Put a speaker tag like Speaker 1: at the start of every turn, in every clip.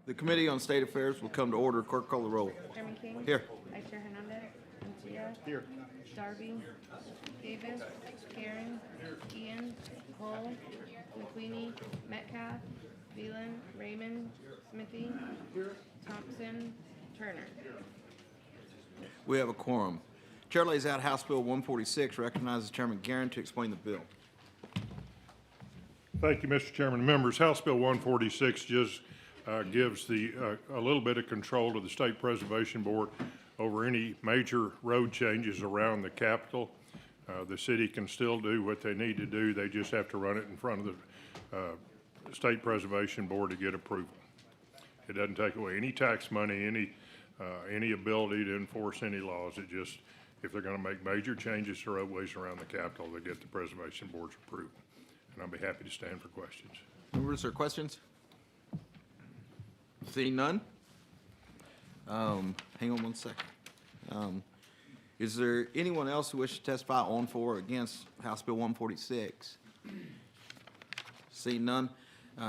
Speaker 1: The Committee on State Affairs will come to order. Clerk, call the roll.
Speaker 2: Chairman King.
Speaker 1: Here.
Speaker 2: Vice Chair Hernandez. Mencia.
Speaker 3: Here.
Speaker 2: Darby. Davis. Karen. Ian. Hull. McQueenie. Metcalf. Veland. Raymond. Smithy. Thompson. Turner.
Speaker 1: We have a quorum. Chair lays out House Bill 146, recognizes Chairman Guerin to explain the bill.
Speaker 3: Thank you, Mr. Chairman. Members, House Bill 146 just gives a little bit of control to the State Preservation Board over any major road changes around the Capitol. The city can still do what they need to do. They just have to run it in front of the State Preservation Board to get approval. It doesn't take away any tax money, any ability to enforce any laws. It just, if they're going to make major changes to roadways around the Capitol, they get the Preservation Board's approval. And I'll be happy to stand for questions.
Speaker 1: Members, or questions? Seeing none? Hang on one second. Is there anyone else who wishes to testify on, for, or against House Bill 146? Seeing none,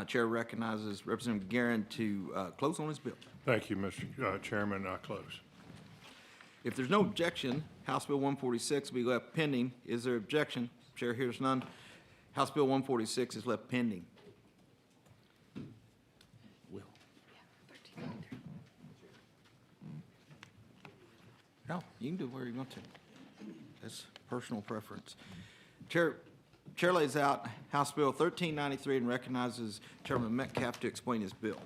Speaker 1: Chair recognizes Representative Guerin to close on his bill.
Speaker 3: Thank you, Mr. Chairman. I close.
Speaker 1: If there's no objection, House Bill 146 will be left pending. Is there objection? Chair hears none. House Bill 146 is left pending. Will. No, you can do where you want to. That's personal preference. Chair lays out House Bill 1393 and recognizes Chairman Metcalf to explain his bill.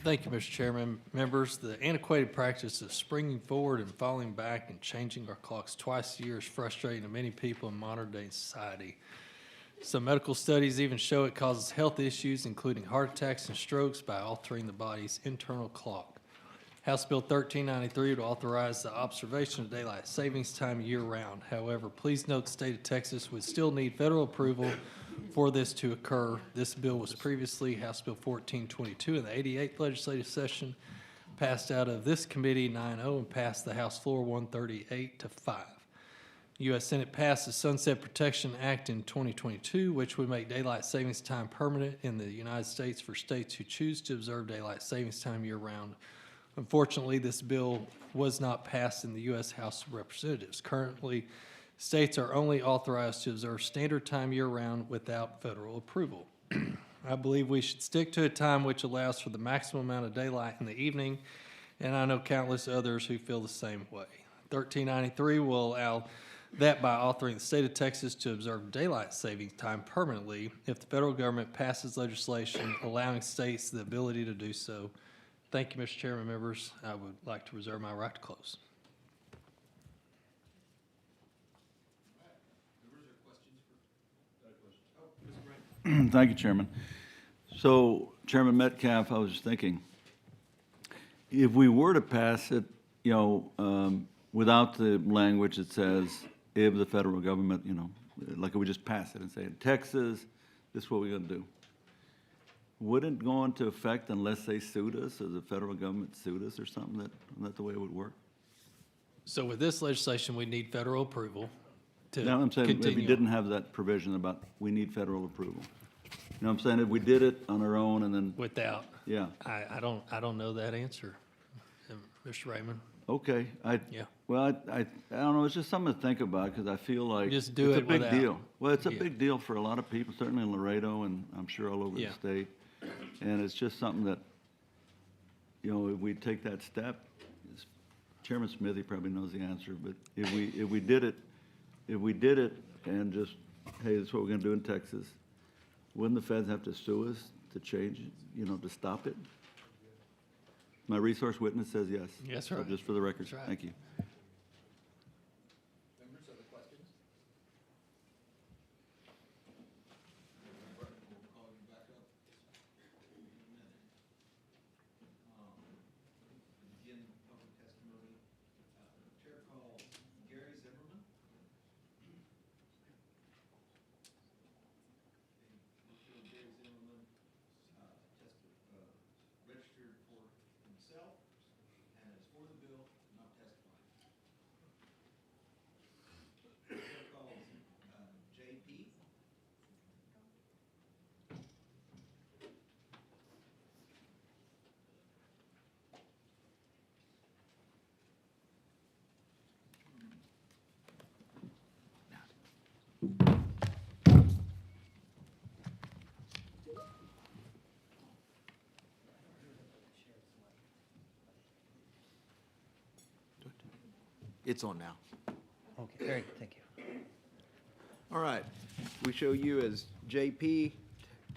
Speaker 4: Thank you, Mr. Chairman. Members, the antiquated practice of springing forward and falling back and changing our clocks twice a year is frustrating to many people in modern-day society. Some medical studies even show it causes health issues, including heart attacks and strokes, by altering the body's internal clock. House Bill 1393 would authorize the observation of daylight savings time year-round. However, please note the state of Texas would still need federal approval for this to occur. This bill was previously House Bill 1422 in the 88th legislative session, passed out of this committee 9-0 and passed the House floor 138-5. U.S. Senate passed the Sunset Protection Act in 2022, which would make daylight savings time permanent in the United States for states who choose to observe daylight savings time year-round. Unfortunately, this bill was not passed in the U.S. House of Representatives. Currently, states are only authorized to observe standard time year-round without federal approval. I believe we should stick to a time which allows for the maximum amount of daylight in the evening, and I know countless others who feel the same way. 1393 will allow that by authoring the state of Texas to observe daylight savings time permanently if the federal government passes legislation allowing states the ability to do so. Thank you, Mr. Chairman. Members, I would like to reserve my right to close.
Speaker 5: Thank you, Chairman. So, Chairman Metcalf, I was just thinking, if we were to pass it, without the language that says if the federal government, like if we just pass it and say, in Texas, this is what we're going to do, wouldn't go into effect unless they sued us, or the federal government sued us or something? That the way it would work?
Speaker 4: So with this legislation, we need federal approval to
Speaker 5: Now, I'm saying if we
Speaker 4: continue.
Speaker 5: didn't have that provision about we need federal approval. You know what I'm saying? If we did it on our own and then,
Speaker 4: Without,
Speaker 5: yeah,
Speaker 4: I don't know that answer, Mr. Raymond.
Speaker 5: okay.
Speaker 4: Yeah.
Speaker 5: Well, I don't know, it's just something to think about, because I feel like
Speaker 4: Just do
Speaker 5: it's a
Speaker 4: it
Speaker 5: big
Speaker 4: without.
Speaker 5: deal. Well, it's a
Speaker 4: Yeah.
Speaker 5: big deal for a lot of people, certainly in Laredo, and I'm sure all over the
Speaker 4: Yeah.
Speaker 5: state. And it's just something that, if we take that step, Chairman Smithy probably knows the answer, but if we did it and just, hey, this is what we're gonna do in Texas, wouldn't the feds have to sue us to change it, to stop it? My resource witness says yes.
Speaker 4: Yes,
Speaker 5: So
Speaker 4: right.
Speaker 5: just for the record,
Speaker 4: That's right.
Speaker 5: thank you.
Speaker 1: Members, other questions? We'll call you back up in a minute. Begin public testimony. Chair calls Gary Zimmerman. Gary Zimmerman registered for himself and is for the bill, not testifying. It's on now.
Speaker 6: Okay, very good, thank you.
Speaker 1: All right. We show you as JP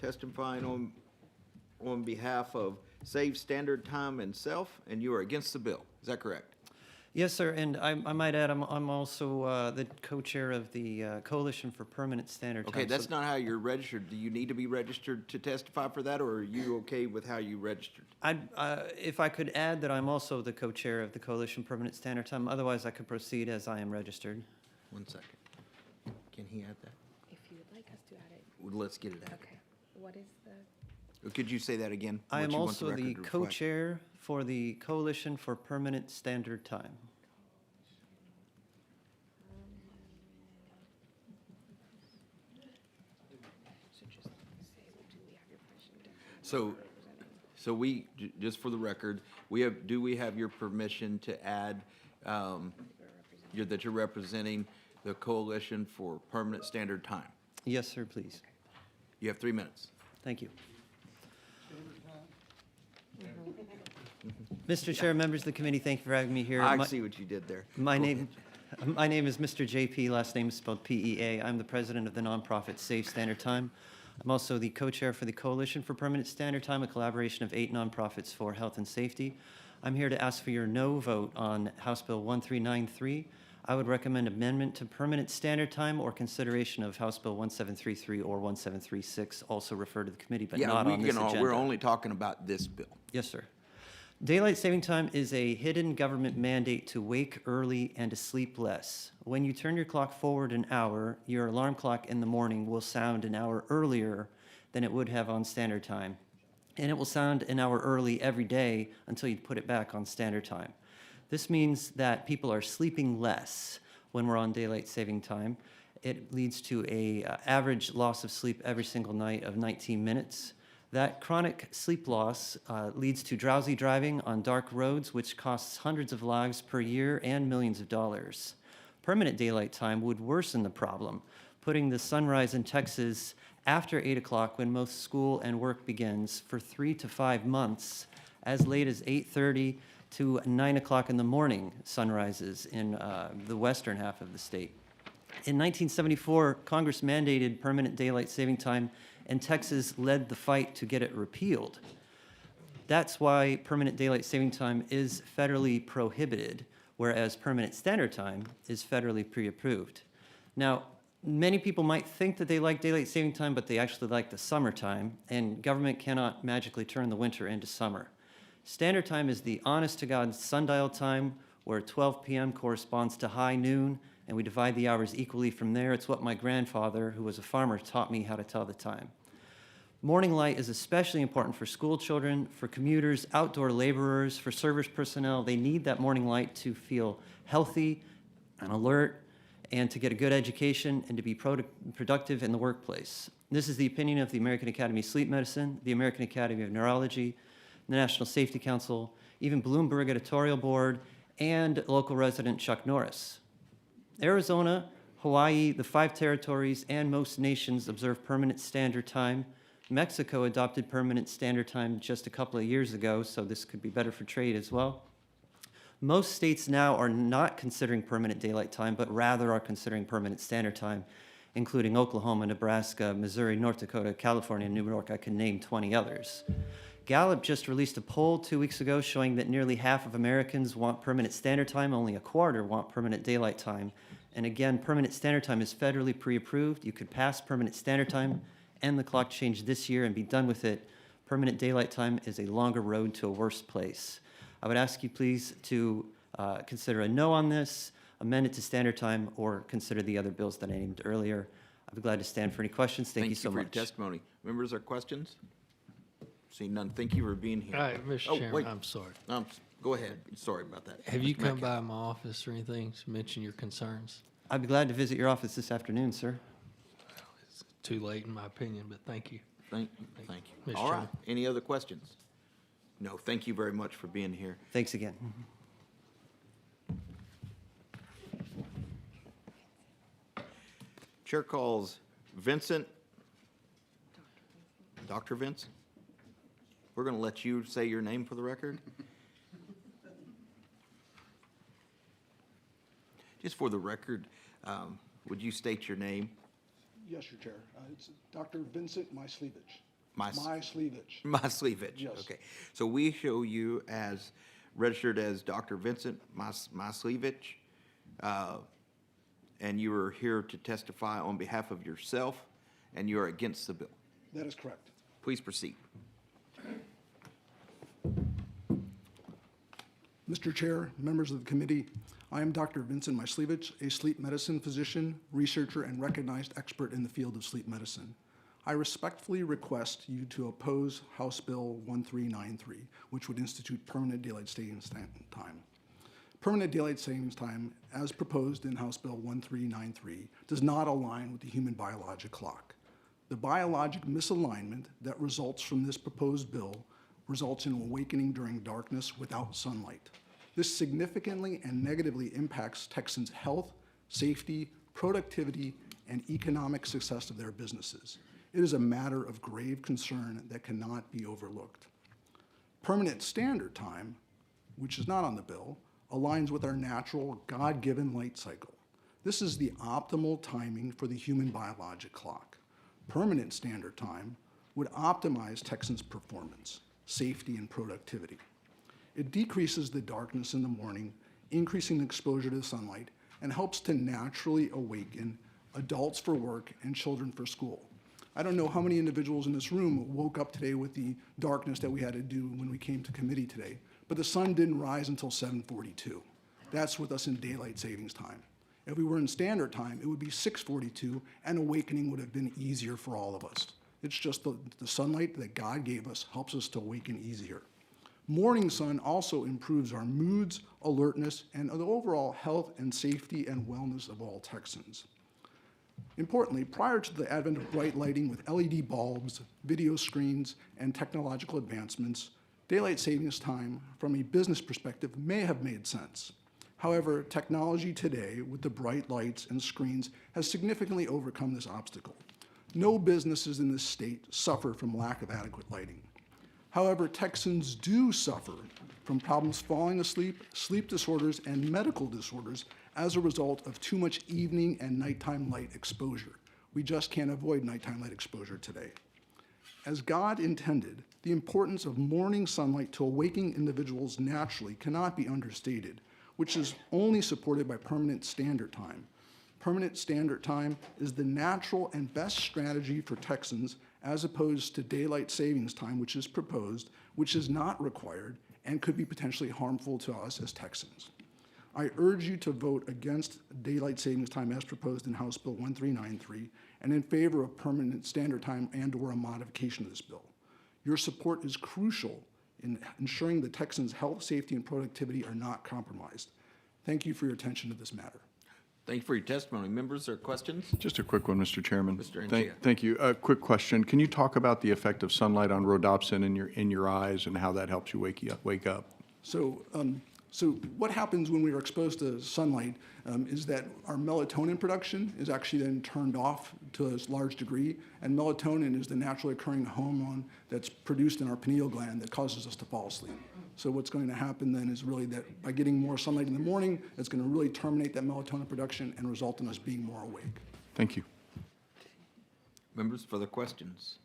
Speaker 1: testifying on behalf of Save Standard Time and Self, and you are against the bill. Is that correct?
Speaker 6: Yes, sir, and I might add, I'm also the co-chair of the Coalition for Permanent Standard Time.
Speaker 1: Okay, that's
Speaker 6: So
Speaker 1: not how you're registered. Do you need to be registered to testify for that, or are you okay with how you registered?
Speaker 6: if I could add that I'm also the co-chair of the Coalition Permanent Standard Time, otherwise I could proceed as I am registered.
Speaker 1: 1 second. Can he add that?
Speaker 2: If you would like us to add it.
Speaker 1: Well, let's get it added.
Speaker 2: Okay. What is the?
Speaker 1: Could you say that again?
Speaker 6: I
Speaker 1: what
Speaker 6: am
Speaker 1: you want
Speaker 6: also
Speaker 1: record
Speaker 6: the
Speaker 1: to reflect?
Speaker 6: co-chair for the Coalition for Permanent Standard Time.
Speaker 2: So just say, do we have your permission to?
Speaker 1: So we, just for the record, do we have your permission to add, that you're representing the Coalition for Permanent Standard Time?
Speaker 6: Yes, sir, please.
Speaker 1: You have 3 minutes.
Speaker 6: Thank you. Mr. Chair, members of the committee, thank you for having me here.
Speaker 1: I
Speaker 6: My-
Speaker 1: see what you did there.
Speaker 6: My
Speaker 1: Go
Speaker 6: name, my name is Mr. JP, last name is spelled PEA. I'm the president of the nonprofit Save Standard Time. I'm also the co-chair for the Coalition for Permanent Standard Time, a collaboration of 8 nonprofits for health and safety. I'm here to ask for your no vote on House Bill 1393. I would recommend amendment to permanent standard time or consideration of House Bill 1733 or 1736, also referred to the committee, but
Speaker 1: Yeah,
Speaker 6: not on this agenda.
Speaker 1: we're only talking about this bill.
Speaker 6: Yes, sir. Daylight saving time is a hidden government mandate to wake early and to sleep less. When you turn your clock forward an hour, your alarm clock in the morning will sound an hour earlier than it would have on standard time. And it will sound an hour early every day until you put it back on standard time. This means that people are sleeping less when we're on daylight saving time. It leads to a average loss of sleep every single night of 19 minutes. That chronic sleep loss leads to drowsy driving on dark roads, which costs hundreds of lives per year and millions of dollars. Permanent daylight time would worsen the problem, putting the sunrise in Texas after 8 o'clock when most school and work begins for 3 to 5 months, as late as 8:30 to 9 o'clock in the morning sunrises in the western half of the state. In 1974, Congress mandated permanent daylight saving time, and Texas led the fight to get it repealed. That's why permanent daylight saving time is federally prohibited, whereas permanent standard time is federally pre-approved. Now, many people might think that they like daylight saving time, but they actually like the summertime, and government cannot magically turn the winter into summer. Standard time is the honest-to-God sundial time, where 12 p.m. corresponds to high noon, and we divide the hours equally from there. It's what my grandfather, who was a farmer, taught me how to tell the time. Morning light is especially important for school children, for commuters, outdoor laborers, for service personnel. They need that morning light to feel healthy and alert and to get a good education and to be productive in the workplace. This is the opinion of the American Academy of Sleep Medicine, the American Academy of Neurology, the National Safety Council, even Bloomberg Editorial Board, and local resident Chuck Norris. Arizona, Hawaii, the 5 territories, and most nations observe permanent standard time. Mexico adopted permanent standard time just a couple of years ago, so this could be better for trade as well. Most states now are not considering permanent daylight time, but rather are considering permanent standard time, including Oklahoma, Nebraska, Missouri, North Dakota, California, and New York. I can name 20 others. Gallup just released a poll 2 weeks ago showing that nearly half of Americans want permanent standard time, only a quarter want permanent daylight time. And again, permanent standard time is federally pre-approved. You could pass permanent standard time, end the clock change this year, and be done with it. Permanent daylight time is a longer road to a worse place. I would ask you please to consider a no on this, amend it to standard time, or consider the other bills that I named earlier. I'd be glad to stand for any questions. Thank you so
Speaker 1: for your
Speaker 6: much.
Speaker 1: testimony. Members, are questions? Seeing none, thank you for being here.
Speaker 4: All right, Mr.
Speaker 1: Oh,
Speaker 4: Chairman,
Speaker 1: wait.
Speaker 4: I'm sorry.
Speaker 1: Go ahead. Sorry about that.
Speaker 4: Have you
Speaker 1: Mr.
Speaker 4: come
Speaker 1: Metcalf.
Speaker 4: by my office or anything to mention your concerns?
Speaker 6: I'd be glad to visit your office this afternoon, sir.
Speaker 4: It's too late in my opinion, but thank you.
Speaker 1: Thank you.
Speaker 4: Mr.
Speaker 1: All right.
Speaker 4: Chairman.
Speaker 1: Any other questions? No, thank you very much for being here.
Speaker 6: Thanks again.
Speaker 1: Chair calls Vincent. Dr. Vince? We're going to let you say your name for the record. Just for the record, would you state your name?
Speaker 7: Yes, your chair. It's Dr. Vincent Myslevich.
Speaker 1: Mys-
Speaker 7: Myslevich.
Speaker 1: Myslevich.
Speaker 7: Yes.
Speaker 1: Okay. So we show you as registered as Dr. Vincent Myslevich, and you are here to testify on behalf of yourself, and you are against the bill.
Speaker 7: That is correct.
Speaker 1: Please proceed.
Speaker 7: Mr. Chair, members of the committee, I am Dr. Vincent Myslevich, a sleep medicine physician, researcher, and recognized expert in the field of sleep medicine. I respectfully request you to oppose House Bill 1393, which would institute permanent daylight savings time. Permanent daylight savings time, as proposed in House Bill 1393, does not align with the human biologic clock. The biologic misalignment that results from this proposed bill results in awakening during darkness without sunlight. This significantly and negatively impacts Texans' health, safety, productivity, and economic success of their businesses. It is a matter of grave concern that cannot be overlooked. Permanent standard time, which is not on the bill, aligns with our natural, God-given light cycle. This is the optimal timing for the human biologic clock. Permanent standard time would optimize Texans' performance, safety, and productivity. It decreases the darkness in the morning, increasing the exposure to sunlight, and helps to naturally awaken adults for work and children for school. I don't know how many individuals in this room woke up today with the darkness that we had to do when we came to committee today, but the sun didn't rise until 7:42. That's with us in daylight savings time. If we were in standard time, it would be 6:42, and awakening would have been easier for all of us. It's just the sunlight that God gave us helps us to awaken easier. Morning sun also improves our moods, alertness, and the overall health and safety and wellness of all Texans. Importantly, prior to the advent of bright lighting with LED bulbs, video screens, and technological advancements, daylight savings time from a business perspective may have made sense. However, technology today with the bright lights and screens has significantly overcome this obstacle. No businesses in this state suffer from lack of adequate lighting. However, Texans do suffer from problems falling asleep, sleep disorders, and medical disorders as a result of too much evening and nighttime light exposure. We just can't avoid nighttime light exposure today. As God intended, the importance of morning sunlight to awaking individuals naturally cannot be understated, which is only supported by permanent standard time. Permanent standard time is the natural and best strategy for Texans as opposed to daylight savings time, which is proposed, which is not required and could be potentially harmful to us as Texans. I urge you to vote against daylight savings time as proposed in House Bill 1393 and in favor of permanent standard time and/or a modification of this bill. Your support is crucial in ensuring that Texans' health, safety, and productivity are not compromised. Thank you for your attention to this matter.
Speaker 1: Thank you for your testimony. Members, are questions?
Speaker 8: Just a quick one, Mr. Chairman.
Speaker 1: Mr.
Speaker 8: Thank-
Speaker 1: Angia.
Speaker 8: Thank you. A quick question. Can you talk about the effect of sunlight on rhodopsin in your eyes and how that helps you wake up?
Speaker 7: So what happens when we are exposed to sunlight is that our melatonin production is actually then turned off to a large degree, and melatonin is the naturally occurring hormone that's produced in our pineal gland that causes us to fall asleep. So what's going to happen then is really that by getting more sunlight in the morning, it's going to really terminate that melatonin production and result in us being more awake.
Speaker 8: Thank you.
Speaker 1: Members, further questions?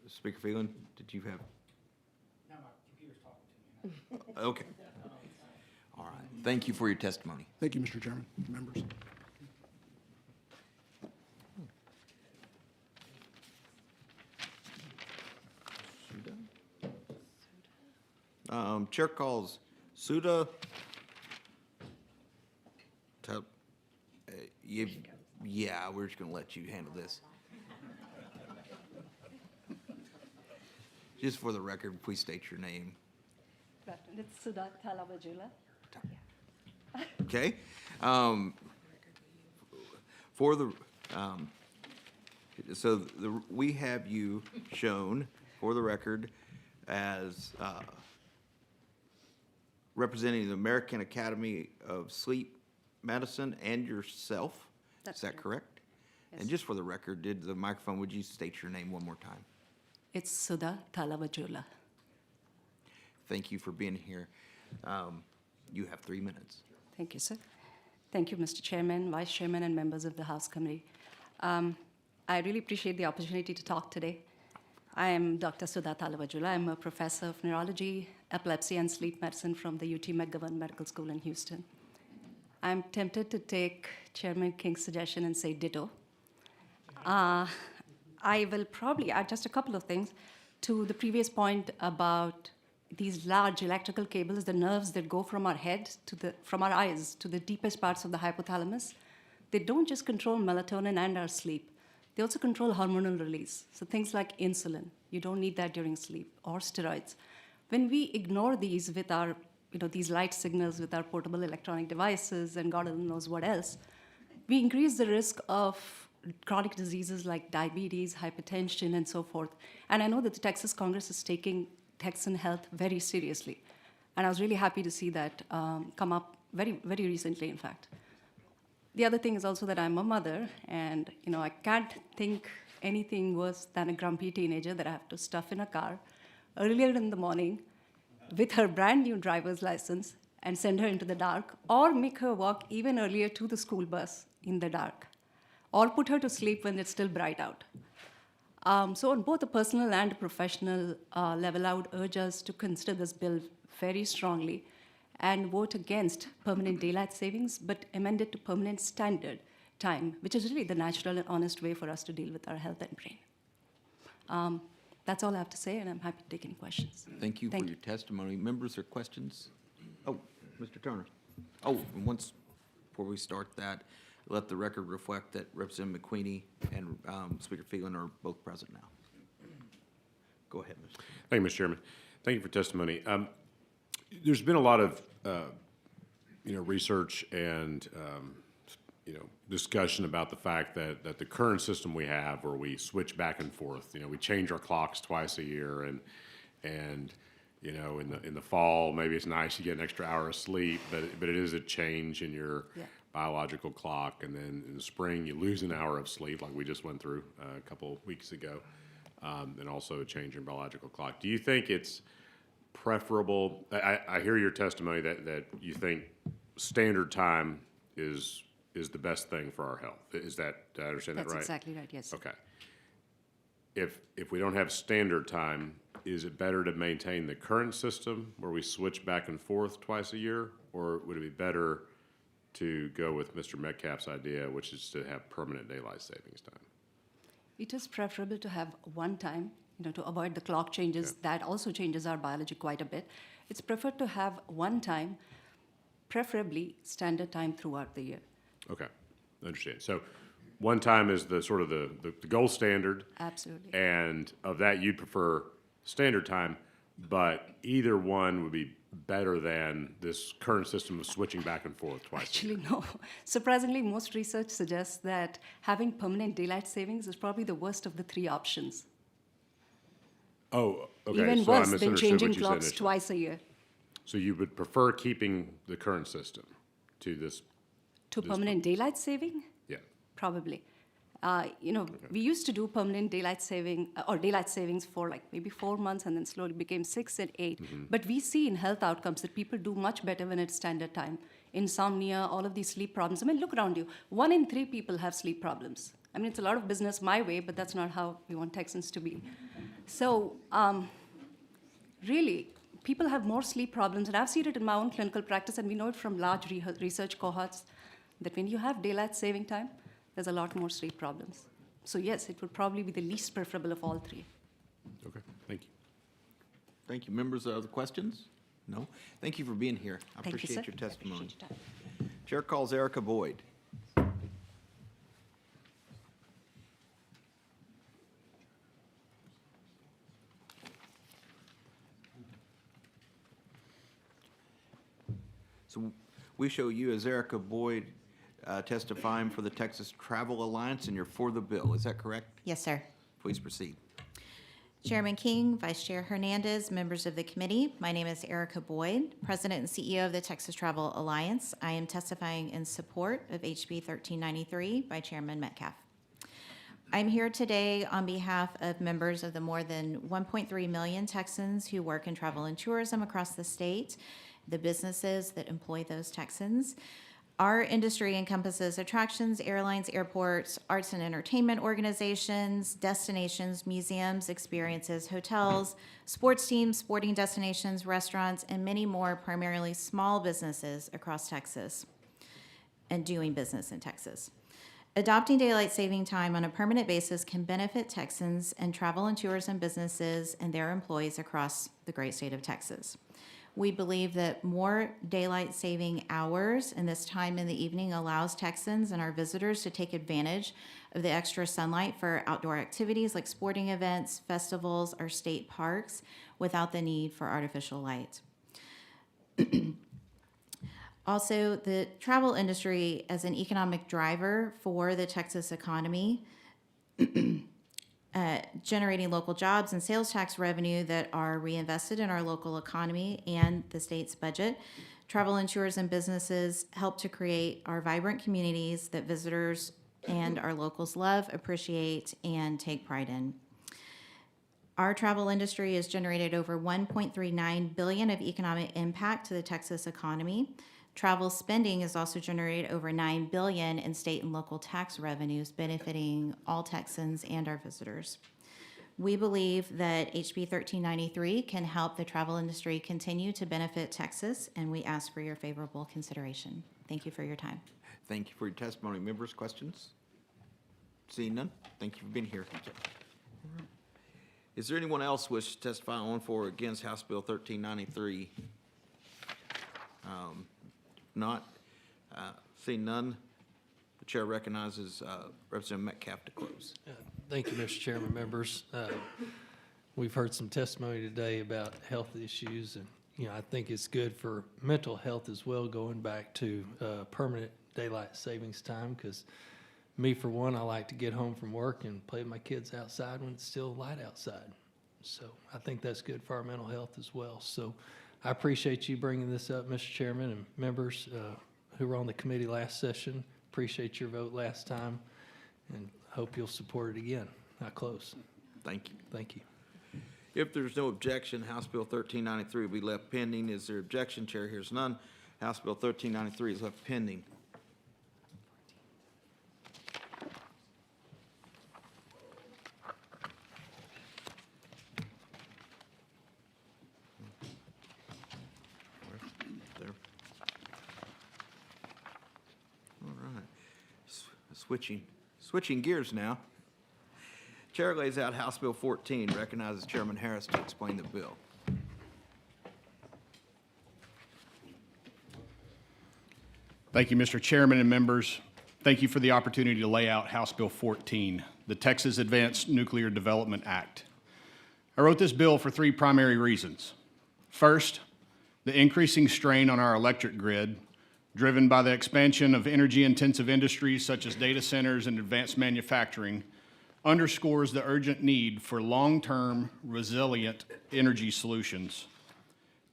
Speaker 1: Speaker Phelan, did you have?
Speaker 9: Now my computer's talking to me.
Speaker 1: Okay. All right. Thank you for your testimony.
Speaker 7: Thank you, Mr. Chairman, members.
Speaker 1: Chair calls Suda. Yeah, we're just going to let you handle this. Just for the record, please state your name.
Speaker 10: Good afternoon. It's Sudha Talawajula.
Speaker 1: Okay? For the, we have you shown, for the record, as representing the American Academy of Sleep Medicine and yourself.
Speaker 10: That's
Speaker 1: Is that correct?
Speaker 10: Yes.
Speaker 1: And just for the record, the microphone, would you state your name one more time?
Speaker 10: It's Sudha Talawajula.
Speaker 1: Thank you for being here. You have 3 minutes.
Speaker 10: Thank you, sir. Thank you, Mr. Chairman, Vice Chairman, and members of the House Committee. I really appreciate the opportunity to talk today. I am Dr. Sudha Talawajula. I'm a professor of neurology, epilepsy, and sleep medicine from the UT McGovern Medical School in Houston. I'm tempted to take Chairman King's suggestion and say ditto. I will probably add just a couple of things to the previous point about these large electrical cables, the nerves that go from our head from our eyes to the deepest parts of the hypothalamus. They don't just control melatonin and our sleep. They also control hormonal release. So things like insulin, you don't need that during sleep, or steroids. When we ignore these with our, these light signals with our portable electronic devices and God only knows what else, we increase the risk of chronic diseases like diabetes, hypertension, and so forth. And I know that the Texas Congress is taking Texan health very seriously. And I was really happy to see that come up very, very recently, in fact. The other thing is also that I'm a mother, and I can't think anything worse than a grumpy teenager that I have to stuff in a car earlier in the morning with her brand new driver's license and send her into the dark, or make her walk even earlier to the school bus in the dark, or put her to sleep when it's still bright out. So on both a personal and a professional level, I would urge us to consider this bill very strongly and vote against permanent daylight savings, but amend it to permanent standard time, which is really the natural and honest way for us to deal with our health and brain. That's all I have to say, and I'm happy to take any questions.
Speaker 1: Thank you for your testimony. Members or questions? Oh, Mr. Turner. Oh, and before we start that, let the record reflect that Representative McQueenie and Speaker Phelan are both present now. Go ahead, Mr.
Speaker 11: Thank you, Mr. Chairman. Thank you for testimony. There's been a lot of, research and, discussion about the fact that the current system we have, where we switch back and forth, we change our clocks twice a year, and in the fall, maybe it's nice you get an extra hour of sleep, but it is a change in your biological clock, and then in the spring, you lose an hour of sleep, like we just went through a couple weeks ago, and also a change in biological clock. Do you think it's preferable? I hear your testimony that you think standard time is the best thing for our health. Did I understand that right?
Speaker 10: That's exactly right, yes.
Speaker 11: Okay. If we don't have standard time, is it better to maintain the current system where we switch back and forth twice a year, or would it be better to go with Mr. Metcalf's idea, which is to have permanent daylight savings time?
Speaker 10: It is preferable to have one time, to avoid the clock changes.
Speaker 11: Okay.
Speaker 10: That also changes our biology quite a bit. It's preferred to have one time, preferably standard time throughout the year.
Speaker 11: Okay, I understand. So one time is the sort of the gold standard.
Speaker 10: Absolutely.
Speaker 11: And of that, you'd prefer standard time, but either one would be better than this current system of switching back and forth twice.
Speaker 10: Actually, no. Surprisingly, most research suggests that having permanent daylight savings is probably the worst of the three options.
Speaker 11: Oh, okay.
Speaker 10: Even
Speaker 11: So I
Speaker 10: worse than
Speaker 11: misunderstood
Speaker 10: changing
Speaker 11: what you said
Speaker 10: clocks
Speaker 11: initially.
Speaker 10: twice a year.
Speaker 11: So you would prefer keeping the current system to this?
Speaker 10: To
Speaker 11: This
Speaker 10: permanent daylight saving?
Speaker 11: Yeah.
Speaker 10: Probably. We used to do permanent daylight saving or daylight savings for like maybe 4 months, and then slowly became 6 and 8. But we see in health outcomes that people do much better when it's standard time. Insomnia, all of these sleep problems. I mean, look around you. 1 in 3 people have sleep problems. I mean, it's a lot of business my way, but that's not how we want Texans to be. So really, people have more sleep problems, and I've seen it in my own clinical practice, and we know it from large research cohorts, that when you have daylight saving time, there's a lot more sleep problems. So yes, it would probably be the least preferable of all three.
Speaker 11: Okay, thank you.
Speaker 1: Thank you. Members, other questions? No? Thank you for being here. I
Speaker 10: Thank you,
Speaker 1: appreciate
Speaker 10: sir.
Speaker 1: your
Speaker 10: I
Speaker 1: testimony.
Speaker 10: appreciate your time.
Speaker 1: Chair calls Erica Boyd. So we show you as Erica Boyd testifying for the Texas Travel Alliance, and you're for the bill. Is that correct?
Speaker 12: Yes, sir.
Speaker 1: Please proceed.
Speaker 12: Chairman King, Vice Chair Hernandez, members of the committee, my name is Erica Boyd, President and CEO of the Texas Travel Alliance. I am testifying in support of HB 1393 by Chairman Metcalf. I'm here today on behalf of members of the more than 1.3 million Texans who work in travel and tourism across the state, the businesses that employ those Texans, Our industry encompasses attractions, airlines, airports, arts and entertainment organizations, destinations, museums, experiences, hotels, sports teams, sporting destinations, restaurants, and many more, primarily small businesses across Texas and doing business in Texas. Adopting daylight saving time on a permanent basis can benefit Texans and travel and tourism businesses and their employees across the great state of Texas. We believe that more daylight saving hours and this time in the evening allows Texans and our visitors to take advantage of the extra sunlight for outdoor activities like sporting events, festivals, or state parks without the need for artificial light. Also, the travel industry as an economic driver for the Texas economy, generating local jobs and sales tax revenue that are reinvested in our local economy and the state's budget. Travel and tourism businesses help to create our vibrant communities that visitors and our locals love, appreciate, and take pride in. Our travel industry has generated over $1.39 billion of economic impact to the Texas economy. Travel spending has also generated over $9 billion in state and local tax revenues, benefiting all Texans and our visitors. We believe that HB 1393 can help the travel industry continue to benefit Texas, and we ask for your favorable consideration. Thank you for your time.
Speaker 1: Thank you for your testimony. Members, questions? Seeing none, thank you for being here. Is there anyone else wish to testify on, for, or against House Bill 1393? Not. Seeing none, the chair recognizes Representative Metcalf to close.
Speaker 4: Thank you, Mr. Chairman, members. We've heard some testimony today about health issues, and, you know, I think it's good for mental health as well, going back to permanent daylight savings time, because me, for one, I like to get home from work and play with my kids outside when it's still light outside. So I think that's good for our mental health as well. So I appreciate you bringing this up, Mr. Chairman, and members who were on the committee last session. Appreciate your vote last time, and hope you'll support it again. I close.
Speaker 1: Thank you.
Speaker 4: Thank you.
Speaker 1: If there's no objection, House Bill 1393 will be left pending. Is there objection? Chair hears none. House Bill 1393 is left pending. There. All right. Switching gears now. Chair lays out House Bill 14, recognizes Chairman Harris to explain the bill.
Speaker 9: Thank you, Mr. Chairman and members. Thank you for the opportunity to lay out House Bill 14, the Texas Advanced Nuclear Development Act. I wrote this bill for three primary reasons. First, the increasing strain on our electric grid, driven by the expansion of energy-intensive industries such as data centers and advanced manufacturing, underscores the urgent need for long-term, resilient energy solutions.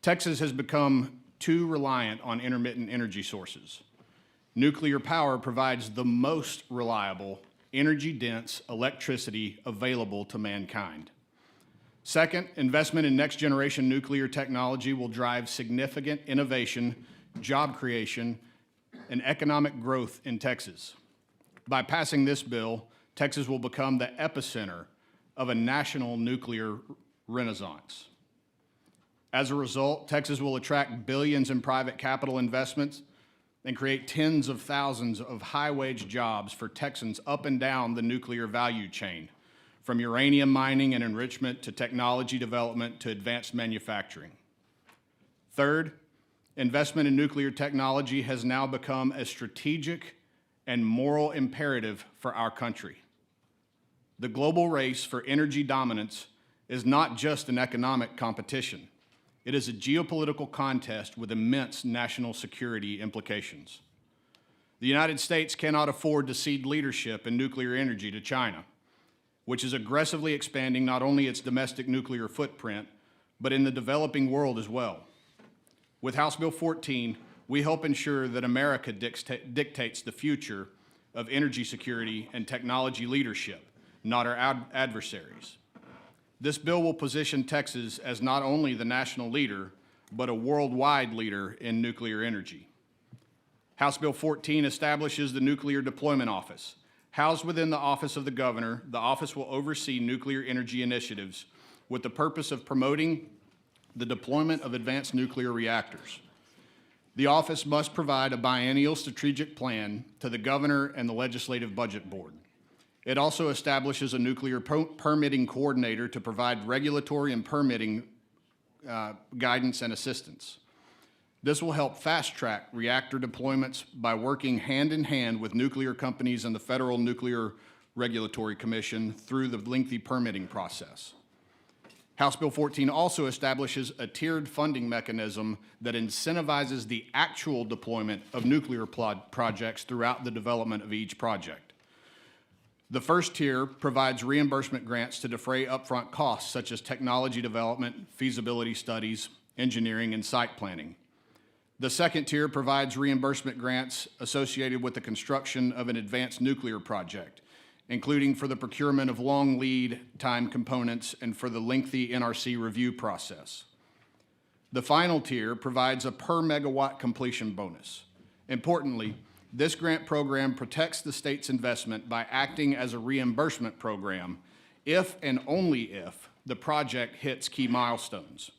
Speaker 9: Texas has become too reliant on intermittent energy sources. Nuclear power provides the most reliable, energy-dense electricity available to mankind. Second, investment in next-generation nuclear technology will drive significant innovation, job creation, and economic growth in Texas. By passing this bill, Texas will become the epicenter of a national nuclear renaissance. As a result, Texas will attract billions in private capital investments and create tens of thousands of high-wage jobs for Texans up and down the nuclear value chain, from uranium mining and enrichment to technology development to advanced manufacturing. Third, investment in nuclear technology has now become a strategic and moral imperative for our country. The global race for energy dominance is not just an economic competition. It is a geopolitical contest with immense national security implications. The United States cannot afford to cede leadership in nuclear energy to China, which is aggressively expanding not only its domestic nuclear footprint, but in the developing world as well. With House Bill 14, we help ensure that America dictates the future of energy security and technology leadership, not our adversaries. This bill will position Texas as not only the national leader, but a worldwide leader in nuclear energy. House Bill 14 establishes the Nuclear Deployment Office. Housed within the Office of the Governor, the office will oversee nuclear energy initiatives with the purpose of promoting the deployment of advanced nuclear reactors. The office must provide a biennial strategic plan to the governor and the Legislative Budget Board. It also establishes a nuclear permitting coordinator to provide regulatory and permitting guidance and assistance. This will help fast-track reactor deployments by working hand-in-hand with nuclear companies and the Federal Nuclear Regulatory Commission through the lengthy permitting process. House Bill 14 also establishes a tiered funding mechanism that incentivizes the actual deployment of nuclear projects throughout the development of each project. The first tier provides reimbursement grants to defray upfront costs such as technology development, feasibility studies, engineering, and site planning. The second tier provides reimbursement grants associated with the construction of an advanced nuclear project, including for the procurement of long lead time components and for the lengthy NRC review process. The final tier provides a per megawatt completion bonus. Importantly, this grant program protects the state's investment by acting as a reimbursement program if and only if the project hits key milestones.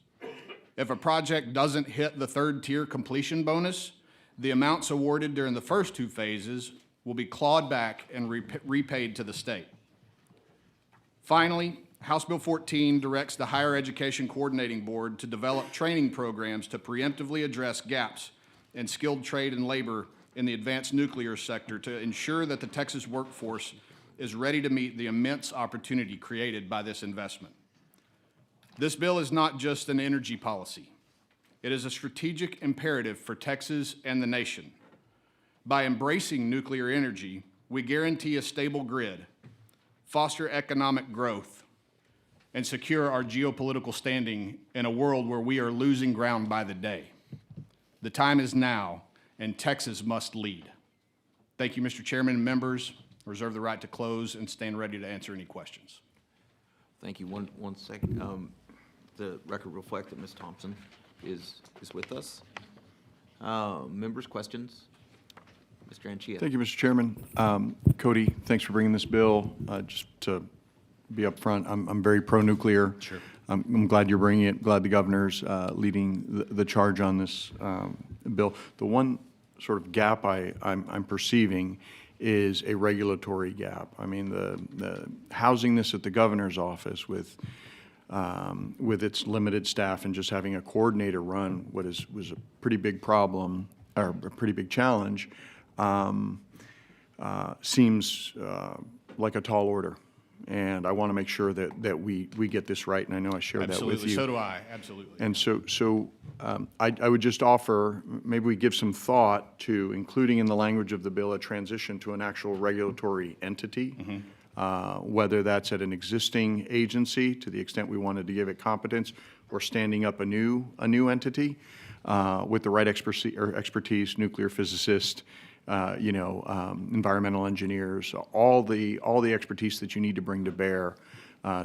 Speaker 9: If a project doesn't hit the third tier completion bonus, the amounts awarded during the first two phases will be clawed back and repaid to the state. Finally, House Bill 14 directs the Higher Education Coordinating Board to develop training programs to preemptively address gaps in skilled trade and labor in the advanced nuclear sector to ensure that the Texas workforce is ready to meet the immense opportunity created by this investment. This bill is not just an energy policy. It is a strategic imperative for Texas and the nation. By embracing nuclear energy, we guarantee a stable grid, foster economic growth, and secure our geopolitical standing in a world where we are losing ground by the day. The time is now, and Texas must lead. Thank you, Mr. Chairman and members. I reserve the right to close and stand ready to answer any questions.
Speaker 1: Thank you. One second. The record reflect that Ms. Thompson is with us. Members, questions? Mr. Anchia.
Speaker 8: Thank you, Mr. Chairman. Cody, thanks for bringing this bill. Just to be upfront, I'm very pro-nuclear.
Speaker 9: Sure.
Speaker 8: I'm glad you're bringing it. Glad the governor's leading the charge on this bill. The one sort of gap I'm perceiving is a regulatory gap. I mean, the housing this at the governor's office with its limited staff and just having a coordinator run what was a pretty big problem or a pretty big challenge seems like a tall order. And I want to make sure that we get this right, and I know I share that with you.
Speaker 9: Absolutely, so do I, absolutely.
Speaker 8: And so I would just offer, maybe we give some thought to including in the language of the bill a transition to an actual regulatory entity, whether that's at an existing agency to the extent we wanted to give it competence, or standing up a new entity with the right expertise, nuclear physicist, environmental engineers, all the expertise that you need to bring to bear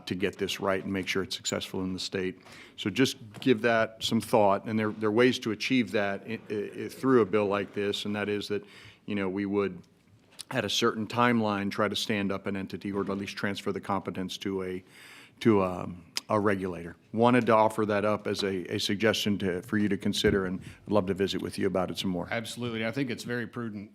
Speaker 8: to get this right and make sure it's successful in the state. So just give that some thought, and there are ways to achieve that through a bill like this, and that is that, we would, at a certain timeline, try to stand up an entity or at least transfer the competence to a regulator. Wanted to offer that up as a suggestion for you to consider, and I'd love to visit with you about it some more.
Speaker 9: Absolutely. I think it's very prudent.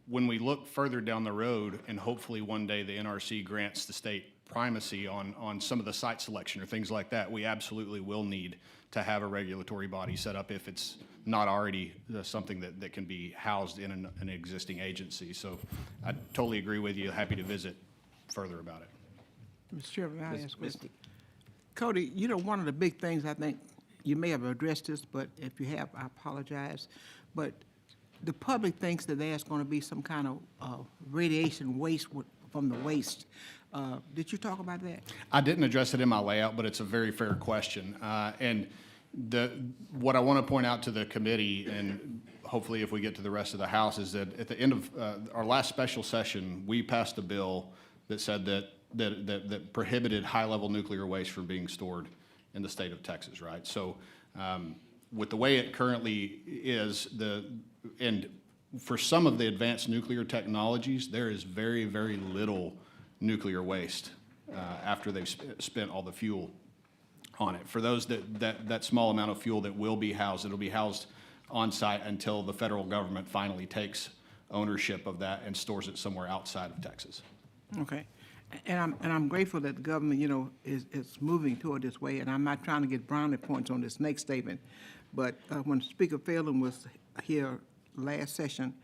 Speaker 9: When we look further down the road, and hopefully one day the NRC grants the state primacy on some of the site selection or things like that, we absolutely will need to have a regulatory body set up if it's not already something that can be housed in an existing agency. So I totally agree with you. Happy to visit further about it.
Speaker 13: Mr. Chairman, may I ask a question? Cody, one of the big things, I think you may have addressed this, but if you have, I apologize. But the public thinks that there's going to be some kind of radiation waste from the waste. Did you talk about that?
Speaker 9: I didn't address it in my layout, but it's a very fair question. And what I want to point out to the committee, and hopefully if we get to the rest of the House, is that at the end of our last special session, we passed a bill that said that prohibited high-level nuclear waste from being stored in the state of Texas, right? So with the way it currently is, and for some of the advanced nuclear technologies, there is very, very little nuclear waste after they've spent all the fuel on it. For those that small amount of fuel that will be housed, it'll be housed on site until the federal government finally takes ownership of that and stores it somewhere outside of Texas.
Speaker 13: Okay. And I'm grateful that the government, you know, is moving toward this way, and I'm not trying to get brownie points on this next statement, but when Speaker Phelan was here last session,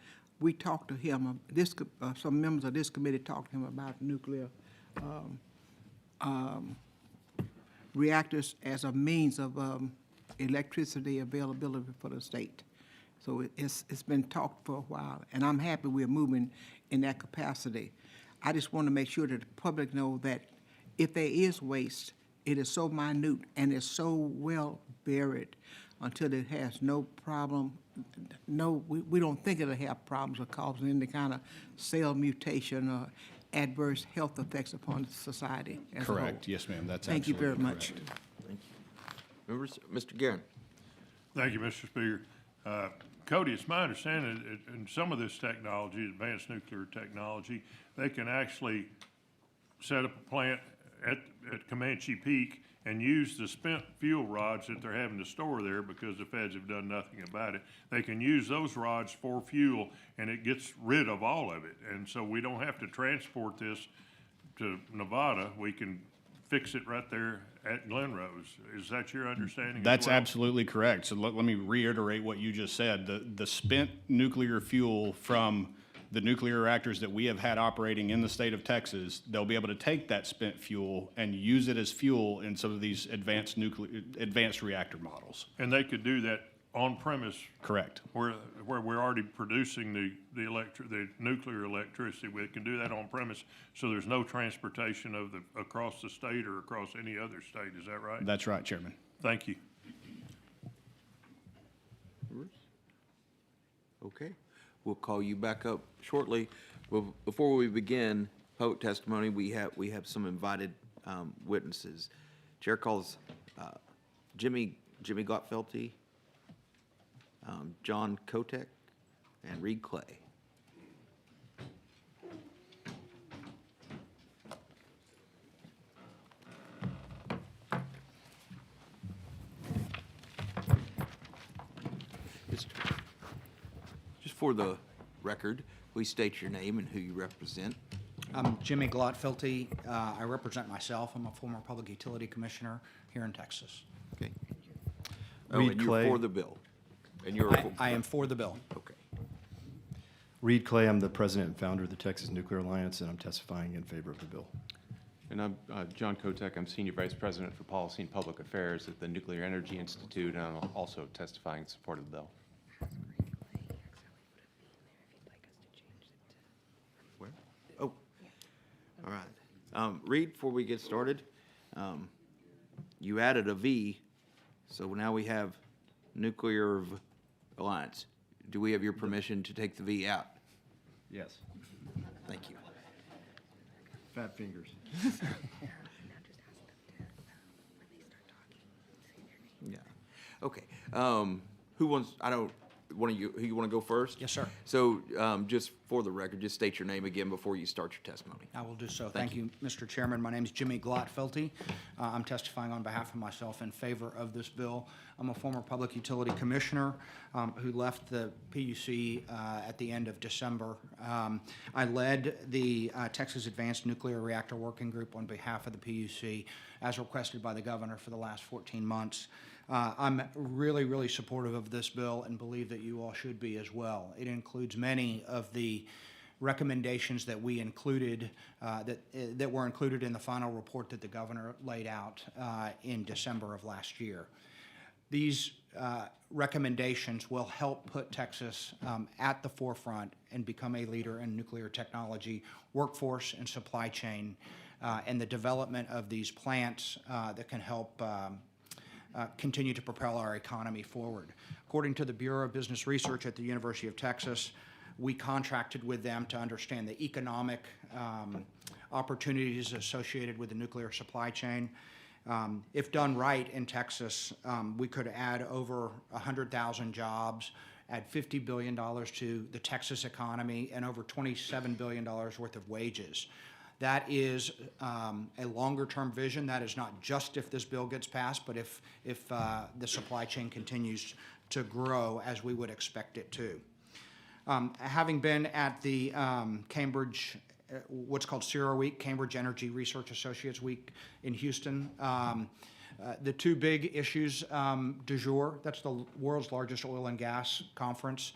Speaker 13: we talked to him, some members of this committee talked to him about nuclear reactors as a means of electricity availability for the state. So it's been talked for a while, and I'm happy we're moving in that capacity. I just want to make sure that the public know that if there is waste, it is so minute and it's so well buried until it has no problem. No, we don't think it'll have problems or cause any kind of cell mutation or adverse health effects upon society as a whole.
Speaker 9: Correct. Yes, ma'am. That's
Speaker 13: Thank you
Speaker 9: absolutely
Speaker 13: very much.
Speaker 9: correct.
Speaker 1: Members, Mr. Guerin.
Speaker 3: Thank you, Mr. Speaker. Cody, it's my understanding that in some of this technology, advanced nuclear technology, they can actually set up a plant at Comanche Peak and use the spent fuel rods that they're having to store there because the feds have done nothing about it. They can use those rods for fuel, and it gets rid of all of it. And so we don't have to transport this to Nevada. We can fix it right there at Glen Rose. Is that your understanding as
Speaker 9: That's
Speaker 3: well?
Speaker 9: absolutely correct. So let me reiterate what you just said. The spent nuclear fuel from the nuclear reactors that we have had operating in the state of Texas, they'll be able to take that spent fuel and use it as fuel in some of these advanced reactor models.
Speaker 3: And they could do that on premise
Speaker 9: Correct.
Speaker 3: where we're already producing the nuclear electricity. We can do that on premise, so there's no transportation of across the state or across any other state. Is that right?
Speaker 9: That's right, Chairman.
Speaker 3: Thank you.
Speaker 1: Okay, we'll call you back up shortly. Well, before we begin public testimony, we have some invited witnesses. Chair calls Jimmy Gotfelty, John Kotek, and Reed Clay. Just for the record, please state your name and who you represent.
Speaker 14: I'm Jimmy Glotfelty. I represent myself. I'm a former public utility commissioner here in Texas.
Speaker 1: Okay. Oh,
Speaker 15: Reed
Speaker 1: and you're
Speaker 15: Clay.
Speaker 1: for the bill? And you're.
Speaker 14: I am for the bill.
Speaker 1: Okay.
Speaker 15: Reed Clay, I'm the president and founder of the Texas Nuclear Alliance, and I'm testifying in favor of the bill.
Speaker 16: And I'm John Kotek. I'm Senior Vice President for Policy and Public Affairs at the Nuclear Energy Institute, and I'm also testifying in support of the bill.
Speaker 1: Where? Oh, all right. Reed, before we get started, you added a V, so now we have Nuclear Alliance. Do we have your permission to take the V out?
Speaker 15: Yes.
Speaker 1: Thank you.
Speaker 15: Fat fingers.
Speaker 1: Yeah. Okay. Who wants, who you want to go first?
Speaker 14: Yes, sir.
Speaker 1: So, just for the record, just state your name again before you start your testimony.
Speaker 14: I will do so. Thank you, Mr. Chairman. My name is Jimmy Glotfelty. I'm testifying on behalf of myself in favor of this bill. I'm a former public utility commissioner who left the PUC at the end of December. I led the Texas Advanced Nuclear Reactor Working Group on behalf of the PUC as requested by the governor for the last 14 months. I'm really, really supportive of this bill and believe that you all should be as well. It includes many of the recommendations that we included, that were included in the final report that the governor laid out in December of last year. These recommendations will help put Texas at the forefront and become a leader in nuclear technology, workforce, and supply chain, and the development of these plants that can help continue to propel our economy forward. According to the Bureau of Business Research at the University of Texas, we contracted with them to understand the economic opportunities associated with the nuclear supply chain. If done right in Texas, we could add over 100,000 jobs add $50 billion to the Texas economy, and over $27 billion worth of wages. That is a longer-term vision. That is not just if this bill gets passed, but if the supply chain continues to grow as we would expect it to. Having been at the Cambridge, what's called CERA Week, Cambridge Energy Research Associates Week in Houston, the two big issues du jour, that's the world's largest oil and gas conference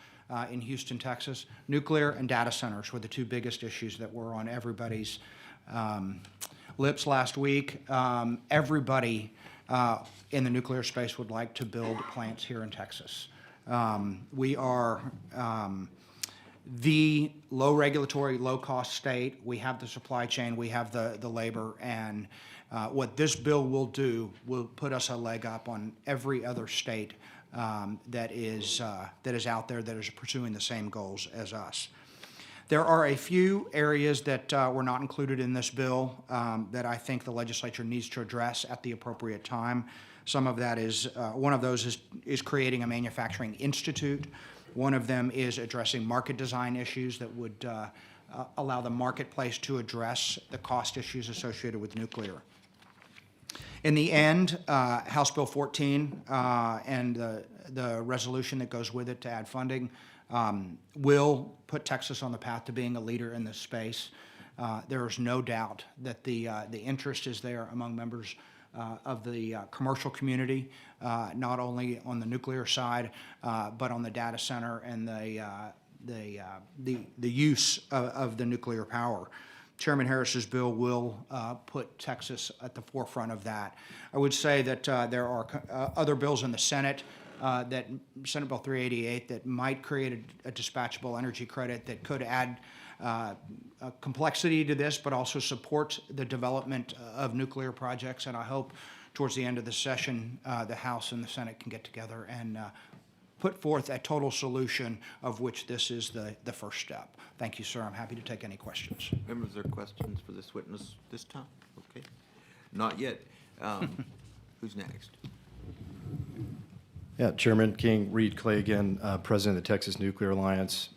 Speaker 14: in Houston, Texas. Nuclear and data centers were the two biggest issues that were on everybody's lips last week. Everybody in the nuclear space would like to build plants here in Texas. We are the low regulatory, low cost state. We have the supply chain, we have the labor, and what this bill will do will put us a leg up on every other state that is out there that is pursuing the same goals as us. There are a few areas that were not included in this bill that I think the legislature needs to address at the appropriate time. Some of that is, one of those is creating a manufacturing institute. One of them is addressing market design issues that would allow the marketplace to address the cost issues associated with nuclear. In the end, House Bill 14 and the resolution that goes with it to add funding will put Texas on the path to being a leader in this space. There is no doubt that the interest is there among members of the commercial community, not only on the nuclear side, but on the data center and the use of the nuclear power. Chairman Harris's bill will put Texas at the forefront of that. I would say that there are other bills in the Senate, that Senate Bill 388, that might create a dispatchable energy credit that could add complexity to this, but also support the development of nuclear projects. And I hope towards the end of the session, the House and the Senate can get together and put forth a total solution, of which this is the first step. Thank you, sir. I'm happy to take any questions.
Speaker 1: Members, are there questions for this witness this time? Okay. Not yet. Who's next?
Speaker 15: Yeah, Chairman King, Reed Clay again, President of the Texas Nuclear Alliance.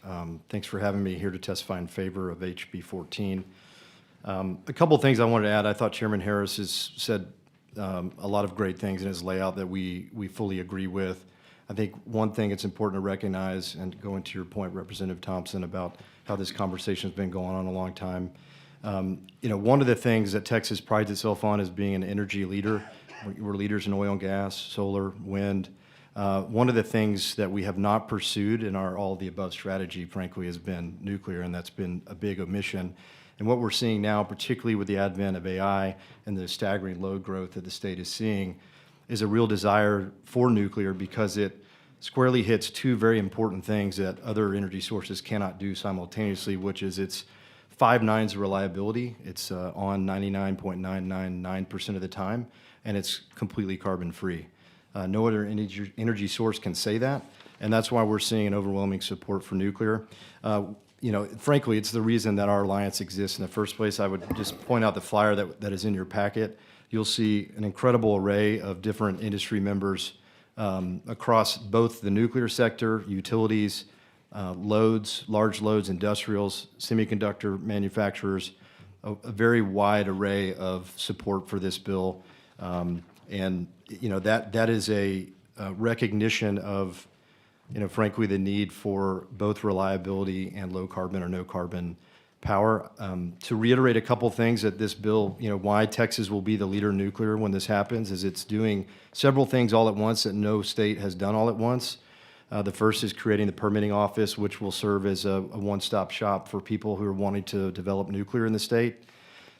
Speaker 15: Thanks for having me here to testify in favor of HB 14. A couple of things I wanted to add. I thought Chairman Harris has said a lot of great things in his layout that we fully agree with. I think one thing it's important to recognize, and going to your point, Representative Thompson, about how this conversation has been going on a long time. One of the things that Texas prides itself on is being an energy leader. We're leaders in oil and gas, solar, wind. One of the things that we have not pursued in our all of the above strategy, frankly, has been nuclear, and that's been a big omission. And what we're seeing now, particularly with the advent of AI and the staggering load growth that the state is seeing, is a real desire for nuclear because it squarely hits two very important things that other energy sources cannot do simultaneously, which is its 5 nines of reliability. It's on 99.999% of the time, and it's completely carbon-free. No other energy source can say that, and that's why we're seeing an overwhelming support for nuclear. Frankly, it's the reason that our alliance exists in the first place. I would just point out the flyer that is in your packet. You'll see an incredible array of different industry members across both the nuclear sector, utilities, loads, large loads, industrials, semiconductor manufacturers, a very wide array of support for this bill. That is a recognition of, frankly, the need for both reliability and low carbon or no carbon power. To reiterate a couple things that this bill, why Texas will be the leader in nuclear when this happens, is it's doing several things all at once that no state has done all at once. The first is creating the permitting office, which will serve as a one-stop shop for people who are wanting to develop nuclear in the state.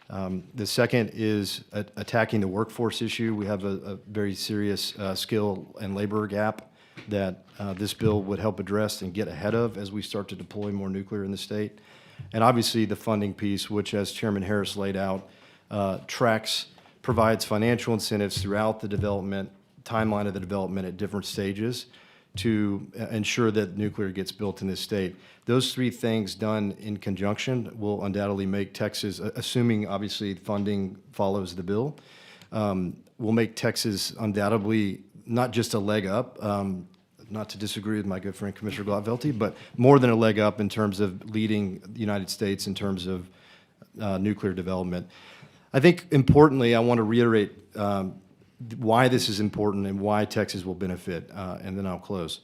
Speaker 15: The second is attacking the workforce issue. We have a very serious skill and labor gap that this bill would help address and get ahead of as we start to deploy more nuclear in the state. And obviously the funding piece, which, as Chairman Harris laid out, provides financial incentives throughout the development, timeline of the development at different stages to ensure that nuclear gets built in this state. Those three things done in conjunction will undoubtedly make Texas, assuming obviously funding follows the bill, will make Texas undoubtedly not just a leg up. not to disagree with my good friend Commissioner Glatfelty, but more than a leg up in terms of leading the United States in terms of nuclear development. I think importantly, I want to reiterate why this is important and why Texas will benefit, and then I'll close.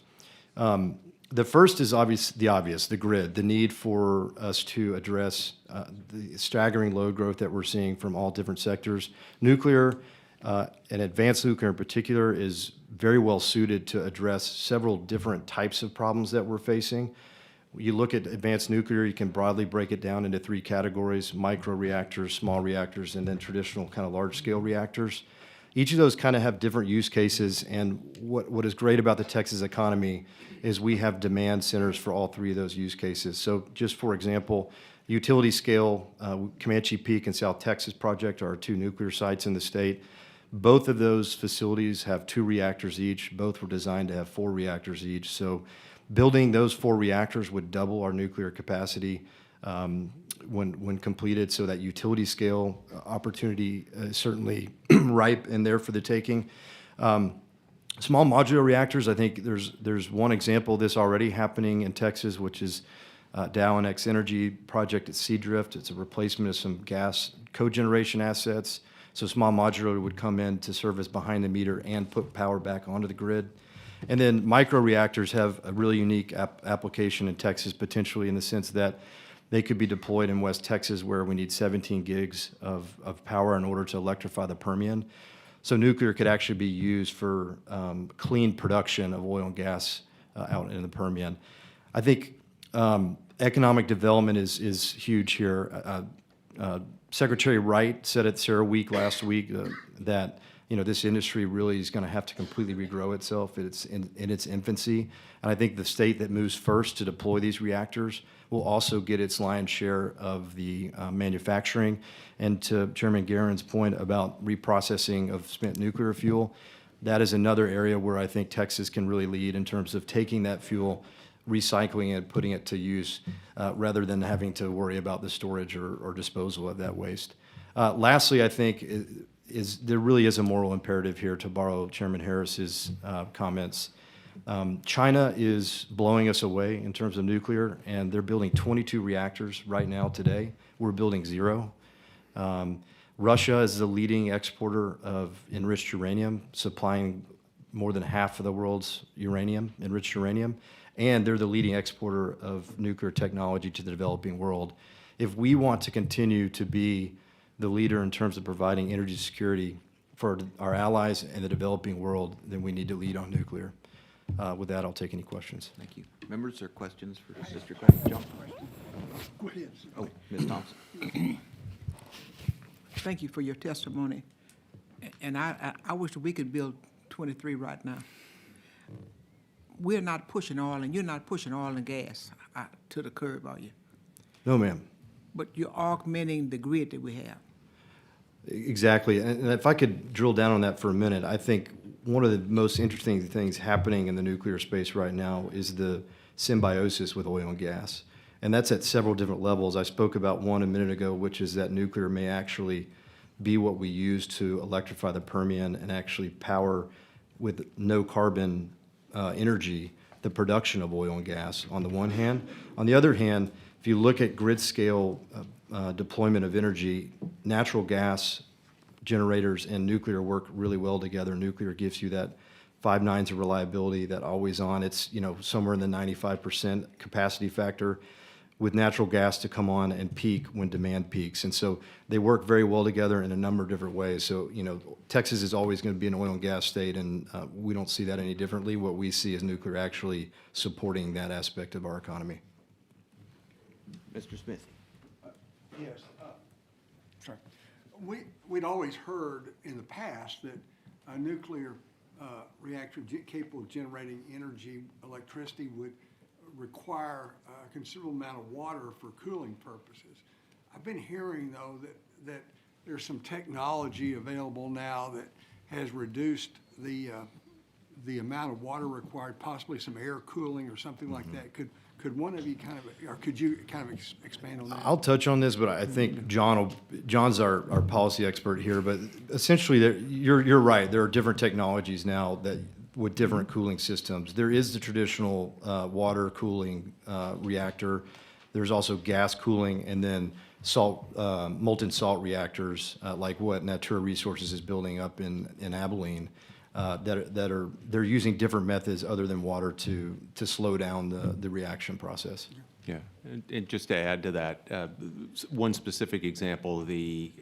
Speaker 15: The first is the grid, the need for us to address the staggering load growth that we're seeing from all different sectors. Nuclear, and advanced nuclear in particular, is very well suited to address several different types of problems that we're facing. You look at advanced nuclear, you can broadly break it down into three categories: micro reactors, small reactors, and then traditional kind of large-scale reactors. Each of those kind of have different use cases, and what is great about the Texas economy is we have demand centers for all three of those use cases. So just for example, utility scale, Comanche Peak and South Texas project are our two nuclear sites in the state. Both of those facilities have 2 reactors each. Both were designed to have 4 reactors each. So building those 4 reactors would double our nuclear capacity when completed, so that utility scale opportunity is certainly ripe and there for the taking. Small modular reactors, I think there's one example of this already happening in Texas, which is Dow and X-Energy project at Seadrift. It's a replacement of some gas cogeneration assets. So small modular would come in to serve as behind the meter and put power back onto the grid. And then micro reactors have a really unique application in Texas, potentially in the sense that they could be deployed in West Texas, where we need 17 gigs of power in order to electrify the Permian. So nuclear could actually be used for clean production of oil and gas out in the Permian. I think economic development is huge here. Secretary Wright said at CERAWeek last week that this industry really is going to have to completely regrow itself. It's in its infancy. And I think the state that moves first to deploy these reactors will also get its lion's share of the manufacturing. And to Chairman Guerin's point about reprocessing of spent nuclear fuel, that is another area where I think Texas can really lead in terms of taking that fuel, recycling it, putting it to use, rather than having to worry about the storage or disposal of that waste. Lastly, I think there really is a moral imperative here, to borrow Chairman Harris's comments. China is blowing us away in terms of nuclear, and they're building 22 reactors right now today. We're building 0. Russia is the leading exporter of enriched uranium, supplying more than half of the world's enriched uranium, and they're the leading exporter of nuclear technology to the developing world. If we want to continue to be the leader in terms of providing energy security for our allies and the developing world, then we need to lead on nuclear. With that, I'll take any questions.
Speaker 1: Thank you. Members, are questions for Mr. Craig? John?
Speaker 13: Go ahead.
Speaker 1: Oh, Ms. Thompson.
Speaker 13: Thank you for your testimony. And I wish that we could build 23 right now. We're not pushing oil, and you're not pushing oil and gas to the curb, are you?
Speaker 15: No, ma'am.
Speaker 13: But you're augmenting the grid that we have.
Speaker 15: Exactly. And if I could drill down on that for a minute, I think one of the most interesting things happening in the nuclear space right now is the symbiosis with oil and gas. And that's at several different levels. I spoke about one a minute ago, which is that nuclear may actually be what we use to electrify the Permian and actually power with no carbon energy the production of oil and gas on the one hand. On the other hand, if you look at grid scale deployment of energy, natural gas generators and nuclear work really well together. Nuclear gives you that 5 nines of reliability, that always on. It's somewhere in the 95% capacity factor, with natural gas to come on and peak when demand peaks. And so they work very well together in a number of different ways. So, Texas is always going to be an oil and gas state, and we don't see that any differently. What we see is nuclear actually supporting that aspect of our economy.
Speaker 1: Mr. Smith.
Speaker 17: Yes. Sorry. We'd always heard in the past that a nuclear reactor capable of generating electricity would require a considerable amount of water for cooling purposes. I've been hearing, though, that there's some technology available now that has reduced the amount of water required, possibly some air cooling or something like that. Could one of you could you kind of expand on that?
Speaker 15: I'll touch on this, but I think John's our policy expert here. But essentially, you're right. There are different technologies now with different cooling systems. There is the traditional water cooling reactor. There's also gas cooling, and then molten salt reactors, like what Natura Resources is building up in Abilene, they're using different methods other than water to slow down the reaction process.
Speaker 16: Yeah, and just to add to that, one specific example, the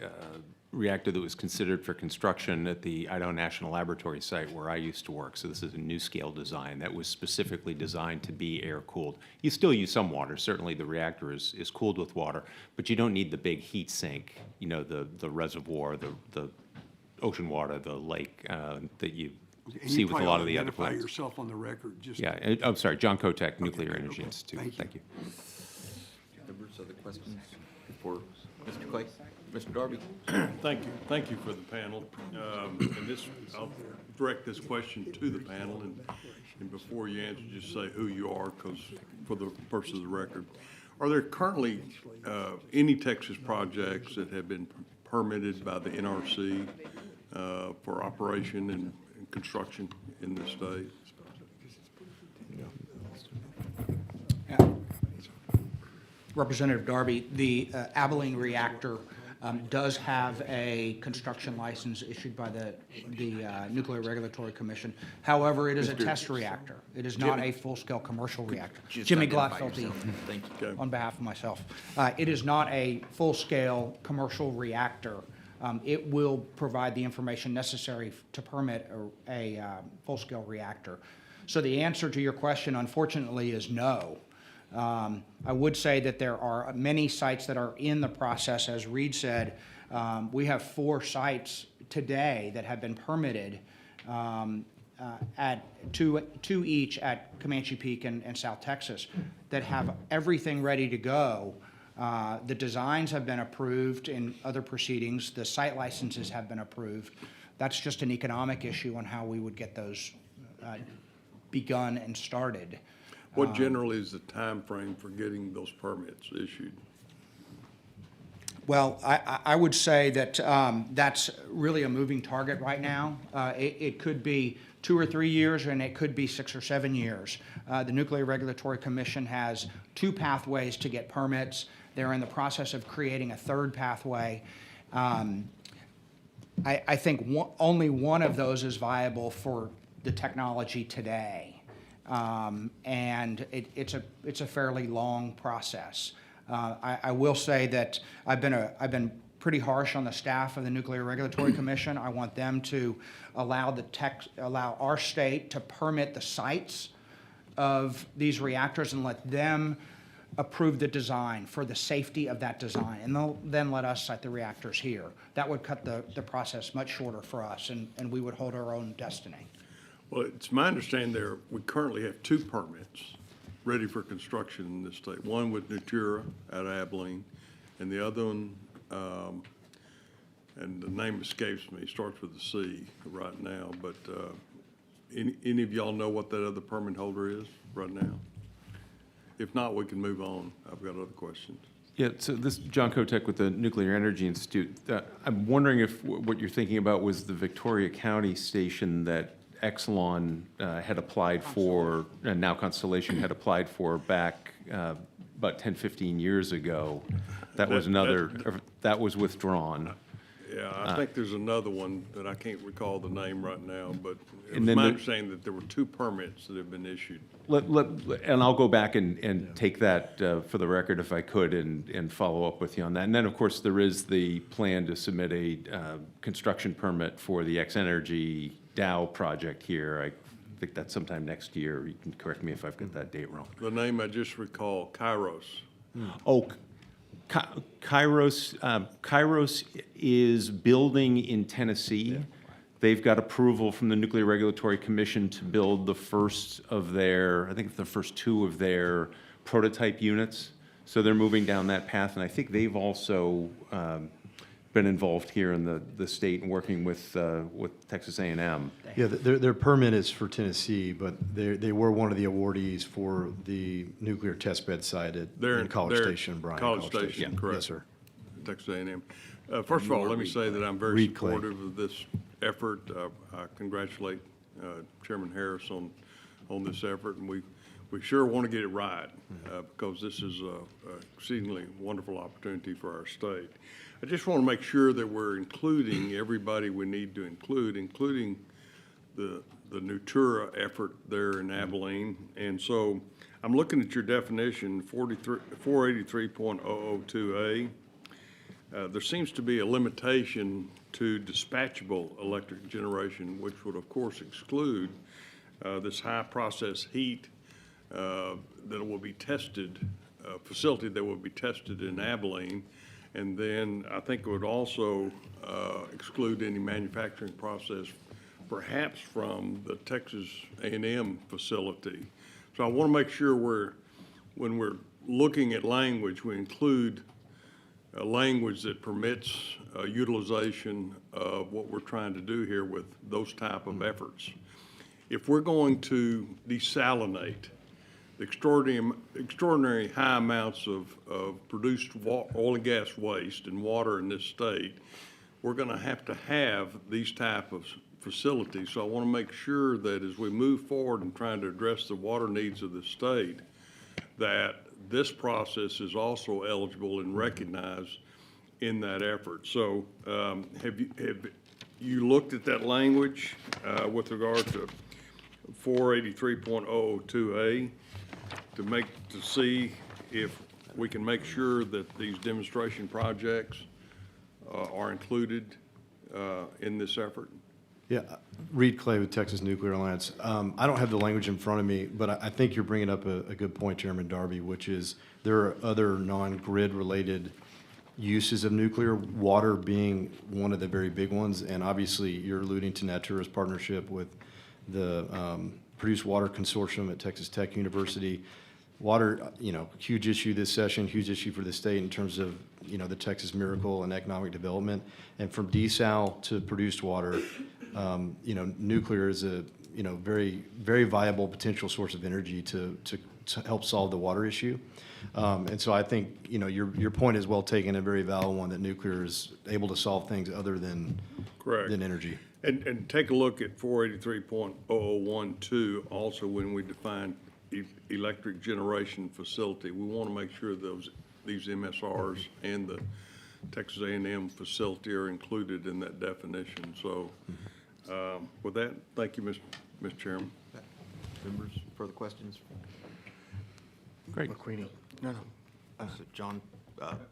Speaker 16: reactor that was considered for construction at the Idaho National Laboratory site where I used to work, so this is a NuScale design that was specifically designed to be air-cooled. You still use some water, certainly the reactor is cooled with water, but you don't need the big heat sink, you know, the reservoir, the ocean water, the lake that you
Speaker 17: And
Speaker 16: see
Speaker 17: you
Speaker 16: with a
Speaker 17: probably
Speaker 16: lot
Speaker 17: ought
Speaker 16: of
Speaker 17: to
Speaker 16: the other
Speaker 17: identify
Speaker 16: plants.
Speaker 17: yourself on the record, just.
Speaker 16: Yeah, I'm sorry, John Kotek, Nuclear Energy
Speaker 17: okay.
Speaker 16: Institute.
Speaker 17: Thank you.
Speaker 1: Members, other questions for Mr. Clay? Mr. Darby?
Speaker 18: Thank you for the panel. And this, I'll direct this question to the panel, and before you answer, just say who you are, because for the purpose of the record. Are there currently any Texas projects that have been permitted by the NRC for operation and construction in the state?
Speaker 14: Representative Darby, the Abilene reactor does have a construction license issued by the Nuclear Regulatory Commission. However, it is a test reactor. It is not a full-scale commercial reactor.
Speaker 1: just
Speaker 14: Jimmy
Speaker 1: identify
Speaker 14: Glotfelty,
Speaker 1: yourself? Thank you.
Speaker 14: on behalf of myself. It is not a full-scale commercial reactor. It will provide the information necessary to permit a full-scale reactor. So the answer to your question, unfortunately, is no. I would say that there are many sites that are in the process. As Reed said, we have 4 sites today that have been permitted, at two each at Comanche Peak and South Texas, that have everything ready to go. The designs have been approved in other proceedings. The site licenses have been approved. That's just an economic issue on how we would get those begun and started.
Speaker 18: What generally is the time frame for getting those permits issued?
Speaker 14: Well, I would say that that's really a moving target right now. It could be 2 or 3 years, and it could be 6 or 7 years. The Nuclear Regulatory Commission has 2 pathways to get permits. They're in the process of creating a 3rd pathway. I think only one of those is viable for the technology today. And it's a fairly long process. I will say that I've been pretty harsh on the staff of the Nuclear Regulatory Commission. I want them to allow our state to permit the sites of these reactors and let them approve the design for the safety of that design, and they'll then let us site the reactors here. That would cut the process much shorter for us, and we would hold our own destiny.
Speaker 18: Well, it's my understanding we currently have 2 permits ready for construction in this state. One with Natura at Abilene, and the other one, and the name escapes me, starts with a C right now, but any of y'all know what that other permit holder is right now? If not, we can move on. I've got other questions.
Speaker 16: Yeah, so this is John Kotek with the Nuclear Energy Institute. I'm wondering if what you're thinking about was the Victoria County station that Exelon had applied for, and now Constellation had applied for back about 10, 15 years ago. That was that was withdrawn.
Speaker 18: Yeah, I think there's another one that I can't recall the name right now, but it
Speaker 16: And
Speaker 18: was
Speaker 16: then
Speaker 18: my
Speaker 16: the-
Speaker 18: understanding that there were 2 permits that have been issued.
Speaker 16: And I'll go back and take that for the record if I could and follow up with you on that. And then, of course, there is the plan to submit a construction permit for the X-Energy Dow project here. I think that's sometime next year. You can correct me if I've got that date wrong.
Speaker 18: The name I just recall, Kairos.
Speaker 16: Oh, Kairos, Kairos is building in Tennessee. They've got approval from the Nuclear Regulatory Commission to build the first of their, I think the first 2 of their prototype units. So they're moving down that path, and I think they've also been involved here in the state and working with Texas A&M.
Speaker 15: Yeah, their permit is for Tennessee, but they were one of the awardees for the nuclear test bed site in College Station, Bryan.
Speaker 18: College Station, correct.
Speaker 15: Yes, sir.
Speaker 18: Texas A&M. First of all, let me say that I'm very
Speaker 15: Reed Clay.
Speaker 18: supportive of this effort. I congratulate Chairman Harris on this effort, and we sure want to get it right, because this is a exceedingly wonderful opportunity for our state. I just want to make sure that we're including everybody we need to include, including the Nutura effort there in Abilene. And so I'm looking at your definition, 483.002A. There seems to be a limitation to dispatchable electric generation, which would of course exclude this high process heat that will be tested, facility that will be tested in Abilene. And then I think it would also exclude any manufacturing process, perhaps from the Texas A&M facility. So I want to make sure when we're looking at language, we include language that permits utilization of what we're trying to do here with those type of efforts. If we're going to desalinate the extraordinary high amounts of produced oil and gas waste and water in this state, we're going to have these type of facilities. So I want to make sure that as we move forward in trying to address the water needs of the state, that this process is also eligible and recognized in that effort. So have you looked at that language with regard to 483.002A to see if we can make sure that these demonstration projects are included in this effort?
Speaker 15: Yeah, Reed Clay with Texas Nuclear Alliance. I don't have the language in front of me, but I think you're bringing up a good point, Chairman Darby, which is there are other non-grid related uses of nuclear, water being one of the very big ones. And obviously, you're alluding to Natura's partnership with the Produced Water Consortium at Texas Tech University. Water, huge issue this session, huge issue for the state in terms of, the Texas Miracle and economic development. And from desal to produced water, nuclear is a, very, very viable potential source of energy to help solve the water issue. And so I think, your point is well taken, a very valid one, that nuclear is able to solve things other than energy.
Speaker 18: And take a look at 483.0012 also when we define electric generation facility. We want to make sure these MSRs and the Texas A&M facility are included in that definition. So with that, thank you, Mr. Chairman.
Speaker 1: Members, further questions?
Speaker 16: Great.
Speaker 1: McQueenie. No. So John,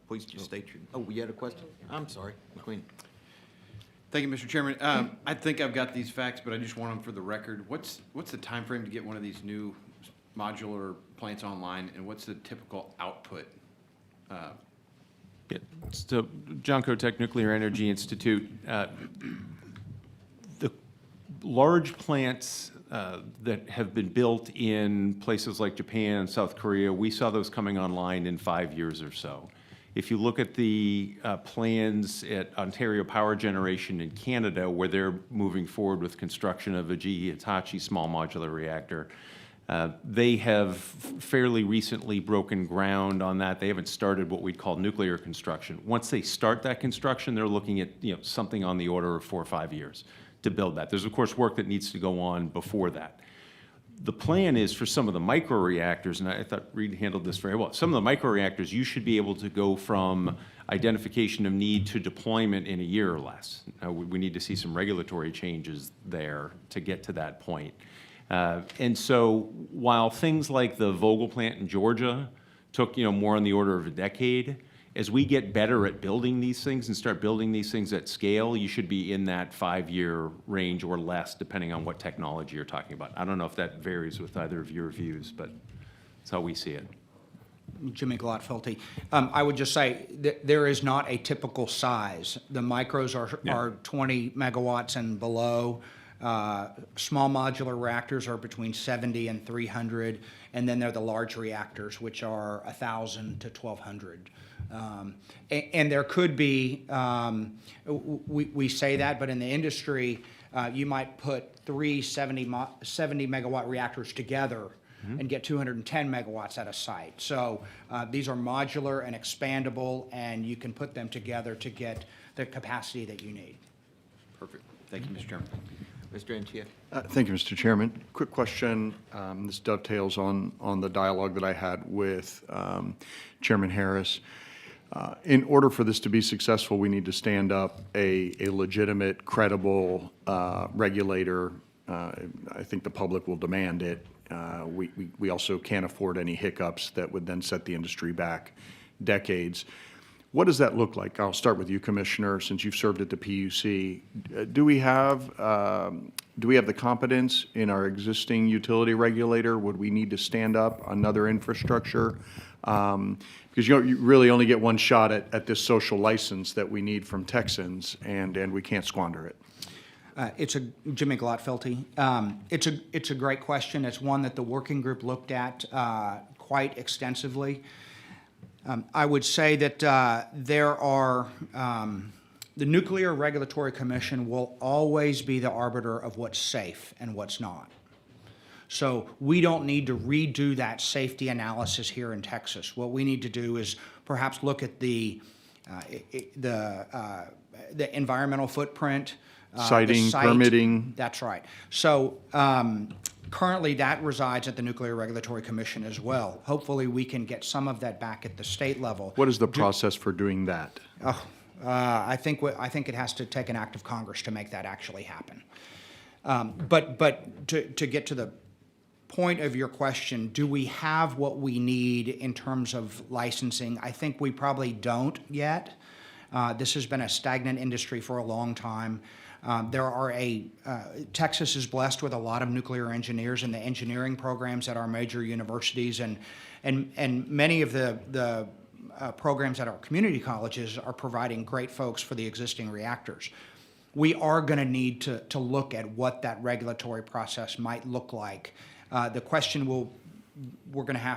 Speaker 1: please just state your, you had a question? I'm sorry, McQueenie.
Speaker 14: Thank you, Mr. Chairman. I think I've got these facts, but I just want them for the record. What's the time frame to get one of these new modular plants online, and what's the typical output?
Speaker 16: So John Kotek, Nuclear Energy Institute. The large plants that have been built in places like Japan, South Korea, we saw those coming online in 5 years or so. If you look at the plans at Ontario Power Generation in Canada, where they're moving forward with construction of a GE Hitachi small modular reactor, they have fairly recently broken ground on that. They haven't started what we'd call nuclear construction. Once they start that construction, they're looking at something on the order of 4 or 5 years to build that. There's of course work that needs to go on before that. The plan is for some of the microreactors, and I thought Reed handled this very well. Some of the microreactors, you should be able to go from identification of need to deployment in a year or less. We need to see some regulatory changes there to get to that point. And so while things like the Vogtle plant in Georgia took more on the order of a decade, as we get better at building these things and start building these things at scale, you should be in that 5-year range or less, depending on what technology you're talking about. I don't know if that varies with either of your views, but that's how we see it.
Speaker 14: Jimmy Glotfelty. I would just say that there is not a typical size. The micros are 20 megawatts and below. Small modular reactors are between 70 and 300, and then there are the large reactors, which are 1,000 to 1,200. And there could be, we say that, but in the industry, you might put 3 70 megawatt reactors together and get 210 megawatts at a site. So these are modular and expandable, and you can put them together to get the capacity that you need. Perfect. Thank you, Mr. Chairman.
Speaker 1: Mr. Anchia?
Speaker 8: Thank you, Mr. Chairman. Quick question. This dovetails on the dialogue that I had with Chairman Harris. In order for this to be successful, we need to stand up a legitimate, credible regulator. I think the public will demand it. We also can't afford any hiccups that would then set the industry back decades. What does that look like? I'll start with you, Commissioner, since you've served at the PUC. Do we have the competence in our existing utility regulator? Would we need to stand up another infrastructure? Because you really only get one shot at this social license that we need from Texans, and we can't squander it.
Speaker 14: Jimmy Glotfelty. It's a great question. It's one that the working group looked at quite extensively. I would say that the Nuclear Regulatory Commission will always be the arbiter of what's safe and what's not. So we don't need to redo that safety analysis here in Texas. What we need to do is perhaps look at the environmental footprint.
Speaker 8: Siting,
Speaker 14: the site.
Speaker 8: permitting.
Speaker 14: That's right. So currently that resides at the Nuclear Regulatory Commission as well. Hopefully we can get some of that back at the state level.
Speaker 8: What is the process for doing that?
Speaker 14: I think it has to take an act of Congress to make that actually happen. But to get to the point of your question, do we have what we need in terms of licensing? I think we probably don't yet. This has been a stagnant industry for a long time. Texas is blessed with a lot of nuclear engineers in the engineering programs at our major universities, and many of the programs at our community colleges are providing great folks for the existing reactors. We are going to need to look at what that regulatory process might look like. The question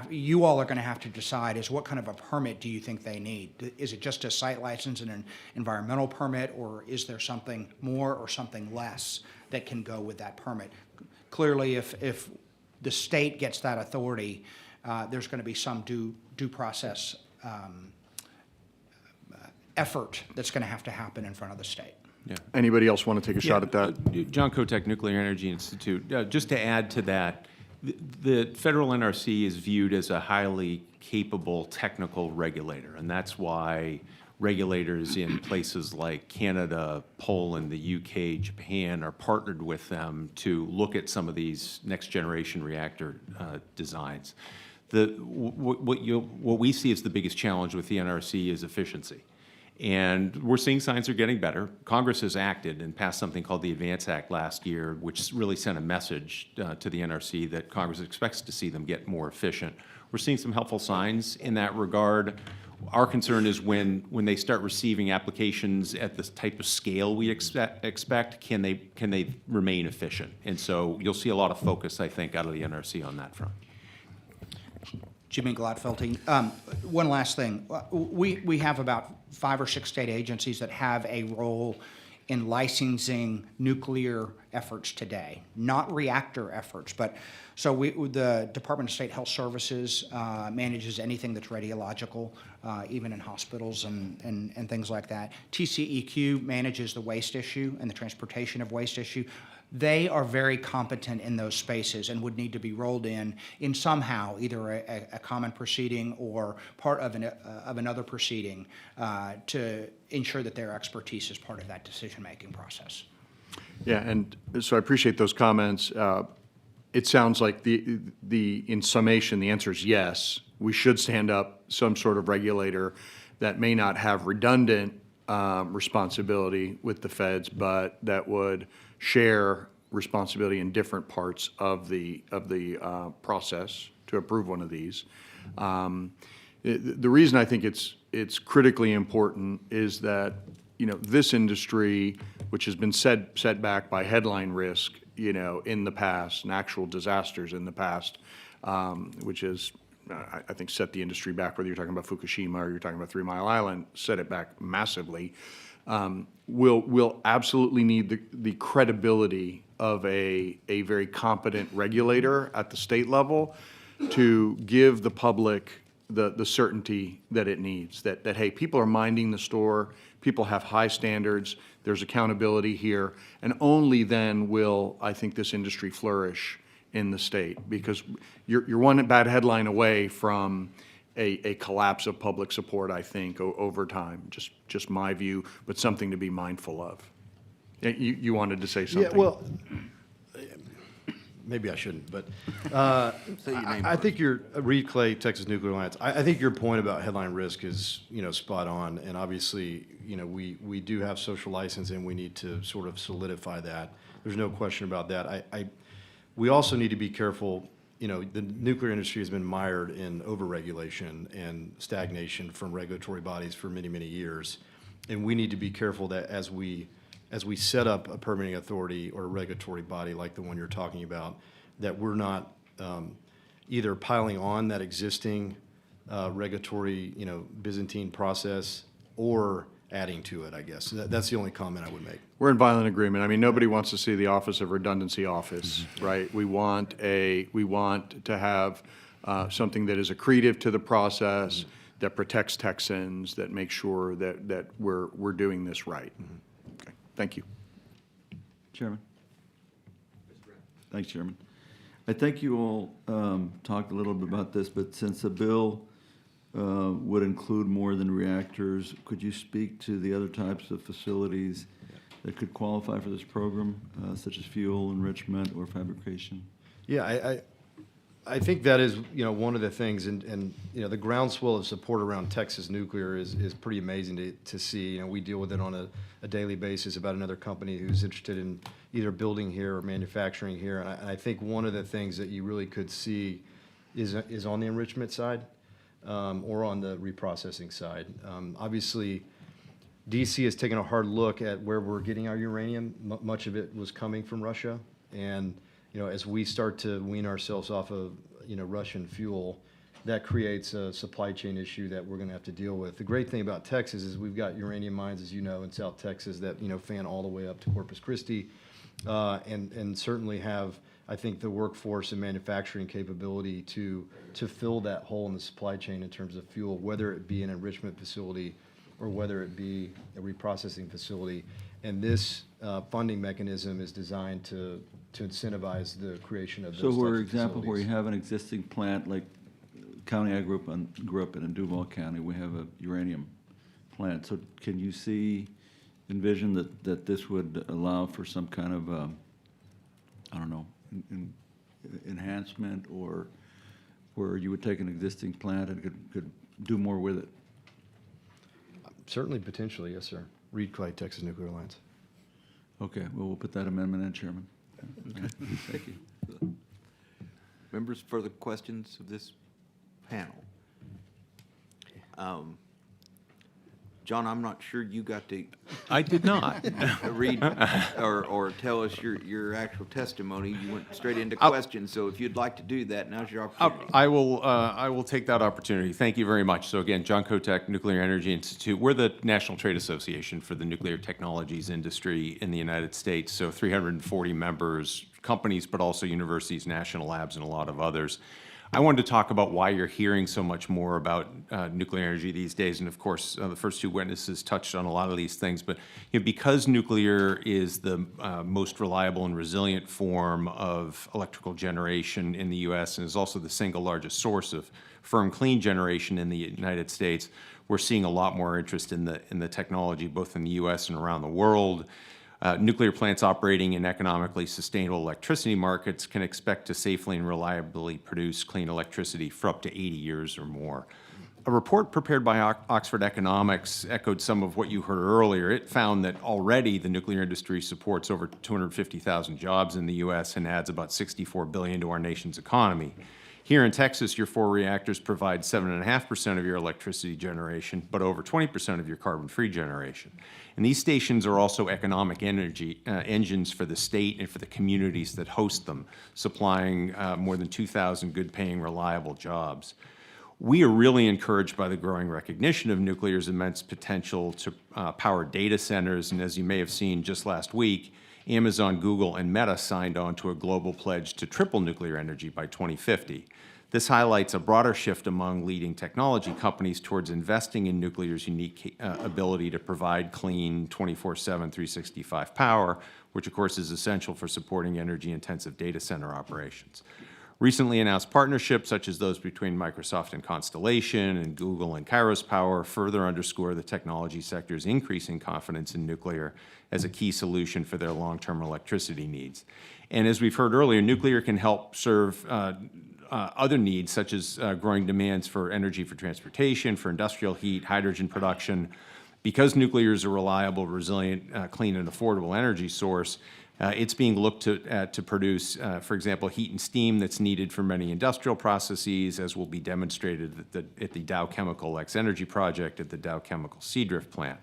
Speaker 14: you all are going to have to decide is what kind of a permit do you think they need? Is it just a site license and an environmental permit, or is there something more or something less that can go with that permit? Clearly, if the state gets that authority, there's going to be some due process effort that's going to have to happen in front of the state.
Speaker 16: Yeah.
Speaker 8: Anybody else want to take a shot at that?
Speaker 16: John Kotek, Nuclear Energy Institute. Just to add to that, the federal NRC is viewed as a highly capable technical regulator, and that's why regulators in places like Canada, Poland, the UK, Japan are partnered with them to look at some of these next-generation reactor designs. What we see as the biggest challenge with the NRC is efficiency. And we're seeing signs are getting better. Congress has acted and passed something called the Advance Act last year, which really sent a message to the NRC that Congress expects to see them get more efficient. We're seeing some helpful signs in that regard. Our concern is when they start receiving applications at the type of scale we expect, can they remain efficient? And so you'll see a lot of focus, I think, out of the NRC on that front.
Speaker 14: Jimmy Glotfelty. One last thing. We have about 5 or 6 state agencies that have a role in licensing nuclear efforts today, not reactor efforts, but so the Department of State Health Services manages anything that's radiological, even in hospitals and things like that. TCEQ manages the waste issue and the transportation of waste issue. They are very competent in those spaces and would need to be rolled in somehow, either a common proceeding or part of another proceeding to ensure that their expertise is part of that decision-making process.
Speaker 8: Yeah, and so I appreciate those comments. It sounds like in summation, the answer is yes. We should stand up some sort of regulator that may not have redundant responsibility with the feds, but that would share responsibility in different parts of the process to approve one of these. The reason I think it's critically important is that this industry, which has been set back by headline risk, in the past and actual disasters in the past, which is I think set the industry back, whether you're talking about Fukushima or you're talking about 3 Mile Island, set it back massively. We'll absolutely need the credibility of a very competent regulator at the state level to give the public the certainty that it needs, that, hey, people are minding the store, people have high standards, there's accountability here, and only then will, I think, this industry flourish in the state, because you're one bad headline away from a collapse of public support, I think, over time. Just my view, but something to be mindful of. You wanted to say something?
Speaker 15: Yeah, well, maybe I shouldn't, but I think your Reed Clay, Texas Nuclear Alliance. I think your point about headline risk is, spot on. And obviously, we do have social license, and we need to sort of solidify that. There's no question about that. We also need to be careful. The nuclear industry has been mired in overregulation and stagnation from regulatory bodies for many, many years, and we need to be careful that as we set up a permitting authority or a regulatory body like the one you're talking about, that we're not either piling on that existing regulatory, Byzantine process or adding to it, I guess. That's the only comment I would make.
Speaker 8: We're in violent agreement. I mean, nobody wants to see the Office of Redundancy office, right? We want to have something that is accretive to the process, that protects Texans, that makes sure that we're doing this right. Okay, thank you.
Speaker 5: Chairman. Thanks, Chairman. I think you all talked a little bit about this, but since the bill would include more than reactors, could you speak to the other types of facilities that could qualify for this program, such as fuel enrichment or fabrication?
Speaker 15: Yeah, I think that is, one of the things, and the groundswell of support around Texas Nuclear is pretty amazing to see. We deal with it on a daily basis about another company who's interested in either building here or manufacturing here. And I think one of the things that you really could see is on the enrichment side or on the reprocessing side. Obviously, DC has taken a hard look at where we're getting our uranium. Much of it was coming from Russia, and as we start to wean ourselves off of, Russian fuel, that creates a supply chain issue that we're going to have to deal with. The great thing about Texas is we've got uranium mines, as you know, in South Texas that, fan all the way up to Corpus Christi, and certainly have, I think, the workforce and manufacturing capability to fill that hole in the supply chain in terms of fuel, whether it be an enrichment facility or whether it be a reprocessing facility. And this funding mechanism is designed to incentivize the creation of those
Speaker 5: So, for
Speaker 15: types of
Speaker 5: example, where you
Speaker 15: facilities.
Speaker 5: have an existing plant, like county I grew up in Duval County, we have a uranium plant. So can you envision that this would allow for some kind of, enhancement, or where you would take an existing plant and could do more with it?
Speaker 15: Certainly, potentially, yes, sir. Reed Clay, Texas Nuclear Alliance.
Speaker 5: Okay, well, we'll put that amendment in, Chairman.
Speaker 1: Thank you. Members, further questions of this panel? John, I'm not sure you got to
Speaker 16: I did not.
Speaker 1: read or tell us your actual testimony. You went straight into questions, so if you'd like to do that, now's your opportunity.
Speaker 16: I will take that opportunity. Thank you very much. So again, John Kotek, Nuclear Energy Institute. We're the National Trade Association for the nuclear technologies industry in the United States. So 340 members, companies, but also universities, national labs, and a lot of others. I wanted to talk about why you're hearing so much more about nuclear energy these days. And of course, the first two witnesses touched on a lot of these things. But because nuclear is the most reliable and resilient form of electrical generation in the U.S. and is also the single largest source of firm, clean generation in the United States, we're seeing a lot more interest in the technology, both in the U.S. and around the world. Nuclear plants operating in economically sustainable electricity markets can expect to safely and reliably produce clean electricity for up to 80 years or more. A report prepared by Oxford Economics echoed some of what you heard earlier. It found that already the nuclear industry supports over 250,000 jobs in the U.S. and adds about $64 billion to our nation's economy. Here in Texas, your 4 reactors provide 7.5% of your electricity generation, but over 20% of your carbon-free generation. And these stations are also economic energy engines for the state and for the communities that host them, supplying more than 2,000 good-paying, reliable jobs. We are really encouraged by the growing recognition of nuclear's immense potential to power data centers, and as you may have seen just last week, Amazon, Google, and Meta signed on to a global pledge to triple nuclear energy by 2050. This highlights a broader shift among leading technology companies towards investing in nuclear's unique ability to provide clean 24/7, 365 power, which of course is essential for supporting energy-intensive data center operations. Recently announced partnerships, such as those between Microsoft and Constellation and Google and Kairos Power, further underscore the technology sector's increasing confidence in nuclear as a key solution for their long-term electricity needs. And as we've heard earlier, nuclear can help serve other needs, such as growing demands for energy for transportation, for industrial heat, hydrogen production. Because nuclear is a reliable, resilient, clean, and affordable energy source, it's being looked at to produce, for example, heat and steam that's needed for many industrial processes, as will be demonstrated at the Dow Chemical X-Energy project at the Dow Chemical Seadrift plant.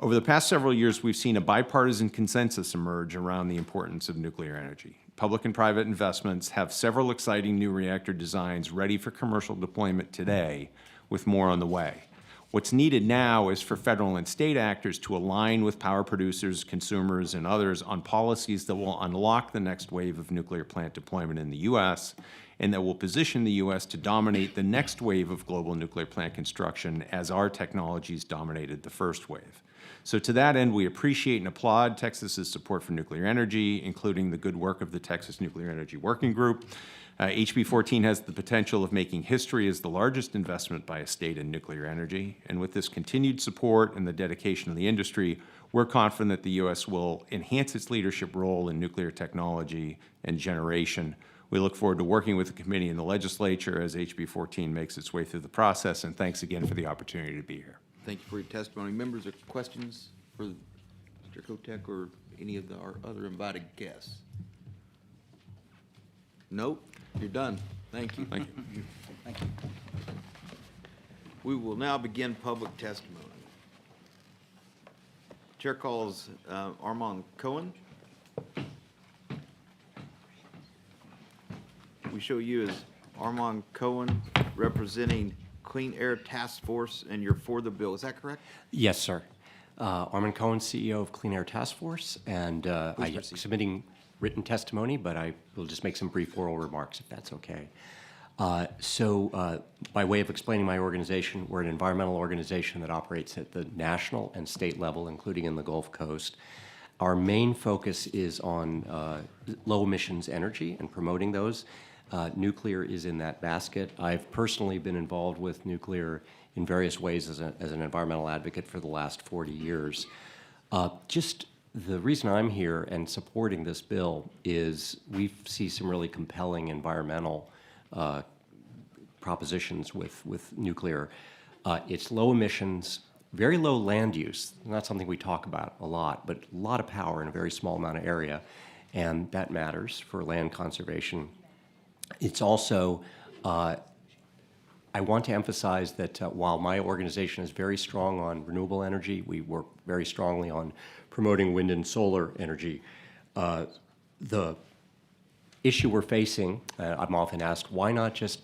Speaker 16: Over the past several years, we've seen a bipartisan consensus emerge around the importance of nuclear energy. Public and private investments have several exciting new reactor designs ready for commercial deployment today, with more on the way. What's needed now is for federal and state actors to align with power producers, consumers, and others on policies that will unlock the next wave of nuclear plant deployment in the U.S. and that will position the U.S. to dominate the next wave of global nuclear plant construction as our technologies dominated the first wave. So to that end, we appreciate and applaud Texas's support for nuclear energy, including the good work of the Texas Nuclear Energy Working Group. HB 14 has the potential of making history as the largest investment by a state in nuclear energy. And with this continued support and the dedication of the industry, we're confident that the U.S. will enhance its leadership role in nuclear technology and generation. We look forward to working with the committee and the legislature as HB 14 makes its way through the process. And thanks again for the opportunity to be here.
Speaker 1: Thank you for your testimony. Members, are questions for Mr. Kotek or any of our other invited guests? Nope, you're done. Thank you.
Speaker 16: Thank you.
Speaker 14: Thank you.
Speaker 1: We will now begin public testimony. Chair calls Armand Cohen. We show you as Armand Cohen representing Clean Air Task Force, and you're for the bill. Is that correct?
Speaker 19: Yes, sir. Armand Cohen, CEO of Clean Air Task Force, and I'm submitting written testimony, but I will just make some brief oral remarks if that's okay. By way of explaining my organization, we're an environmental organization that operates at the national and state level, including in the Gulf Coast. Our main focus is on low emissions energy and promoting those. Nuclear is in that basket. I've personally been involved with nuclear in various ways as an environmental advocate for the last 40 years. Just the reason I'm here and supporting this bill is we see some really compelling environmental propositions with nuclear. It's low emissions, very low land use. Not something we talk about a lot, but a lot of power in a very small amount of area, and that matters for land conservation. It's also, I want to emphasize that while my organization is very strong on renewable energy, we work very strongly on promoting wind and solar energy. The issue we're facing, I'm often asked, why not just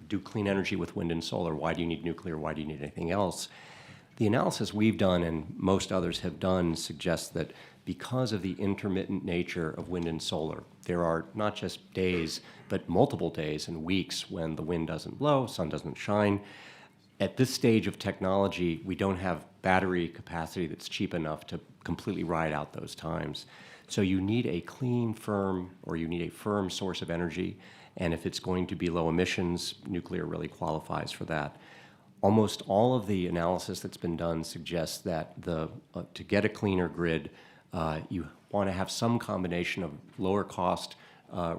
Speaker 19: do clean energy with wind and solar? Why do you need nuclear? Why do you need anything else? The analysis we've done and most others have done suggests that because of the intermittent nature of wind and solar, there are not just days, but multiple days and weeks when the wind doesn't blow, sun doesn't shine. At this stage of technology, we don't have battery capacity that's cheap enough to completely ride out those times. So you need a clean, firm, or you need a firm source of energy, and if it's going to be low emissions, nuclear really qualifies for that. Almost all of the analysis that's been done suggests that to get a cleaner grid, you want to have some combination of lower cost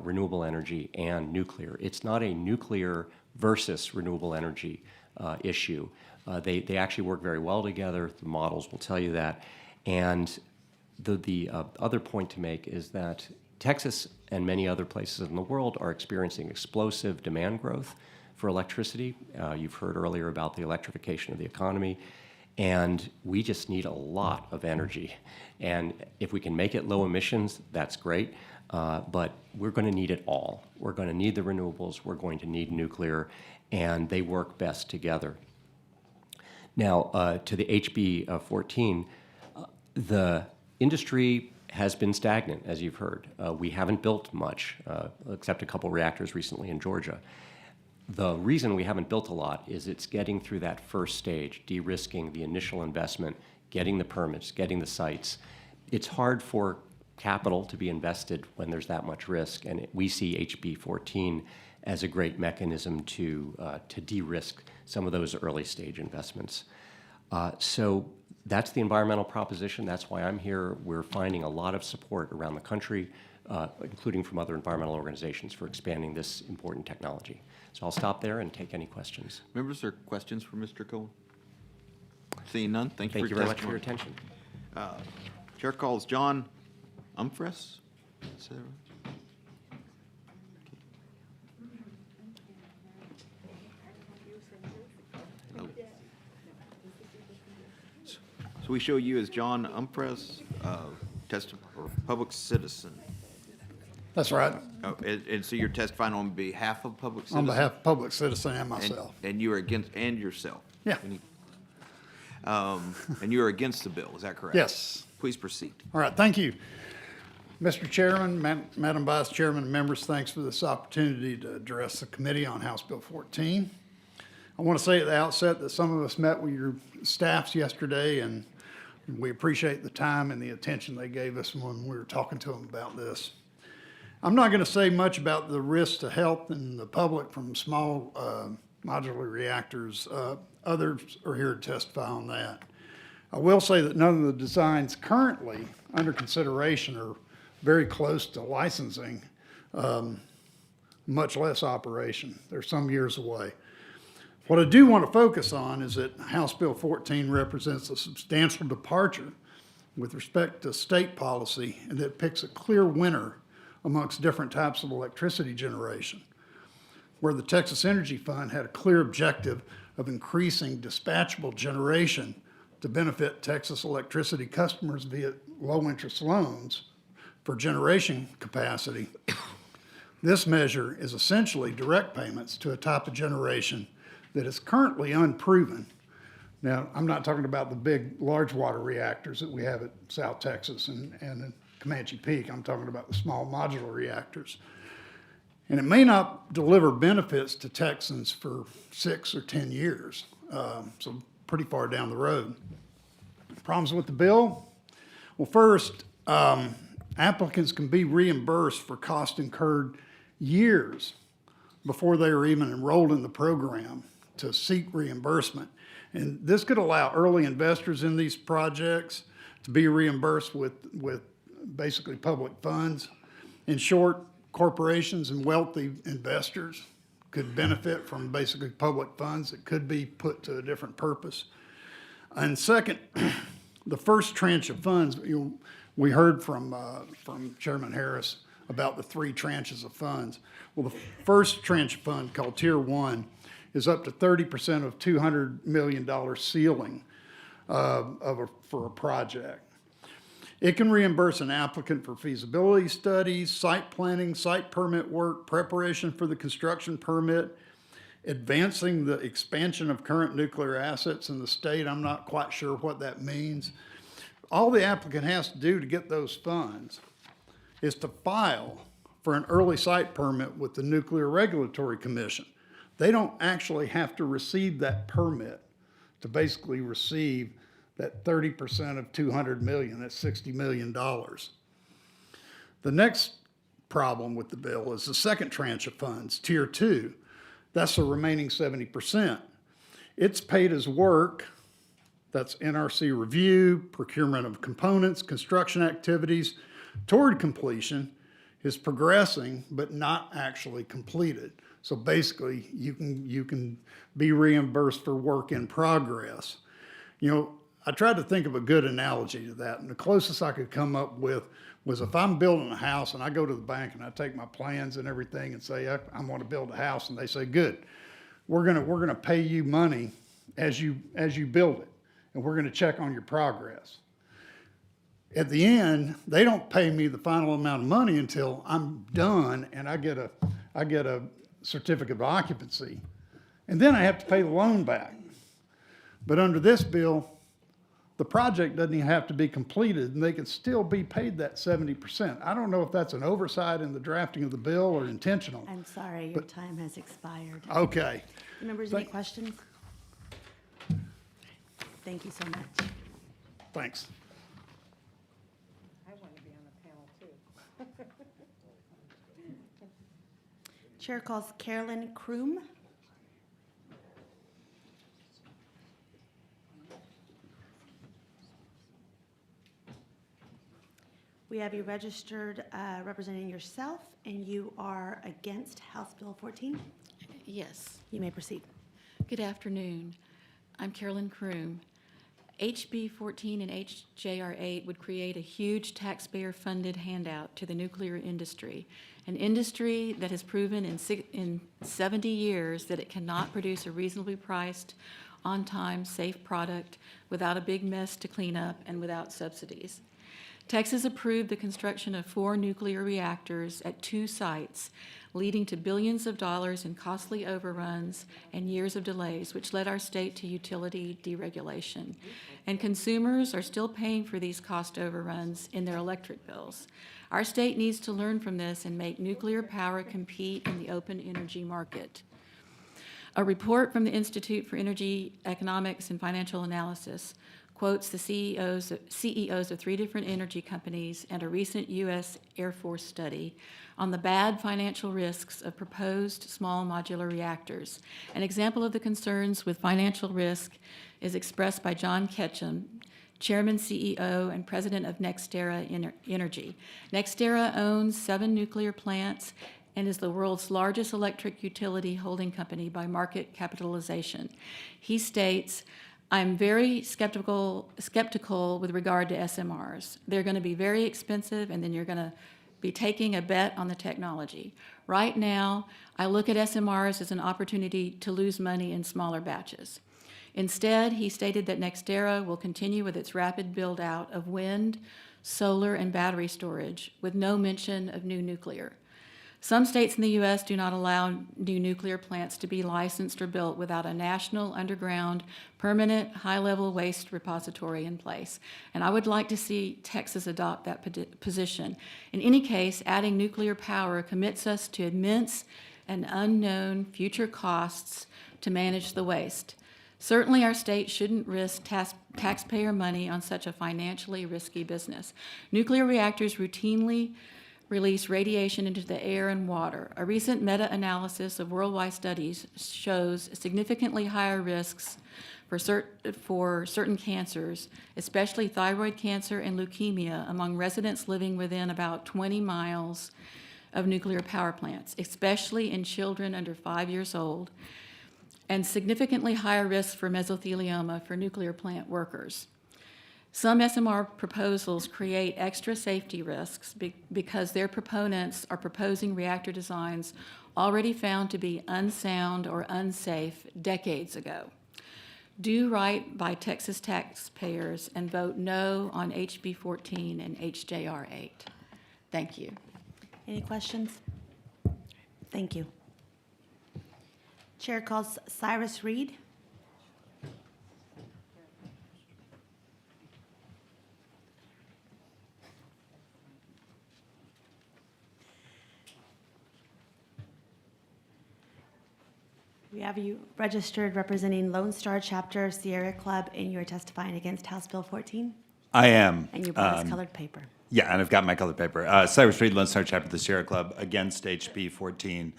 Speaker 19: renewable energy and nuclear. It's not a nuclear versus renewable energy issue. They actually work very well together. The models will tell you that. And the other point to make is that Texas and many other places in the world are experiencing explosive demand growth for electricity. You've heard earlier about the electrification of the economy. And we just need a lot of energy. And if we can make it low emissions, that's great. But we're going to need it all. We're going to need the renewables. We're going to need nuclear. And they work best together. Now, to the HB 14, the industry has been stagnant, as you've heard. We haven't built much, except a couple reactors recently in Georgia. The reason we haven't built a lot is it's getting through that first stage, de-risking the initial investment, getting the permits, getting the sites. It's hard for capital to be invested when there's that much risk, and we see HB 14 as a great mechanism to de-risk some of those early stage investments. So that's the environmental proposition. That's why I'm here. We're finding a lot of support around the country, including from other environmental organizations, for expanding this important technology. So I'll stop there and take any questions.
Speaker 1: Members, are questions for Mr. Cohen? Seeing none, thank you
Speaker 19: Thank
Speaker 1: for
Speaker 19: you
Speaker 1: your
Speaker 19: very much for your
Speaker 1: testimony.
Speaker 19: attention.
Speaker 1: Chair calls John Umfress. Is that right? Oh. So we show you as John Umfress, or public citizen.
Speaker 20: That's right.
Speaker 1: Oh, and so you're testifying on behalf of public citizen?
Speaker 20: On behalf of public citizen and myself.
Speaker 1: And you are against, and yourself?
Speaker 20: Yeah.
Speaker 1: And you are against the bill, is that correct?
Speaker 20: Yes.
Speaker 1: Please proceed.
Speaker 20: All right, thank you. Mr. Chairman, Madam Vice Chairman, and members, thanks for this opportunity to address the committee on House Bill 14. I want to say at the outset that some of us met with your staffs yesterday, and we appreciate the time and the attention they gave us when we were talking to them about this. I'm not going to say much about the risks to health and the public from small modular reactors. Others are here to testify on that. I will say that none of the designs currently under consideration are very close to licensing, much less operation. They're some years away. What I do want to focus on is that House Bill 14 represents a substantial departure with respect to state policy, and that picks a clear winner amongst different types of electricity generation, where the Texas Energy Fund had a clear objective of increasing dispatchable generation to benefit Texas electricity customers via low-interest loans for generation capacity. This measure is essentially direct payments to a type of generation that is currently unproven. Now, I'm not talking about the big, large water reactors that we have at South Texas and in Comanche Peak. I'm talking about the small modular reactors. And it may not deliver benefits to Texans for 6 or 10 years, so pretty far down the road. Problems with the bill? Well, first, applicants can be reimbursed for costs incurred years before they are even enrolled in the program to seek reimbursement. And this could allow early investors in these projects to be reimbursed with basically public funds. In short, corporations and wealthy investors could benefit from basically public funds that could be put to a different purpose. And second, the first tranche of funds, we heard from Chairman Harris about the 3 tranches of funds. Well, the first tranche of fund, called Tier 1, is up to 30% of $200 million ceiling for a project. It can reimburse an applicant for feasibility studies, site planning, site permit work, preparation for the construction permit, advancing the expansion of current nuclear assets in the state. I'm not quite sure what that means. All the applicant has to do to get those funds is to file for an early site permit with the Nuclear Regulatory Commission. They don't actually have to receive that permit to basically receive that 30% of 200 million, that's $60 million. The next problem with the bill is the second tranche of funds, Tier 2. That's the remaining 70%. It's paid as work, that's NRC review, procurement of components, construction activities toward completion is progressing but not actually completed. So basically, you can be reimbursed for work in progress. I tried to think of a good analogy to that, and the closest I could come up with was if I'm building a house and I go to the bank and I take my plans and everything and say, I want to build a house, and they say, good, we're gonna pay you money as you build it, and we're gonna check on your progress. At the end, they don't pay me the final amount of money until I'm done and I get a certificate of occupancy, and then I have to pay the loan back. But under this bill, the project doesn't even have to be completed, and they can still be paid that 70%. I don't know if that's an oversight in the drafting of the bill or intentional.
Speaker 21: I'm sorry, your time has expired.
Speaker 20: Okay.
Speaker 21: Members, any questions? Thank you so much.
Speaker 20: Thanks.
Speaker 2: I want to be on the panel too.
Speaker 21: Chair calls Carolyn Kroom. We have you registered representing yourself, and you are against House Bill 14.
Speaker 22: Yes.
Speaker 21: You may proceed.
Speaker 22: Good afternoon. I'm Carolyn Kroom. HB 14 and HJR 8 would create a huge taxpayer-funded handout to the nuclear industry, an industry that has proven in 70 years that it cannot produce a reasonably priced, on-time, safe product without a big mess to clean up and without subsidies. Texas approved the construction of 4 nuclear reactors at 2 sites, leading to billions of dollars in costly overruns and years of delays, which led our state to utility deregulation. And consumers are still paying for these cost overruns in their electric bills. Our state needs to learn from this and make nuclear power compete in the open energy market. A report from the Institute for Energy Economics and Financial Analysis quotes the CEOs of 3 different energy companies and a recent U.S. Air Force study on the bad financial risks of proposed small modular reactors. An example of the concerns with financial risk is expressed by John Ketchum, Chairman, CEO, and President of NextEra Energy. NextEra owns 7 nuclear plants and is the world's largest electric utility holding company by market capitalization. He states, I'm very skeptical with regard to SMRs. They're going to be very expensive, and then you're going to be taking a bet on the technology. Right now, I look at SMRs as an opportunity to lose money in smaller batches. Instead, he stated that NextEra will continue with its rapid build-out of wind, solar, and battery storage, with no mention of new nuclear. Some states in the U.S. do not allow new nuclear plants to be licensed or built without a national, underground, permanent, high-level waste repository in place. And I would like to see Texas adopt that position. In any case, adding nuclear power commits us to immense and unknown future costs to manage the waste. Certainly, our state shouldn't risk taxpayer money on such a financially risky business. Nuclear reactors routinely release radiation into the air and water. A recent meta-analysis of worldwide studies shows significantly higher risks for certain cancers, especially thyroid cancer and leukemia, among residents living within about 20 miles of nuclear power plants, especially in children under 5 years old, and significantly higher risks for mesothelioma for nuclear plant workers. Some SMR proposals create extra safety risks because their proponents are proposing reactor designs already found to be unsound or unsafe decades ago. Do right by Texas taxpayers and vote no on HB 14 and HJR 8. Thank you.
Speaker 21: Any questions? Thank you. Chair calls Cyrus Reed. We have you registered representing Lone Star Chapter Sierra Club, and you are testifying against House Bill 14.
Speaker 23: I am.
Speaker 21: And you brought us colored paper.
Speaker 23: Yeah, and I've got my colored paper. Cyrus Reed, Lone Star Chapter of the Sierra Club, against HB 14.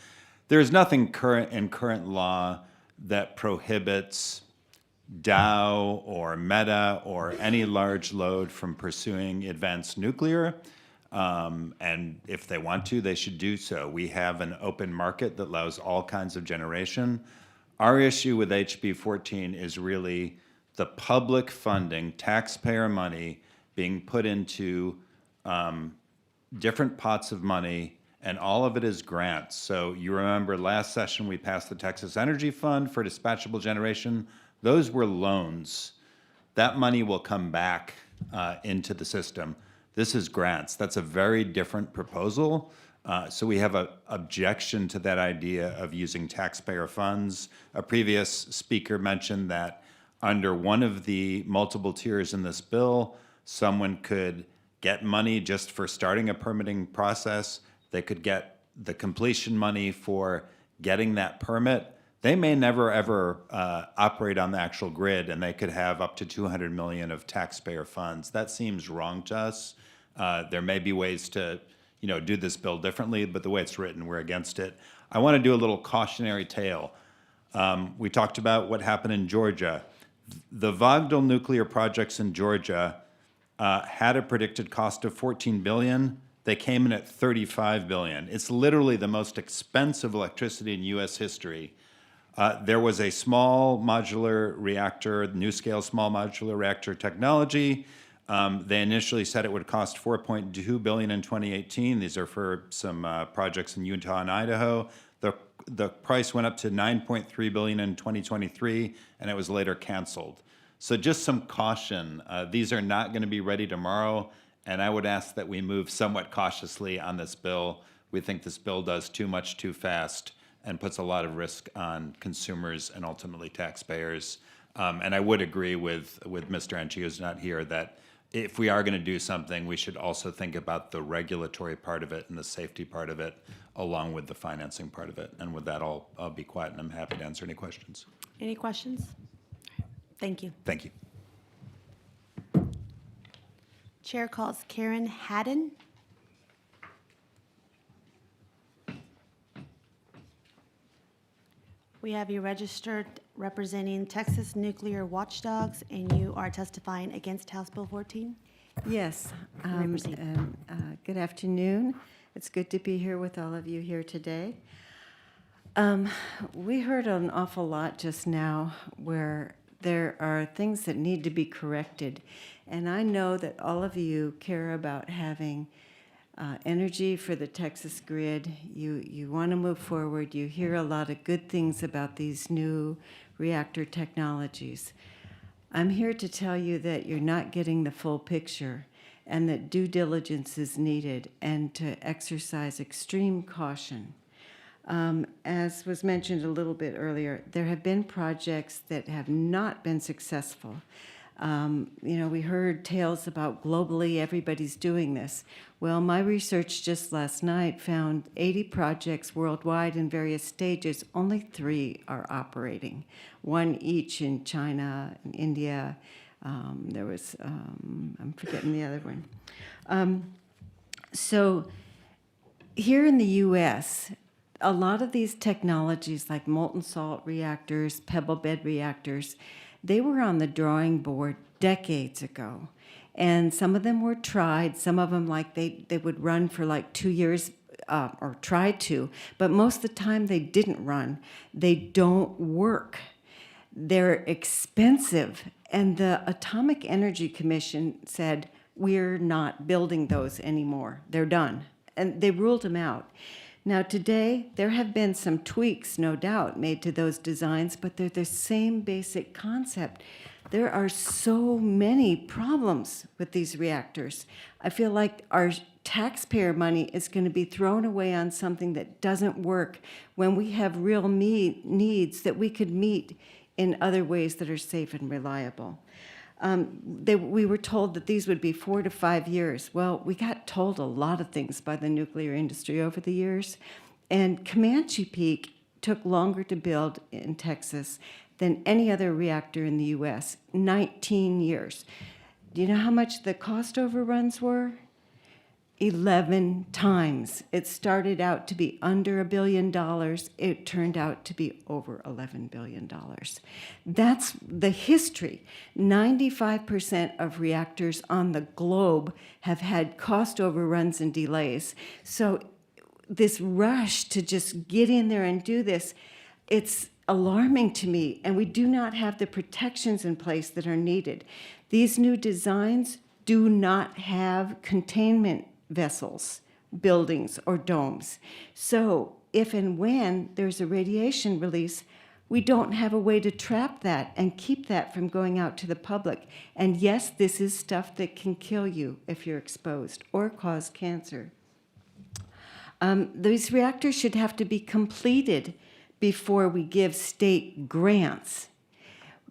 Speaker 23: There is nothing in current law that prohibits Dow or Meta or any large load from pursuing advanced nuclear. And if they want to, they should do so. We have an open market that allows all kinds of generation. Our issue with HB 14 is really the public funding, taxpayer money being put into different pots of money, and all of it is grants. So you remember last session we passed the Texas Energy Fund for dispatchable generation. Those were loans. That money will come back into the system. This is grants. That's a very different proposal. So we have an objection to that idea of using taxpayer funds. A previous speaker mentioned that under one of the multiple tiers in this bill, someone could get money just for starting a permitting process. They could get the completion money for getting that permit. They may never, ever operate on the actual grid, and they could have up to $200 million of taxpayer funds. That seems wrong to us. There may be ways to, do this bill differently, but the way it's written, we're against it. I want to do a little cautionary tale. We talked about what happened in Georgia. The Vogtle nuclear projects in Georgia had a predicted cost of $14 billion. They came in at $35 billion. It's literally the most expensive electricity in U.S. history. There was a small modular reactor, NuScale small modular reactor technology. They initially said it would cost $4.2 billion in 2018. These are for some projects in Utah and Idaho. The price went up to $9.3 billion in 2023, and it was later canceled. So just some caution. These are not going to be ready tomorrow, and I would ask that we move somewhat cautiously on this bill. We think this bill does too much too fast and puts a lot of risk on consumers and ultimately taxpayers. And I would agree with Mr. Enchi, who's not here, that if we are going to do something, we should also think about the regulatory part of it and the safety part of it, along with the financing part of it. And with that, I'll be quiet, and I'm happy to answer any questions.
Speaker 21: Any questions? Thank you.
Speaker 23: Thank you.
Speaker 21: Chair calls Karen Haddon. We have you registered representing Texas Nuclear Watchdogs, and you are testifying against House Bill 14.
Speaker 6: Yes.
Speaker 21: You may proceed.
Speaker 6: Good afternoon. It's good to be here with all of you here today. We heard an awful lot just now where there are things that need to be corrected. And I know that all of you care about having energy for the Texas grid. You want to move forward. You hear a lot of good things about these new reactor technologies. I'm here to tell you that you're not getting the full picture and that due diligence is needed and to exercise extreme caution. As was mentioned a little bit earlier, there have been projects that have not been successful. We heard tales about globally everybody's doing this. Well, my research just last night found 80 projects worldwide in various stages. Only 3 are operating, 1 each in China and India. There was, I'm forgetting the other one. So here in the U.S., a lot of these technologies like molten salt reactors, pebble bed reactors, they were on the drawing board decades ago. And some of them were tried, some of them like they would run for like 2 years or try to, but most of the time they didn't run. They don't work. They're expensive. And the Atomic Energy Commission said, we're not building those anymore. They're done. And they ruled them out. Now, today, there have been some tweaks, no doubt, made to those designs, but they're the same basic concept. There are so many problems with these reactors. I feel like our taxpayer money is going to be thrown away on something that doesn't work when we have real needs that we could meet in other ways that are safe and reliable. We were told that these would be 4 to 5 years. Well, we got told a lot of things by the nuclear industry over the years. And Comanche Peak took longer to build in Texas than any other reactor in the U.S., 19 years. Do you know how much the cost overruns were? 11 times. It started out to be under $1 billion. It turned out to be over $11 billion. That's the history. 95% of reactors on the globe have had cost overruns and delays. So this rush to just get in there and do this, it's alarming to me, and we do not have the protections in place that are needed. These new designs do not have containment vessels, buildings, or domes. So if and when there's a radiation release, we don't have a way to trap that and keep that from going out to the public. And yes, this is stuff that can kill you if you're exposed or cause cancer. These reactors should have to be completed before we give state grants.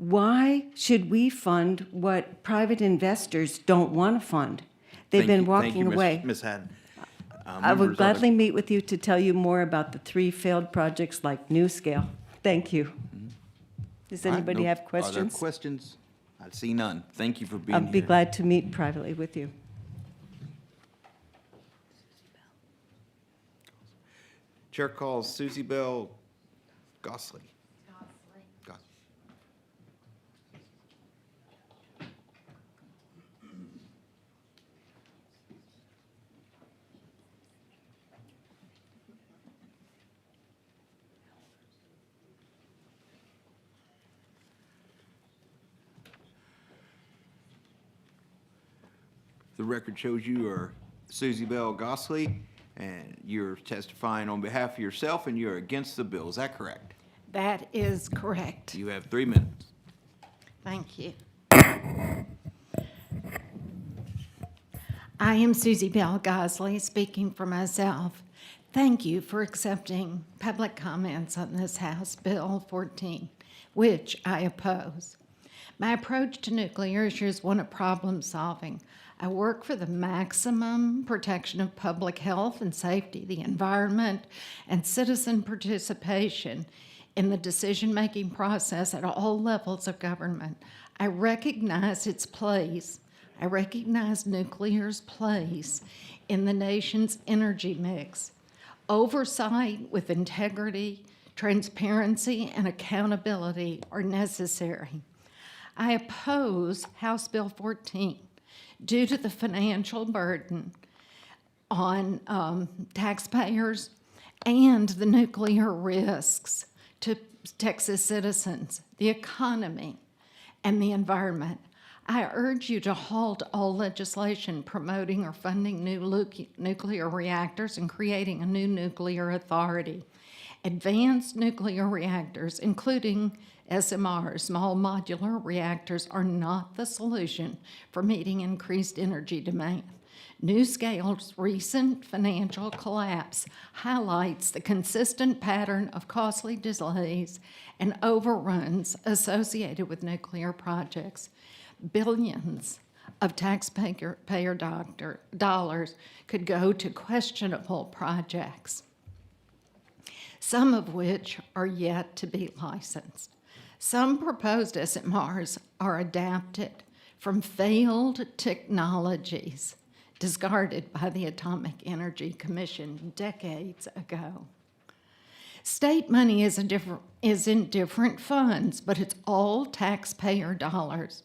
Speaker 6: Why should we fund what private investors don't want to fund? They've been walking away.
Speaker 1: Ms. Haddon.
Speaker 6: I would gladly meet with you to tell you more about the 3 failed projects like NewScale. Thank you. Does anybody have
Speaker 1: Are there
Speaker 6: questions?
Speaker 1: questions? I see none. Thank you for being
Speaker 6: I'll
Speaker 1: here.
Speaker 6: be glad to meet privately with you.
Speaker 1: Chair calls Susie Bell Gosley. Gosley. The record shows you are Susie Bell Gosley, and you're testifying on behalf of yourself, and you're against the bill. Is that correct?
Speaker 7: That is correct.
Speaker 1: You have 3 minutes.
Speaker 7: Thank you. I am Susie Bell Gosley, speaking for myself. Thank you for accepting public comments on this House Bill 14, which I oppose. My approach to nuclear is one of problem solving. I work for the maximum protection of public health and safety, the environment, and citizen participation in the decision-making process at all levels of government. I recognize its place. I recognize nuclear's place in the nation's energy mix. Oversight with integrity, transparency, and accountability are necessary. I oppose House Bill 14 due to the financial burden on taxpayers and the nuclear risks to Texas citizens, the economy, and the environment. I urge you to halt all legislation promoting or funding new nuclear reactors and creating a new nuclear authority. Advanced nuclear reactors, including SMRs, small modular reactors, are not the solution for meeting increased energy demand. NewScale's recent financial collapse highlights the consistent pattern of costly delays and overruns associated with nuclear projects. Billions of taxpayer dollars could go to questionable projects, some of which are yet to be licensed. Some proposed SMRs are adapted from failed technologies discarded by the Atomic Energy Commission decades ago. State money is in different funds, but it's all taxpayer dollars.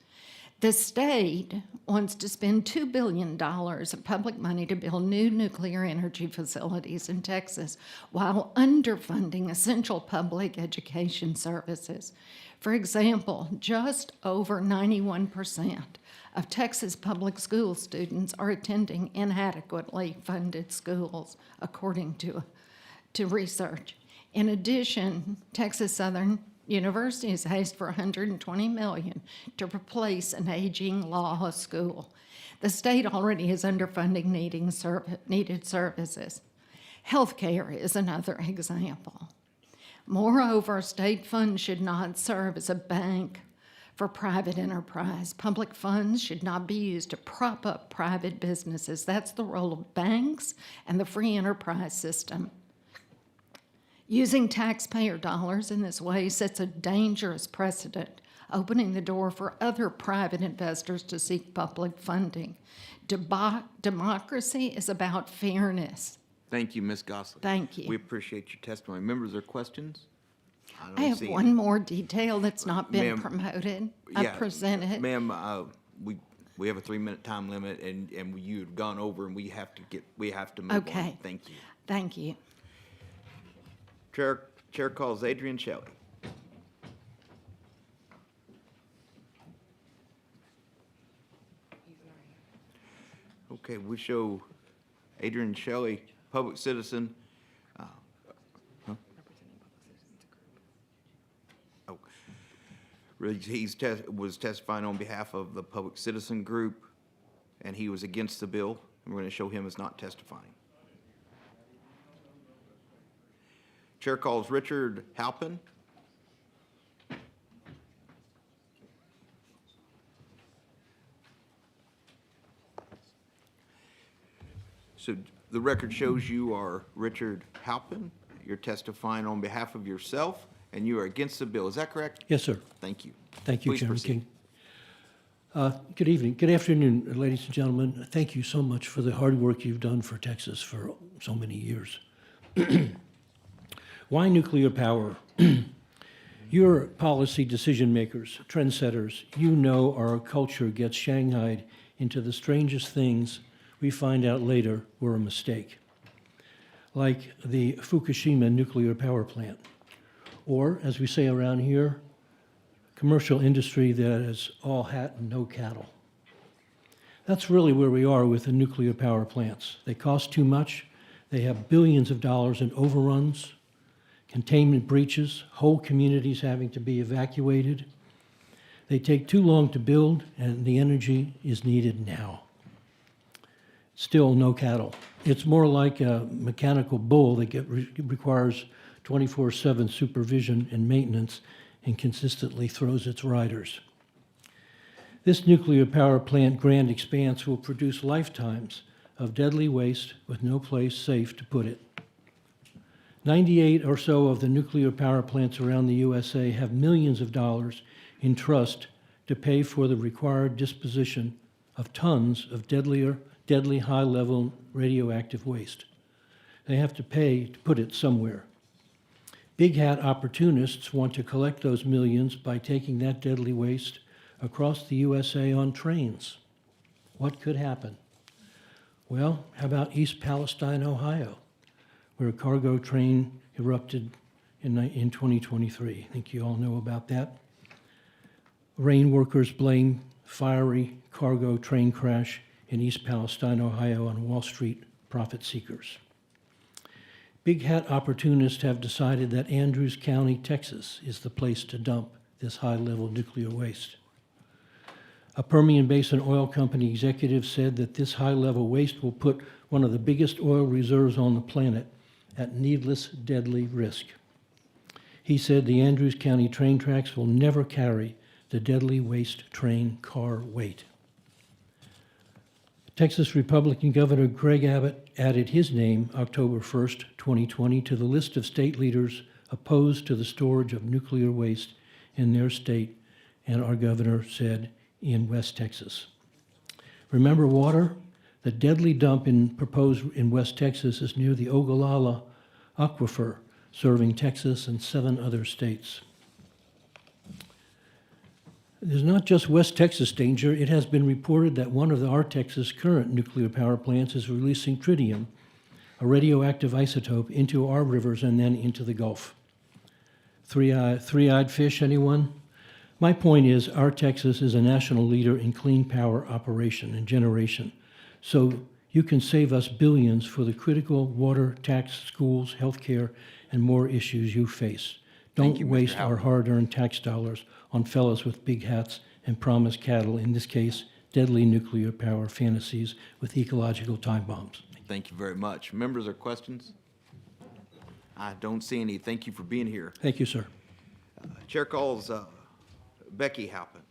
Speaker 7: The state wants to spend $2 billion of public money to build new nuclear energy facilities in Texas while underfunding essential public education services. For example, just over 91% of Texas public school students are attending inadequately funded schools, according to research. In addition, Texas Southern University has asked for $120 million to replace an aging law school. The state already is underfunding needed services. Healthcare is another example. Moreover, state funds should not serve as a bank for private enterprise. Public funds should not be used to prop up private businesses. That's the role of banks and the free enterprise system. Using taxpayer dollars in this way sets a dangerous precedent, opening the door for other private investors to seek public funding. Democracy is about fairness.
Speaker 1: Thank you, Ms. Gosley.
Speaker 7: Thank you.
Speaker 1: We appreciate your testimony. Members, are there questions?
Speaker 7: I have
Speaker 1: see
Speaker 7: one
Speaker 1: any.
Speaker 7: more detail that's not been
Speaker 1: Ma'am,
Speaker 7: promoted. I
Speaker 1: Yeah,
Speaker 7: presented.
Speaker 1: Ma'am, we have a 3-minute time limit, and you've gone over, and we have to move on.
Speaker 7: Okay.
Speaker 1: Thank you.
Speaker 7: Thank you.
Speaker 1: Chair calls Adrian Shelley. Okay, we show Adrian Shelley, public citizen. Was testifying on behalf of the public citizen group, and he was against the bill. And we're going to show him as not testifying. Chair calls Richard Halpin. So the record shows you are Richard Halpin. You're testifying on behalf of yourself, and you are against the bill. Is that correct?
Speaker 10: Yes, sir.
Speaker 1: Thank you.
Speaker 10: Thank you,
Speaker 1: Please
Speaker 10: Chairman
Speaker 1: proceed.
Speaker 10: King. Good evening, good afternoon, ladies and gentlemen. Thank you so much for the hard work you've done for Texas for so many years. Why nuclear power? You're policy decision makers, trendsetters. You know our culture gets shanghaied into the strangest things we find out later were a mistake, like the Fukushima nuclear power plant, or, as we say around here, commercial industry that is all hat and no cattle. That's really where we are with the nuclear power plants. They cost too much. They have billions of dollars in overruns, containment breaches, whole communities having to be evacuated. They take too long to build, and the energy is needed now. Still no cattle. It's more like a mechanical bull that requires 24/7 supervision and maintenance and consistently throws its riders. This nuclear power plant grand expanse will produce lifetimes of deadly waste with no place safe to put it. 98 or so of the nuclear power plants around the USA have millions of dollars in trust to pay for the required disposition of tons of deadly high-level radioactive waste. They have to pay to put it somewhere. Big hat opportunists want to collect those millions by taking that deadly waste across the USA on trains. What could happen? Well, how about East Palestine, Ohio, where a cargo train erupted in 2023? I think you all know about that. Rain workers blame fiery cargo train crash in East Palestine, Ohio on Wall Street profit seekers. Big hat opportunists have decided that Andrews County, Texas is the place to dump this high-level nuclear waste. A Permian Basin oil company executive said that this high-level waste will put one of the biggest oil reserves on the planet at needless, deadly risk. He said the Andrews County train tracks will never carry the deadly waste train car weight. Texas Republican Governor Greg Abbott added his name October 1st, 2020, to the list of state leaders opposed to the storage of nuclear waste in their state, and our governor said in West Texas. Remember water? The deadly dump proposed in West Texas is near the Ogallala Aquifer, serving Texas and 7 other states. There's not just West Texas danger. It has been reported that one of our Texas current nuclear power plants is releasing tritium, a radioactive isotope, into our rivers and then into the Gulf. Three-eyed fish, anyone? My point is, our Texas is a national leader in clean power operation and generation. So you can save us billions for the critical water, tax, schools, healthcare, and more issues you face. Don't waste our hard-earned tax dollars on fellows with big hats and promised cattle, in this case, deadly nuclear power fantasies with ecological time bombs.
Speaker 1: Thank you very much. Members or questions? I don't see any. Thank you for being here.
Speaker 10: Thank you, sir.
Speaker 1: Chair calls Becky Halpin.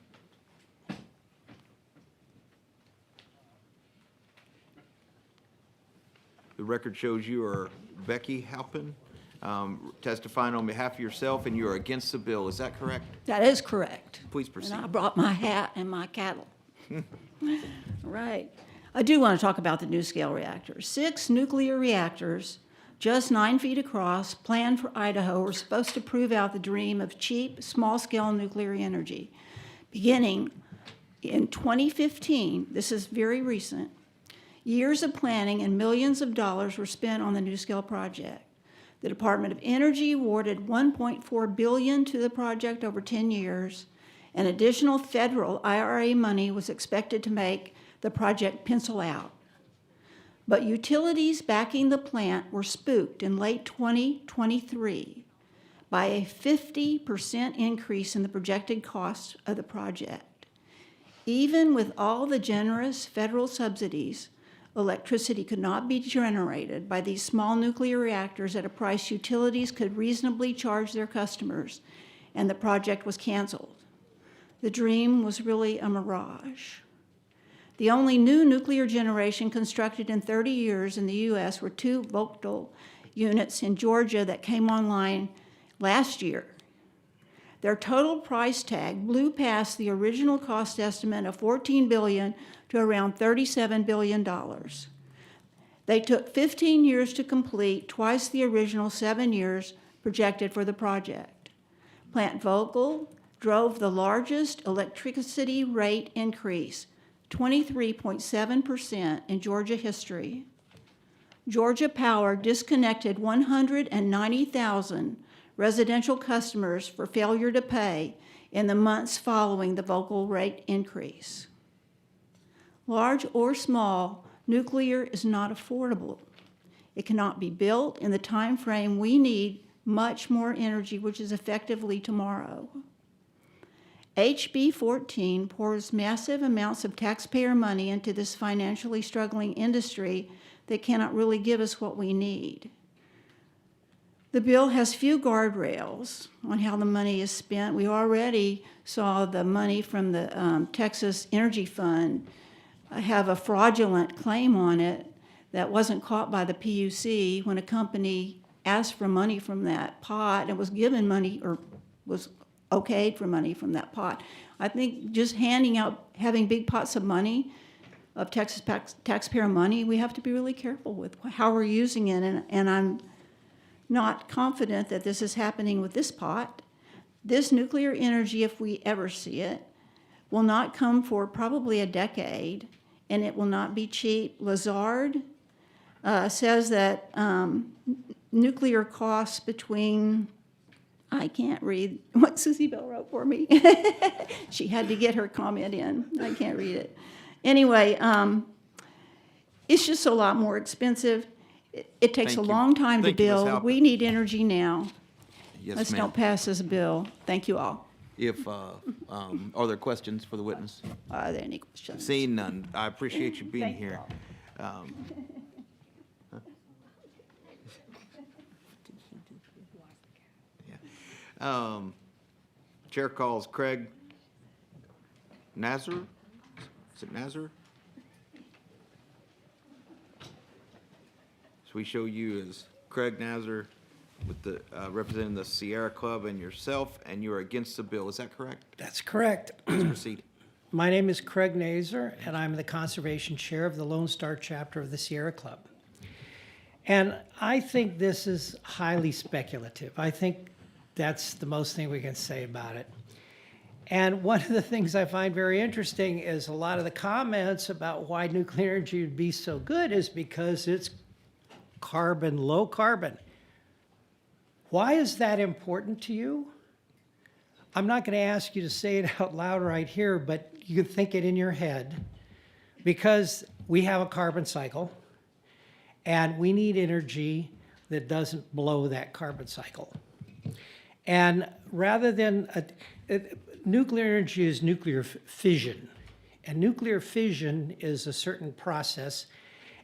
Speaker 1: The record shows you are Becky Halpin, testifying on behalf of yourself, and you are against the bill. Is that correct?
Speaker 11: That is correct.
Speaker 1: Please proceed.
Speaker 11: And I brought my hat and my cattle. Right. I do want to talk about the NuScale reactors. 6 nuclear reactors, just 9 feet across, planned for Idaho, were supposed to prove out the dream of cheap, small-scale nuclear energy. Beginning in 2015, this is very recent, years of planning and millions of dollars were spent on the NuScale project. The Department of Energy awarded $1.4 billion to the project over 10 years, and additional federal IRA money was expected to make the project pencil out. But utilities backing the plant were spooked in late 2023 by a 50% increase in the projected cost of the project. Even with all the generous federal subsidies, electricity could not be generated by these small nuclear reactors at a price utilities could reasonably charge their customers, and the project was canceled. The dream was really a mirage. The only new nuclear generation constructed in 30 years in the U.S. were 2 Vogtle units in Georgia that came online last year. Their total price tag blew past the original cost estimate of $14 billion to around $37 billion. They took 15 years to complete, twice the original 7 years projected for the project. Plant Vogtle drove the largest electricity rate increase, 23.7% in Georgia history. Georgia Power disconnected 190,000 residential customers for failure to pay in the months following the Vogtle rate increase. Large or small, nuclear is not affordable. It cannot be built in the time frame we need much more energy, which is effectively tomorrow. HB 14 pours massive amounts of taxpayer money into this financially struggling industry that cannot really give us what we need. The bill has few guardrails on how the money is spent. We already saw the money from the Texas Energy Fund have a fraudulent claim on it that wasn't caught by the PUC when a company asked for money from that pot and was given money or was okayed for money from that pot. I think just handing out, having big pots of money, of Texas taxpayer money, we have to be really careful with how we're using it, and I'm not confident that this is happening with this pot. This nuclear energy, if we ever see it, will not come for probably a decade, and it will not be cheap. Lazard says that nuclear costs between, I can't read what Susie Bell wrote for me. She had to get her comment in. I can't read it. Anyway, it's just a lot more expensive. It takes
Speaker 1: Thank
Speaker 11: a
Speaker 1: you.
Speaker 11: long time to
Speaker 1: Thank you, Ms.
Speaker 11: build.
Speaker 1: Halpern.
Speaker 11: We need energy now.
Speaker 1: Yes,
Speaker 11: Let's
Speaker 1: ma'am.
Speaker 11: don't pass this bill. Thank you all.
Speaker 1: If, are there questions for the witness?
Speaker 11: Are there any questions?
Speaker 1: Seeing none, I appreciate you being
Speaker 11: Thank you
Speaker 1: here.
Speaker 11: all.
Speaker 1: Chair calls Craig Nazar? Is it Nazar? So we show you as Craig Nazar with the, representing the Sierra Club and yourself, and you are against the bill. Is that correct?
Speaker 4: That's correct.
Speaker 1: Please proceed.
Speaker 4: My name is Craig Nazer, and I'm the Conservation Chair of the Lone Star Chapter of the Sierra Club. And I think this is highly speculative. I think that's the most thing we can say about it. And one of the things I find very interesting is a lot of the comments about why nuclear energy would be so good is because it's carbon, low carbon. Why is that important to you? I'm not going to ask you to say it out loud right here, but you can think it in your head, because we have a carbon cycle, and we need energy that doesn't blow that carbon cycle. And rather than, nuclear energy is nuclear fission, and nuclear fission is a certain process.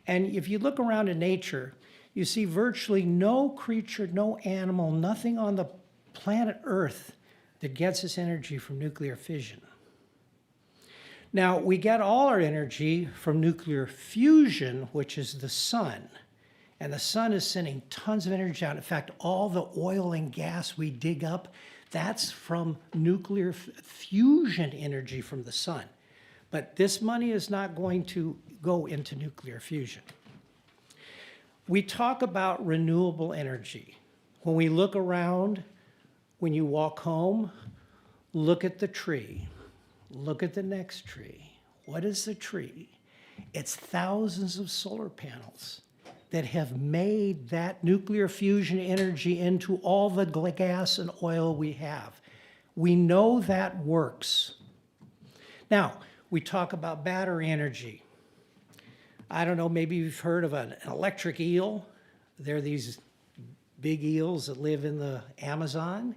Speaker 4: And if you look around in nature, you see virtually no creature, no animal, nothing on the planet Earth that gets its energy from nuclear fission. Now, we get all our energy from nuclear fusion, which is the sun. And the sun is sending tons of energy out. In fact, all the oil and gas we dig up, that's from nuclear fusion energy from the sun. But this money is not going to go into nuclear fusion. We talk about renewable energy. When we look around, when you walk home, look at the tree. Look at the next tree. What is the tree? It's thousands of solar panels that have made that nuclear fusion energy into all the gas and oil we have. We know that works. Now, we talk about battery energy. I don't know, maybe you've heard of an electric eel. They're these big eels that live in the Amazon.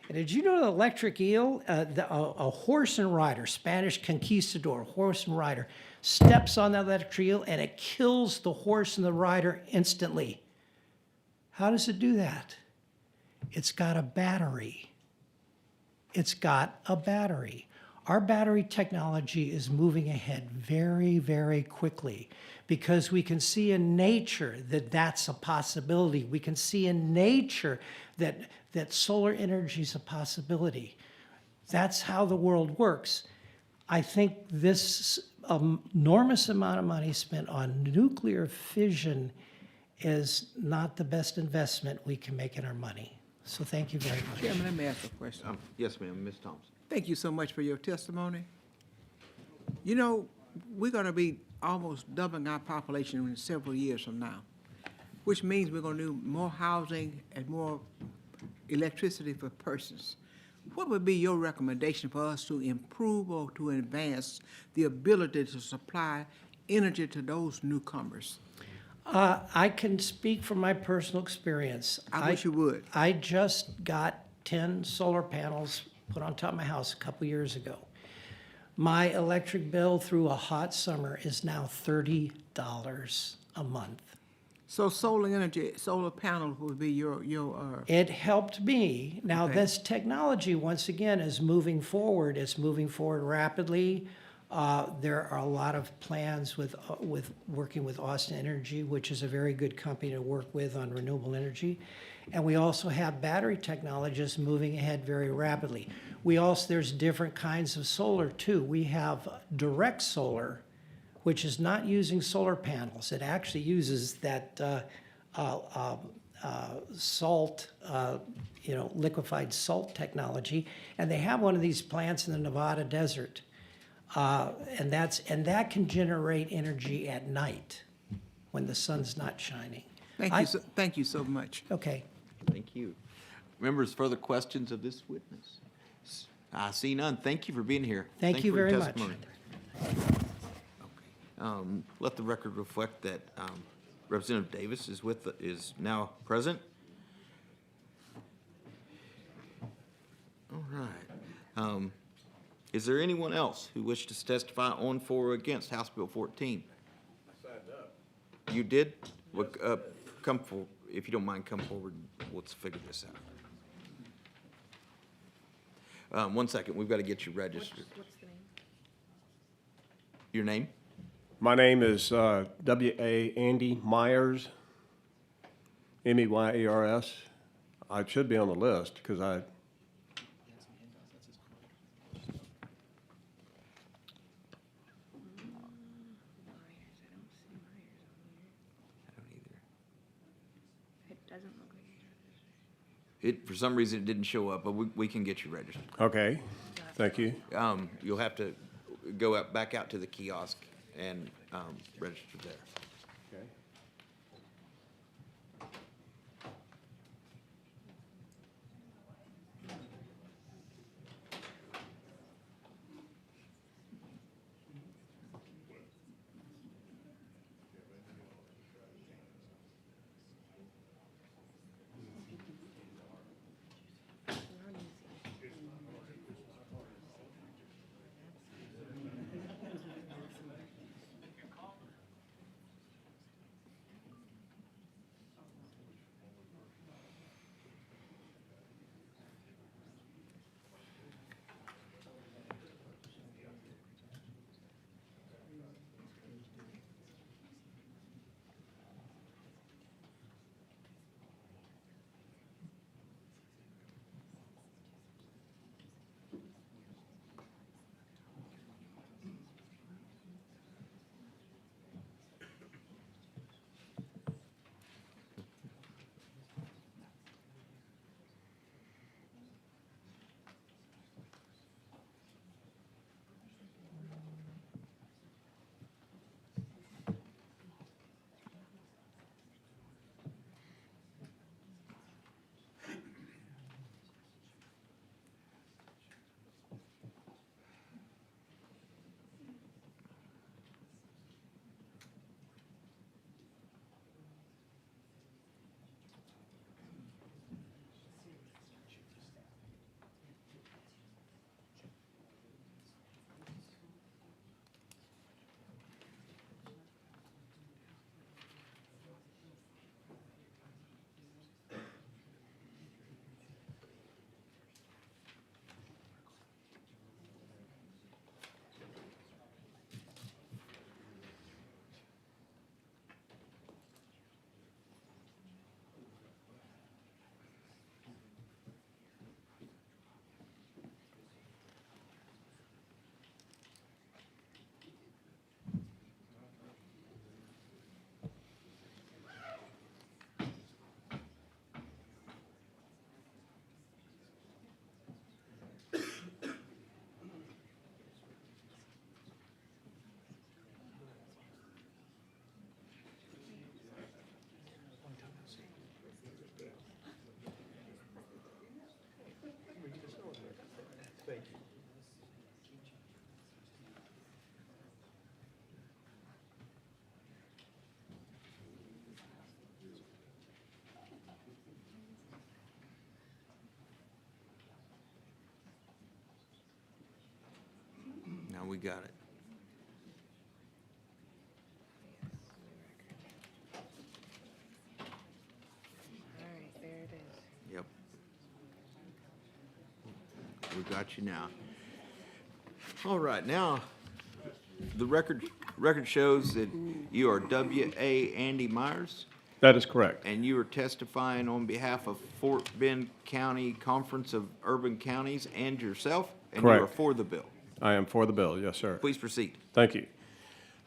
Speaker 4: And did you know the electric eel, a horse and rider, Spanish conquistador, horse and rider, steps on that electric eel and it kills the horse and the rider instantly. How does it do that? It's got a battery. It's got a battery. our battery technology is moving ahead very, very quickly because we can see in nature that that's a possibility. We can see in nature that solar energy is a possibility. That's how the world works. I think this enormous amount of money spent on nuclear fission is not the best investment we can make in our money. So thank you very much.
Speaker 13: Chairman, let me ask a question.
Speaker 1: Yes, ma'am, Ms. Thompson.
Speaker 13: Thank you so much for your testimony. You know, we're going to be almost doubling our population in several years from now, which means we're going to do more housing and more electricity for persons. What would be your recommendation for us to improve or to advance the ability to supply energy to those newcomers?
Speaker 4: I can speak from my personal experience.
Speaker 13: I wish you would.
Speaker 4: I just got 10 solar panels put on top of my house a couple years ago. My electric bill through a hot summer is now $30 a month.
Speaker 13: So solar energy, solar panels would be your
Speaker 4: It helped me. Now,
Speaker 13: Okay.
Speaker 4: this technology, once again, is moving forward. It's moving forward rapidly. There are a lot of plans with working with Austin Energy, which is a very good company to work with on renewable energy. And we also have battery technologists moving ahead very rapidly. There's different kinds of solar too. We have direct solar, which is not using solar panels. It actually uses that salt, liquefied salt technology. And they have one of these plants in the Nevada desert. And that can generate energy at night when the sun's not shining.
Speaker 13: Thank you so much.
Speaker 4: Okay.
Speaker 1: Thank you. Members, further questions of this witness? I see none. Thank you for being here.
Speaker 4: Thank you
Speaker 1: for your
Speaker 4: very much.
Speaker 1: testimony. Let the record reflect that Representative Davis is now present. All right. Is there anyone else who wishes to testify on, for, or against House Bill 14? I signed up. You did? Well, if you don't mind, come forward. Let's figure this out. 1 second. We've got to get you registered.
Speaker 2: What's the name?
Speaker 1: Your name?
Speaker 3: My name is W.A. Andy Myers, M-E-Y-E-R-S. I should be on the list because I...
Speaker 1: For some reason, it didn't show up, but we can get you registered.
Speaker 3: Okay, thank you.
Speaker 1: You'll have to go back out to the kiosk and register there.
Speaker 3: Okay.
Speaker 1: Now we got it.
Speaker 2: All right, there it is.
Speaker 1: Yep. We got you now. All right, now, the record shows that you are W.A. Andy Myers,
Speaker 3: That is correct.
Speaker 1: and you are testifying on behalf of Fort Bend County Conference of Urban Counties and yourself, and you are
Speaker 3: Correct.
Speaker 1: for the bill.
Speaker 3: I am for the bill, yes, sir.
Speaker 1: Please proceed.
Speaker 3: Thank you.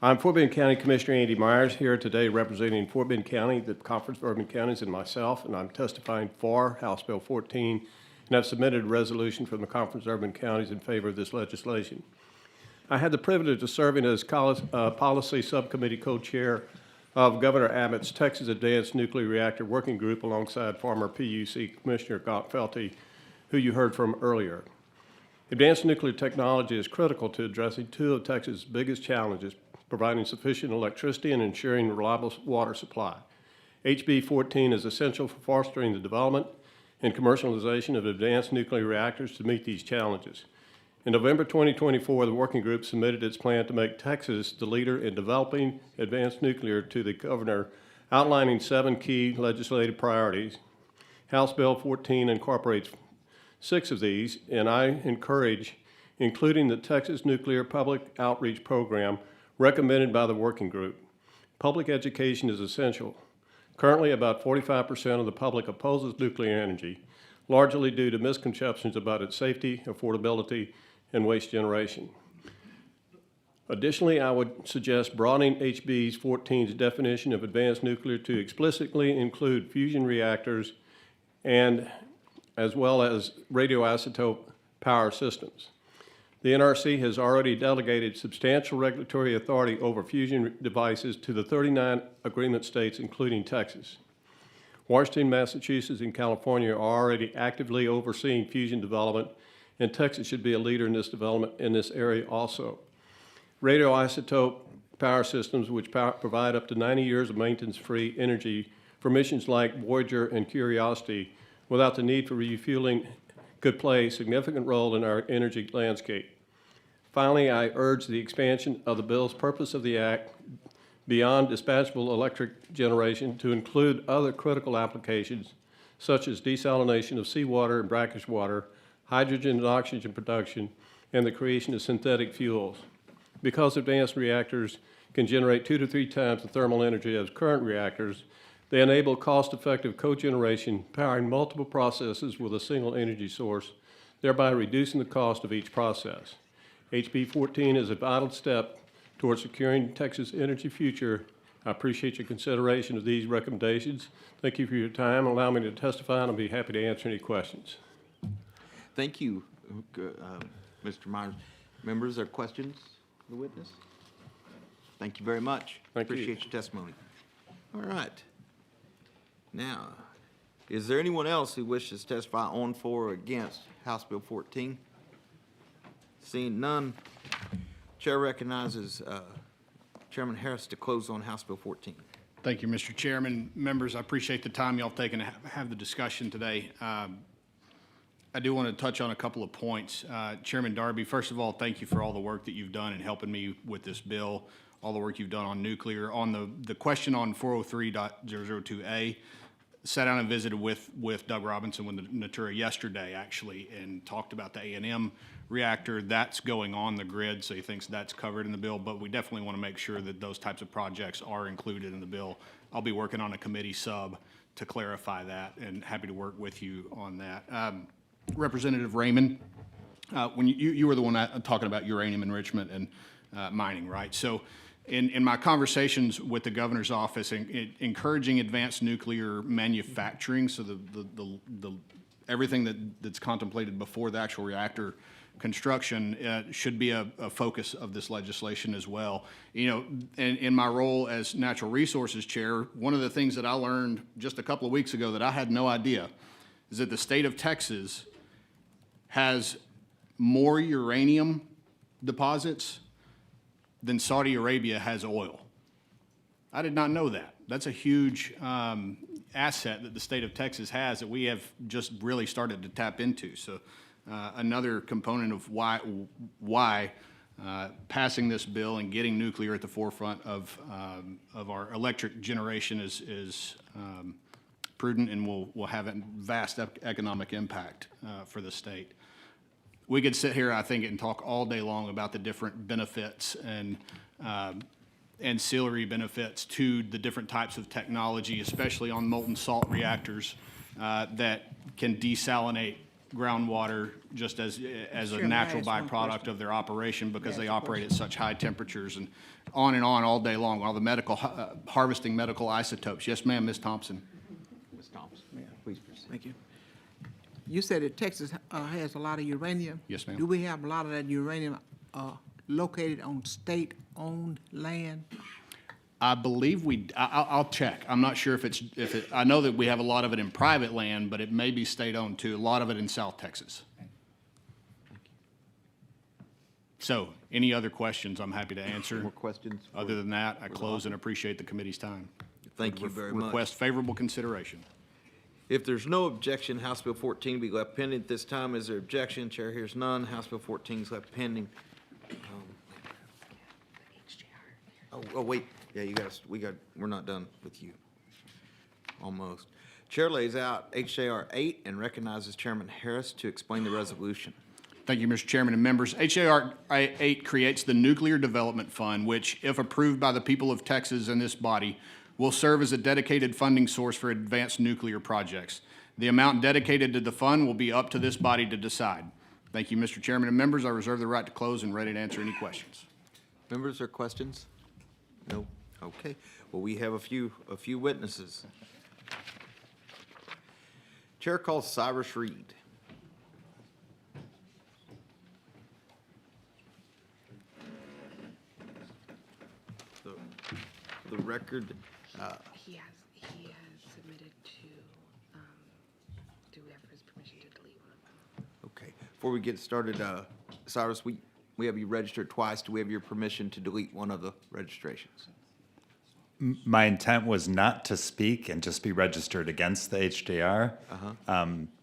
Speaker 3: I'm Fort Bend County Commissioner Andy Myers, here today representing Fort Bend County, the Conference of Urban Counties, and myself, and I'm testifying for House Bill 14, and I've submitted a resolution from the Conference of Urban Counties in favor of this legislation. I had the privilege of serving as Policy Subcommittee Co-Chair of Governor Abbott's Texas Advanced Nuclear Reactor Working Group alongside former PUC Commissioner Gott-Felty, who you heard from earlier. Advanced nuclear technology is critical to addressing two of Texas' biggest challenges, providing sufficient electricity and ensuring reliable water supply. HB 14 is essential for fostering the development and commercialization of advanced nuclear reactors to meet these challenges. In November 2024, the working group submitted its plan to make Texas the leader in developing advanced nuclear to the governor, outlining 7 key legislative priorities. House Bill 14 incorporates 6 of these, and I encourage including the Texas Nuclear Public Outreach Program recommended by the working group. Public education is essential. Currently, about 45% of the public opposes nuclear energy, largely due to misconceptions about its safety, affordability, and waste generation. Additionally, I would suggest broadening HB 14's definition of advanced nuclear to explicitly include fusion reactors and as well as radioisotope power systems. The NRC has already delegated substantial regulatory authority over fusion devices to the 39 agreement states, including Texas. Washington, Massachusetts, and California are already actively overseeing fusion development, and Texas should be a leader in this development in this area also. Radioisotope power systems, which provide up to 90 years of maintenance-free energy for missions like Voyager and Curiosity without the need for refueling, could play a significant role in our energy landscape. Finally, I urge the expansion of the bill's purpose of the act beyond dispatchable electric generation to include other critical applications such as desalination of seawater and brackish water, hydrogen and oxygen production, and the creation of synthetic fuels. Because advanced reactors can generate 2 to 3 times the thermal energy as current reactors, they enable cost-effective cogeneration, powering multiple processes with a single energy source, thereby reducing the cost of each process. HB 14 is a vital step towards securing Texas' energy future. I appreciate your consideration of these recommendations. Thank you for your time. Allow me to testify, and I'll be happy to answer any questions.
Speaker 1: Thank you, Mr. Myers. Members, are questions of the witness? Thank you very much.
Speaker 3: Thank you.
Speaker 1: Appreciate your testimony. All right. Now, is there anyone else who wishes to testify on, for, or against House Bill 14? Seeing none, Chair recognizes Chairman Harris to close on House Bill 14.
Speaker 14: Thank you, Mr. Chairman. Members, I appreciate the time y'all taken to have the discussion today. I do want to touch on a couple of points. Chairman Darby, first of all, thank you for all the work that you've done in helping me with this bill, all the work you've done on nuclear. On the question on 403.002A, sat down and visited with Doug Robinson with Natura yesterday, actually, and talked about the A&M reactor. That's going on the grid, so he thinks that's covered in the bill, but we definitely want to make sure that those types of projects are included in the bill. I'll be working on a committee sub to clarify that, and happy to work with you on that. Representative Raymond, when you were the one talking about uranium enrichment and mining, right? So in my conversations with the governor's office, encouraging advanced nuclear manufacturing, so the everything that's contemplated before the actual reactor construction should be a focus of this legislation as well. You know, in my role as Natural Resources Chair, one of the things that I learned just a couple of weeks ago that I had no idea is that the state of Texas has more uranium deposits than Saudi Arabia has oil. I did not know that. That's a huge asset that the state of Texas has that we have just really started to tap into. So another component of why
Speaker 8: passing this bill and getting nuclear at the forefront of our electric generation is prudent and will have a vast economic impact for the state. We could sit here, I think, and talk all day long about the different benefits and ancillary benefits to the different types of technology, especially on molten salt reactors that can desalinate groundwater just as a
Speaker 13: Sure, may I
Speaker 8: natural
Speaker 13: ask one
Speaker 8: byproduct
Speaker 13: question?
Speaker 8: of their operation because
Speaker 13: May I
Speaker 8: they
Speaker 13: ask a
Speaker 8: operate at
Speaker 13: question?
Speaker 8: such high temperatures and on all day long, while the medical, harvesting medical isotopes. Yes, ma'am, Ms. Thompson.
Speaker 1: Ms. Thompson, please proceed.
Speaker 13: Thank you. You said that Texas has a lot of uranium.
Speaker 8: Yes, ma'am.
Speaker 13: Do we have a lot of that uranium located on state-owned land?
Speaker 8: I believe I'll check. I'm not sure I know that we have a lot of it in private land, but it may be state-owned too, a lot of it in South Texas. So, any other questions, I'm happy to answer.
Speaker 1: More questions?
Speaker 8: Other than that, I close and appreciate the committee's time.
Speaker 1: Thank you very much.
Speaker 8: Request favorable consideration.
Speaker 1: If there's no objection, House Bill 14 be left pending at this time. Is there objection? Chair hears none. House Bill 14 is left pending. Oh, wait, yeah, we're not done with you. Almost. Chair lays out HJR 8 and recognizes Chairman Harris to explain the resolution.
Speaker 8: Thank you, Mr. Chairman and members. HJR 8 creates the Nuclear Development Fund, which, if approved by the people of Texas and this body, will serve as a dedicated funding source for advanced nuclear projects. The amount dedicated to the fund will be up to this body to decide. Thank you, Mr. Chairman and members. I reserve the right to close and ready to answer any questions.
Speaker 1: Members or questions? No? Okay. Well, we have a few witnesses. Chair calls Cyrus Reed. The record,
Speaker 2: He has submitted to, do we have his permission to delete one of them?
Speaker 1: okay. Before we get started, Cyrus, we have you registered twice. Do we have your permission to delete one of the registrations?
Speaker 23: My intent was not to speak and just be registered against the HJR.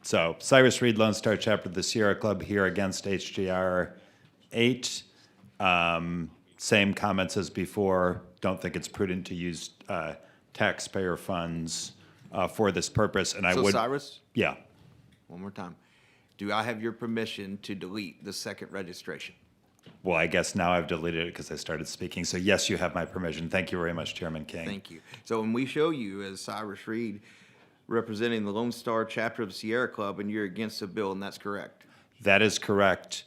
Speaker 23: So Cyrus Reed, Lone Star Chapter of the Sierra Club, here against HJR 8. Same comments as before. Don't think it's prudent to use taxpayer funds for this purpose, and I would.
Speaker 1: So Cyrus,
Speaker 23: Yeah.
Speaker 1: one more time. Do I have your permission to delete the second registration?
Speaker 23: Well, I guess now I've deleted it because I started speaking. So yes, you have my permission. Thank you very much, Chairman King.
Speaker 1: Thank you. So when we show you as Cyrus Reed representing the Lone Star Chapter of the Sierra Club, and you're against the bill, and that's correct?
Speaker 23: That is correct.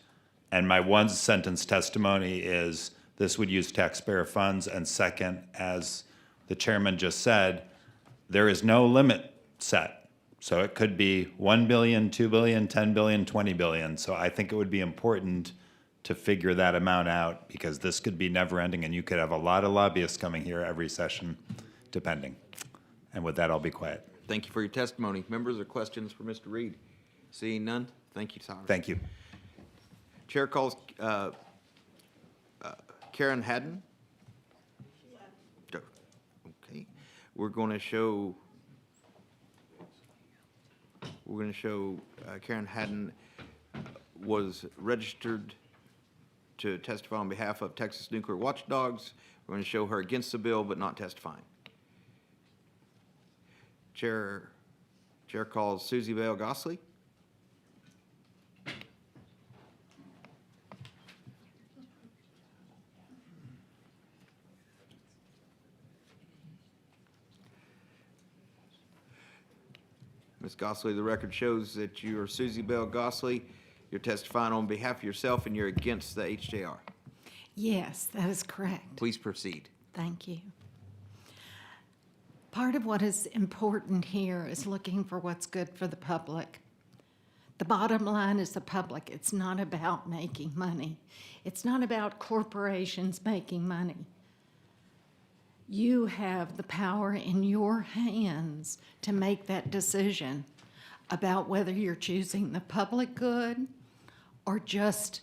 Speaker 23: And my one sentence testimony is this would use taxpayer funds. And second, as the chairman just said, there is no limit set. So it could be 1 billion, 2 billion, 10 billion, 20 billion. So I think it would be important to figure that amount out because this could be never ending and you could have a lot of lobbyists coming here every session, depending. And with that, I'll be quiet.
Speaker 1: Thank you for your testimony. Members or questions for Mr. Reed? Seeing none, thank you, Cyrus.
Speaker 23: Thank you.
Speaker 1: Chair calls Karen Haddon. Okay, we're going to show Karen Haddon was registered to testify on behalf of Texas Nuclear Watchdogs. We're going to show her against the bill but not testifying. Chair calls Susie Bell Gossley. Ms. Gossley, the record shows that you are Susie Bell Gossley. You're testifying on behalf of yourself and you're against the HJR.
Speaker 7: Yes, that is correct.
Speaker 1: Please proceed.
Speaker 7: Thank you. Part of what is important here is looking for what's good for the public. The bottom line is the public. It's not about making money. It's not about corporations making money. You have the power in your hands to make that decision about whether you're choosing the public good or just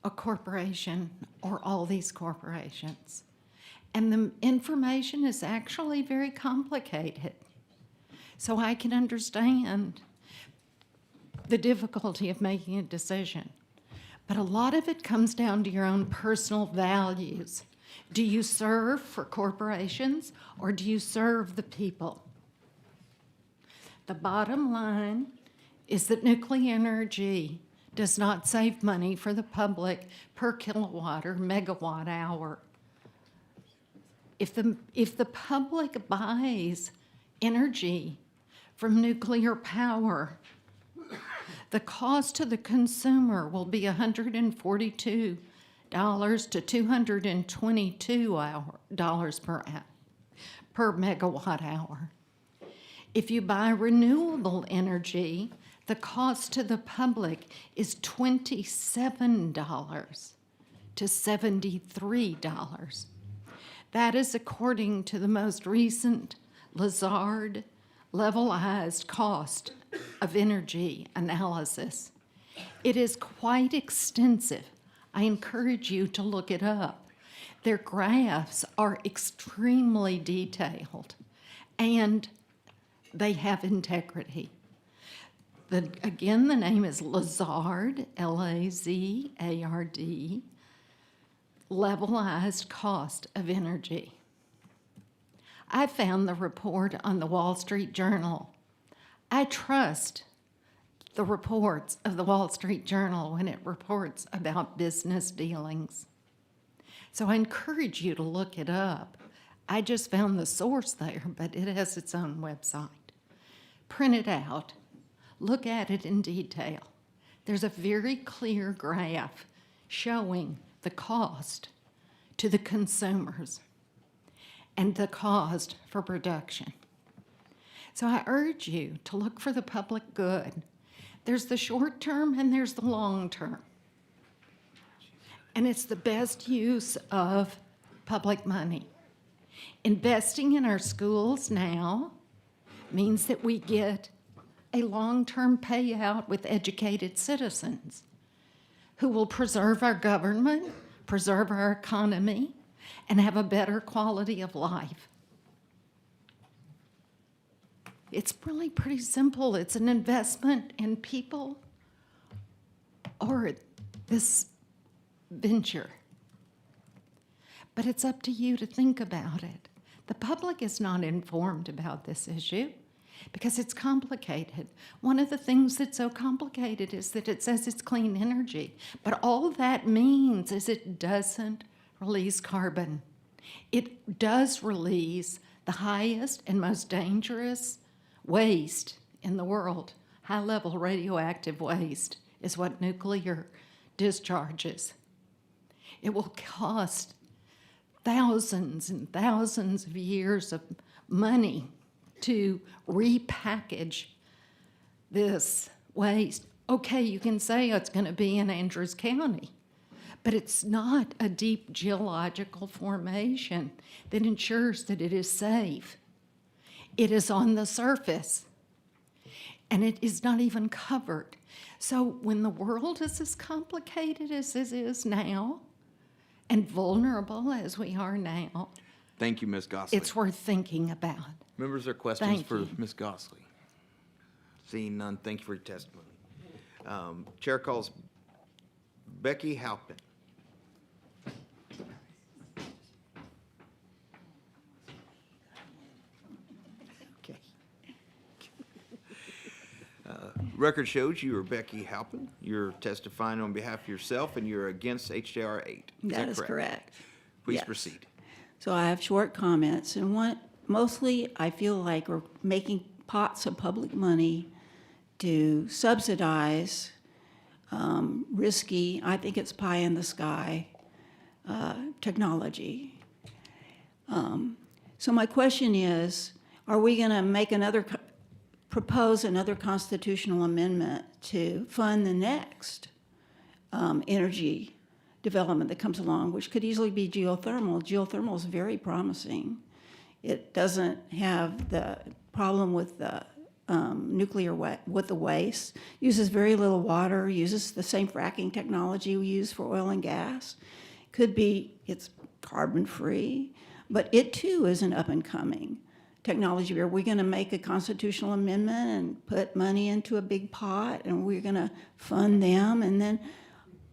Speaker 7: a corporation or all these corporations. And the information is actually very complicated. So I can understand the difficulty of making a decision. But a lot of it comes down to your own personal values. Do you serve for corporations or do you serve the people? The bottom line is that nuclear energy does not save money for the public per kilowatt or megawatt hour. If the public buys energy from nuclear power, the cost to the consumer will be $142 to $222 per megawatt hour. If you buy renewable energy, the cost to the public is $27 to $73. That is according to the most recent Lazard levelized cost of energy analysis. It is quite extensive. I encourage you to look it up. Their graphs are extremely detailed and they have integrity. Again, the name is Lazard, Lazard, levelized cost of energy. I found the report on the Wall Street Journal. I trust the reports of the Wall Street Journal when it reports about business dealings. So I encourage you to look it up. I just found the source there, but it has its own website. Print it out. Look at it in detail. There's a very clear graph showing the cost to the consumers and the cost for production. So I urge you to look for the public good. There's the short term and there's the long term. And it's the best use of public money. Investing in our schools now means that we get a long-term payout with educated citizens who will preserve our government, preserve our economy, and have a better quality of life. It's really pretty simple. It's an investment in people or this venture. But it's up to you to think about it. The public is not informed about this issue because it's complicated. One of the things that's so complicated is that it says it's clean energy, but all that means is it doesn't release carbon. It does release the highest and most dangerous waste in the world. High-level radioactive waste is what nuclear discharges. It will cost thousands and thousands of years of money to repackage this waste. Okay, you can say it's going to be in Andrews County, but it's not a deep geological formation that ensures that it is safe. It is on the surface, and it is not even covered. So when the world is as complicated as it is now, and vulnerable as we are now,
Speaker 1: Thank you, Ms. Gosley.
Speaker 7: it's worth thinking about.
Speaker 1: Members, are questions
Speaker 7: Thank
Speaker 1: for
Speaker 7: you.
Speaker 1: Ms. Gosley? Seeing none, thank you for your testimony. Chair calls Becky Halpin.
Speaker 4: Okay.
Speaker 1: Record shows you are Becky Halpin. You're testifying on behalf of yourself and you're against HJR 8.
Speaker 11: That is correct.
Speaker 1: Please
Speaker 11: Yes.
Speaker 1: proceed.
Speaker 11: So I have short comments, and mostly I feel like we're making pots of public money to subsidize risky, I think it's pie in the sky, technology. So my question is, are we going to make propose another constitutional amendment to fund the next energy development that comes along, which could easily be geothermal? Geothermal is very promising. It doesn't have the problem with the nuclear with the waste, uses very little water, uses the same fracking technology we use for oil and gas. It's carbon-free, but it too is an up-and-coming technology. Are we going to make a constitutional amendment and put money into a big pot, and we're going to fund them? And then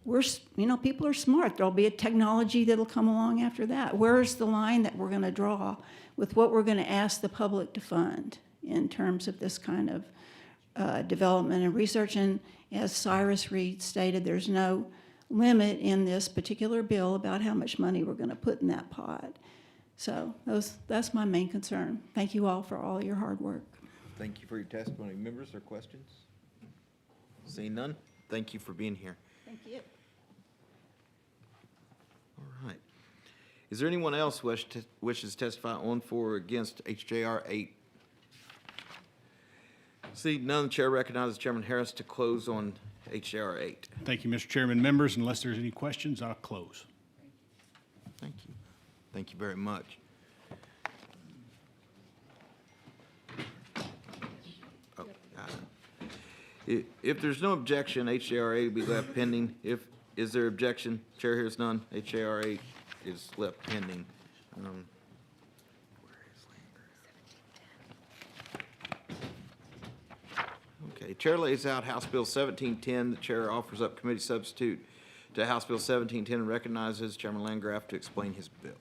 Speaker 11: people are smart. There'll be a technology that'll come along after that. Where's the line that we're going to draw with what we're going to ask the public to fund in terms of this kind of development and research? And as Cyrus Reed stated, there's no limit in this particular bill about how much money we're going to put in that pot. So that's my main concern. Thank you all for all your hard work.
Speaker 1: Thank you for your testimony. Members or questions? Seeing none, thank you for being here.
Speaker 11: Thank you.
Speaker 1: All right. Is there anyone else wishes to testify on, for, or against HJR 8? Seeing none, the chair recognizes Chairman Harris to close on HJR 8.
Speaker 9: Thank you, Mr. Chairman. Members, unless there's any questions, I'll close.
Speaker 1: Thank you. Thank you very much. Oh, got it. If there's no objection, HJR 8 will be left pending. Is there objection? Chair hears none. HJR 8 is left pending. Okay, Chair lays out House Bill 1710. The chair offers up committee substitute to House Bill 1710 and recognizes Chairman Landgraf to explain his bill.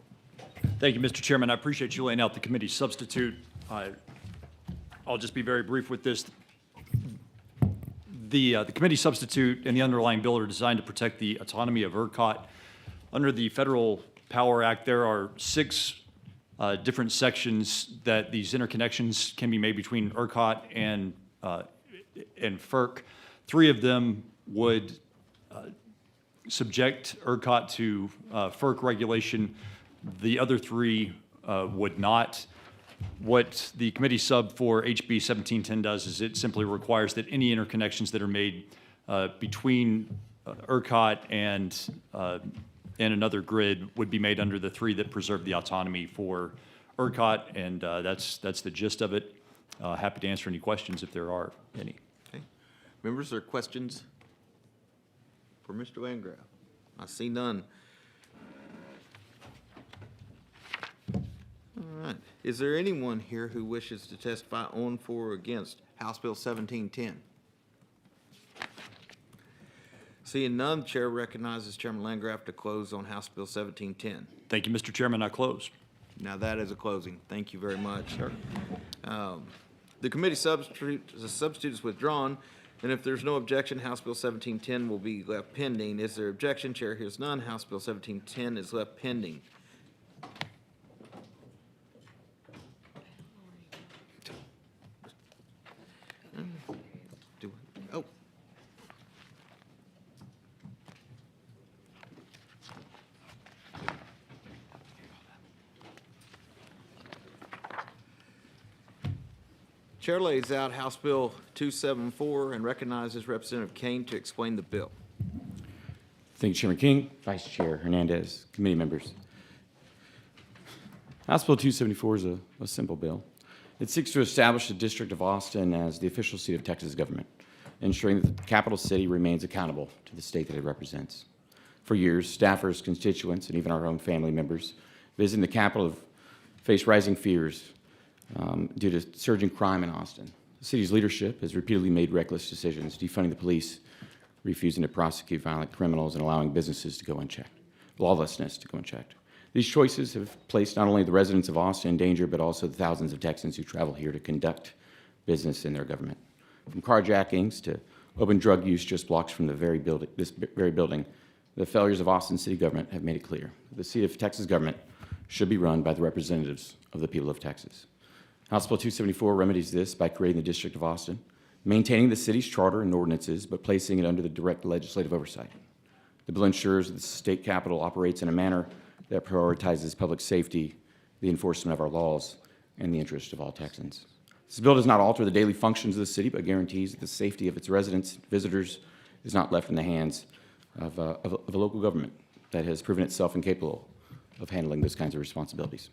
Speaker 12: Thank you, Mr. Chairman. I appreciate you laying out the committee substitute. I'll just be very brief with this. The committee substitute and the underlying bill are designed to protect the autonomy of ERCOT. Under the Federal Power Act, there are 6 different sections that these interconnections can be made between ERCOT and FERC. 3 of them would subject ERCOT to FERC regulation. The other 3 would not. What the committee sub for HB 1710 does is it simply requires that any interconnections that are made between ERCOT and another grid would be made under the 3 that preserve the autonomy for ERCOT, and that's the gist of it. Happy to answer any questions if there are any.
Speaker 1: Okay. Members, are questions for Mr. Landgraf? I see none. All right. Is there anyone here who wishes to testify on, for, or against House Bill 1710? Seeing none, the chair recognizes Chairman Landgraf to close on House Bill 1710.
Speaker 12: Thank you, Mr. Chairman. I close.
Speaker 1: Now that is a closing. Thank you very much. Sure. The committee substitute is withdrawn, and if there's no objection, House Bill 1710 will be left pending. Is there objection? Chair hears none. House Bill 1710 is left pending. Oh. Chair lays out House Bill 274 and recognizes Representative Kane to explain the bill.
Speaker 17: Thank you, Chairman King, Vice Chair Hernandez, committee members. House Bill 274 is a simple bill. It seeks to establish the District of Austin as the official seat of Texas government, ensuring that the capital city remains accountable to the state that it represents. For years, staffers, constituents, and even our own family members visiting the capital have faced rising fears due to surging crime in Austin. The city's leadership has repeatedly made reckless decisions, defunding the police, refusing to prosecute violent criminals, and allowing businesses to go unchecked, lawlessness to go unchecked. These choices have placed not only the residents of Austin in danger, but also the thousands of Texans who travel here to conduct business in their government. From carjackings to open drug use just blocks from this very building, the failures of Austin city government have made it clear that the seat of Texas government should be run by the representatives of the people of Texas. House Bill 274 remedies this by creating the District of Austin, maintaining the city's charter and ordinances, but placing it under the direct legislative oversight. The bill ensures that the state capitol operates in a manner that prioritizes public safety, the enforcement of our laws, and the interest of all Texans. This bill does not alter the daily functions of the city, but guarantees that the safety of its residents, visitors, is not left in the hands of a local government that has proven itself incapable of handling those kinds of responsibilities.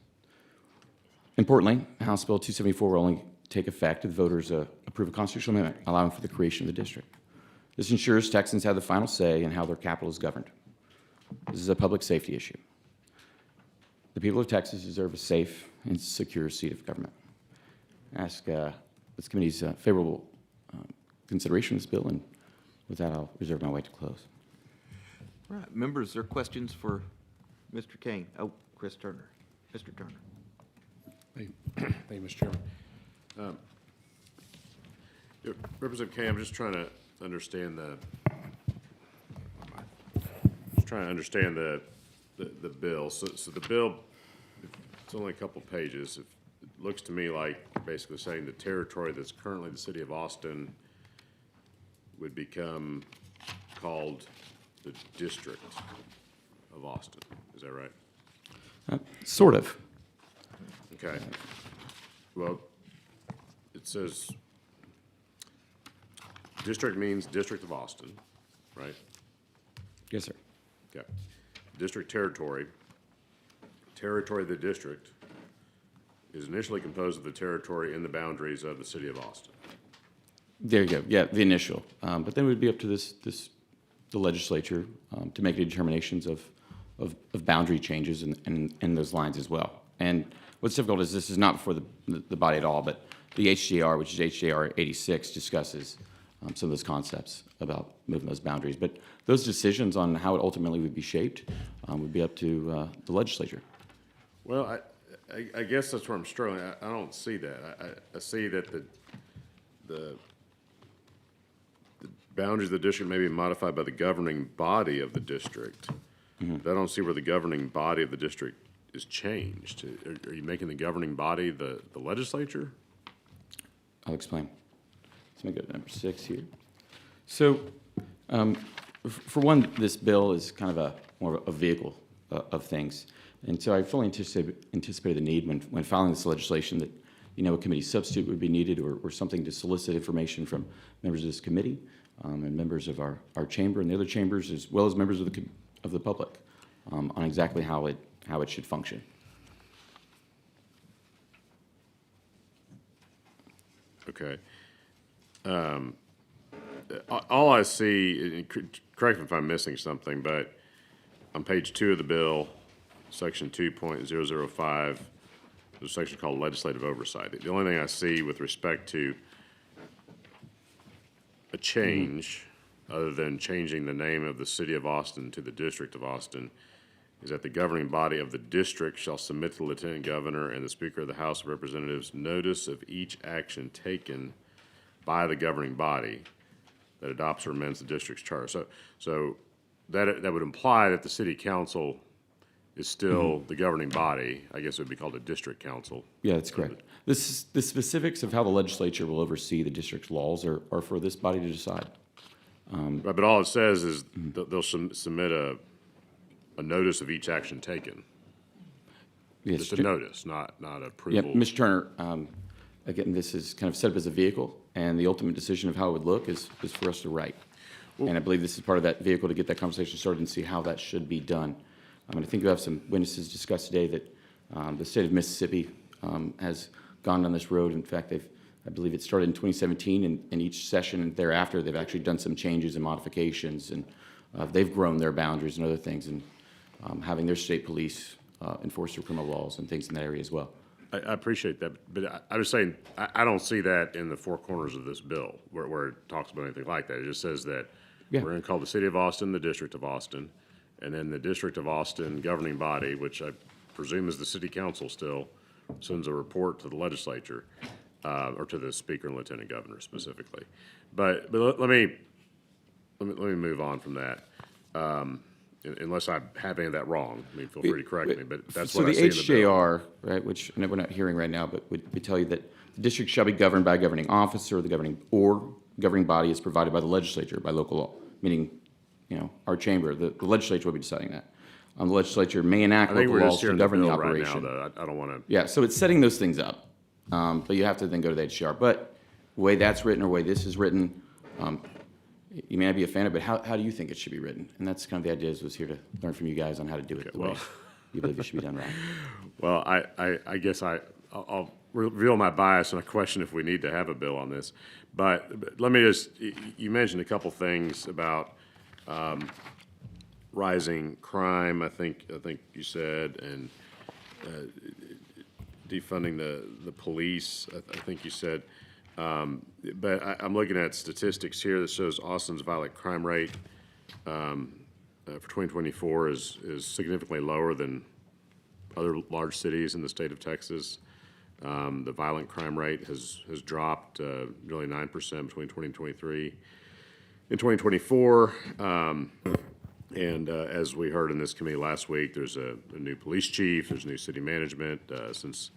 Speaker 17: Importantly, House Bill 274 will only take effect if voters approve a constitutional amendment allowing for the creation of the district. This ensures Texans have the final say in how their capital is governed. This is a public safety issue. The people of Texas deserve a safe and secure seat of government. I ask this committee's favorable consideration of this bill, and with that, I'll reserve my right to close.
Speaker 1: All right, members, there are questions for Mr. Kane? Oh, Chris Turner. Mr. Turner.
Speaker 5: Thank you, Mr. Chairman. Representative Kane, I'm just trying to understand the bill. So the bill, it's only a couple pages. It looks to me like basically saying the territory that's currently the city of Austin would become called the District of Austin. Is that right?
Speaker 17: Sort of.
Speaker 5: Okay. Well, it says district means District of Austin, right?
Speaker 17: Yes, sir.
Speaker 5: Okay. District territory. Territory of the district is initially composed of the territory in the boundaries of the city of Austin.
Speaker 17: There you go. Yeah, the initial. But then it would be up to the legislature to make determinations of boundary changes in those lines as well. And what's difficult is this is not before the body at all, but the HJR, which is HJR 86, discusses some of those concepts about moving those boundaries. But those decisions on how it ultimately would be shaped would be up to the legislature.
Speaker 5: Well, I guess that's where I'm struggling. I don't see that. I see that the boundaries of the district may be modified by the governing body of the district. But I don't see where the governing body of the district is changed. Are you making the governing body the legislature?
Speaker 17: I'll explain. Let's make it number 6 here. So, for one, this bill is kind of more of a vehicle of things. And so I fully anticipated the need when filing this legislation that, a committee substitute would be needed or something to solicit information from members of this committee and members of our chamber and the other chambers, as well as members of the public on exactly how it should function.
Speaker 5: Okay. All I see, correct me if I'm missing something, but on page 2 of the bill, section 2.005, there's a section called legislative oversight. The only thing I see with respect to a change, other than changing the name of the city of Austin to the District of Austin, is that the governing body of the district shall submit to the Lieutenant Governor and the Speaker of the House of Representatives notice of each action taken by the governing body that adopts or amends the district's charter. So that would imply that the city council is still the governing body. I guess it would be called a district council.
Speaker 17: Yeah, that's correct. The specifics of how the legislature will oversee the district's laws are for this body to decide.
Speaker 5: Right, but all it says is they'll submit a notice of each action taken.
Speaker 17: Yes,
Speaker 5: Just a notice, not approval.
Speaker 17: Yeah, Mr. Turner, again, this is kind of set up as a vehicle, and the ultimate decision of how it would look is for us to write. And I believe this is part of that vehicle to get that conversation started and see how that should be done. I think you have some witnesses discussed today that the state of Mississippi has gone down this road. In fact, I believe it started in 2017, and each session thereafter, they've actually done some changes and modifications, and they've grown their boundaries and other things, and having their state police enforce their criminal laws and things in that area as well.
Speaker 5: I appreciate that, but I was saying, I don't see that in the four corners of this bill where it talks about anything like that. It just says that we're going to call the city of Austin the District of Austin, and then the District of Austin governing body, which I presume is the city council still, sends a report to the legislature, or to the Speaker and Lieutenant Governor specifically. But let me move on from that. Unless I have any of that wrong, feel free to correct me, but that's what I see in the bill.
Speaker 17: So the HJR, right, which we're not hearing right now, but would tell you that the district shall be governed by a governing officer, the governing body is provided by the legislature, by local law, meaning, our chamber, the legislature will be deciding that. The legislature may enact local laws to govern the operation.
Speaker 5: Right now, though. I don't want to.
Speaker 17: Yeah, so it's setting those things up, but you have to then go to the HJR. But the way that's written or the way this is written, you may not be a fan of it, but how do you think it should be written? And that's kind of the idea, was here to learn from you guys on how to do it the way you believe it should be done right.
Speaker 5: Well, I guess I'll reveal my bias and a question if we need to have a bill on this. But let me just, you mentioned a couple things about rising crime, I think you said, and defunding the police, I think you said. But I'm looking at statistics here that shows Austin's violent crime rate for 2024 is significantly lower than other large cities in the state of Texas. The violent crime rate has dropped nearly 9% between 2023 and 2024. And as we heard in this committee last week, there's a new police chief, there's new city management. Since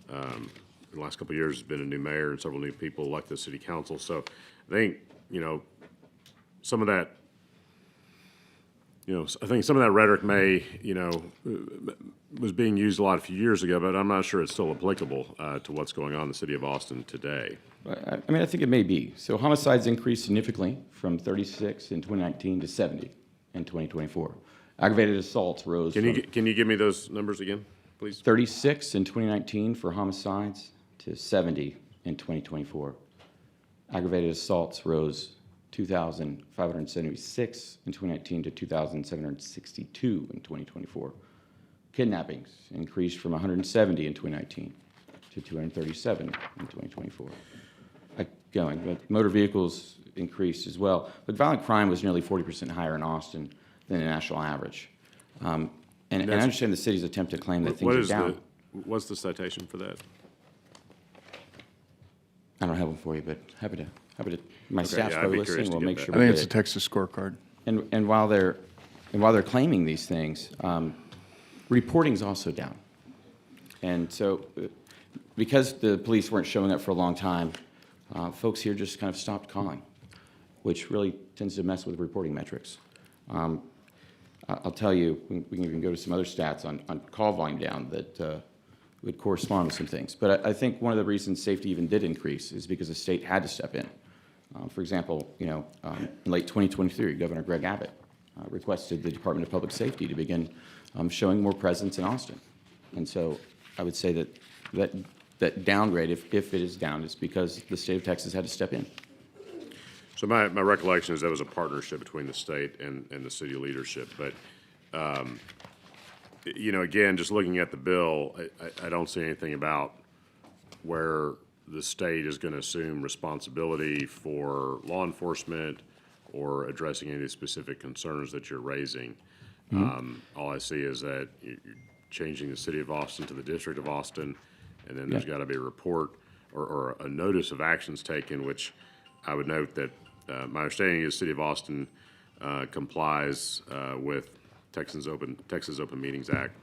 Speaker 5: in the last couple of years, there's been a new mayor and several new people elected to city council. So I think, some of that, I think some of that rhetoric may, was being used a lot a few years ago, but I'm not sure it's still applicable to what's going on in the city of Austin today.
Speaker 17: I mean, I think it may be. So homicides increased significantly from 36 in 2019 to 70 in 2024. Aggravated assaults rose.
Speaker 5: Can you give me those numbers again, please?
Speaker 17: 36 in 2019 for homicides to 70 in 2024. Aggravated assaults rose 2,576 in 2019 to 2,762 in 2024. Kidnappings increased from 170 in 2019 to 237 in 2024. But motor vehicles increased as well. But violent crime was nearly 40% higher in Austin than the national average. And I understand the city's attempt to claim that things are down.
Speaker 5: What's the citation for that?
Speaker 17: I don't have one for you, but happy to. My staff's
Speaker 5: I'd
Speaker 17: probably
Speaker 5: be curious
Speaker 17: listening.
Speaker 5: to
Speaker 17: We'll
Speaker 5: get
Speaker 17: make
Speaker 5: that.
Speaker 17: sure.
Speaker 8: I think it's a Texas scorecard.
Speaker 17: And while they're claiming these things, reporting's also down. And so, because the police weren't showing up for a long time, folks here just kind of stopped calling, which really tends to mess with reporting metrics. I'll tell you, we can even go to some other stats on call volume down that would correspond with some things. But I think one of the reasons safety even did increase is because the state had to step in. For example, in late 2023, Governor Greg Abbott requested the Department of Public Safety to begin showing more presence in Austin. And so I would say that downgrade, if it is down, is because the state of Texas had to step in.
Speaker 5: So my recollection is that was a partnership between the state and the city leadership. But, again, just looking at the bill, I don't see anything about where the state is going to assume responsibility for law enforcement or addressing any specific concerns that you're raising. All I see is that you're changing the city of Austin to the district of Austin, and then there's got to be a report or a notice of actions taken, which I would note that my understanding is the city of Austin complies with Texas Open Meetings Act.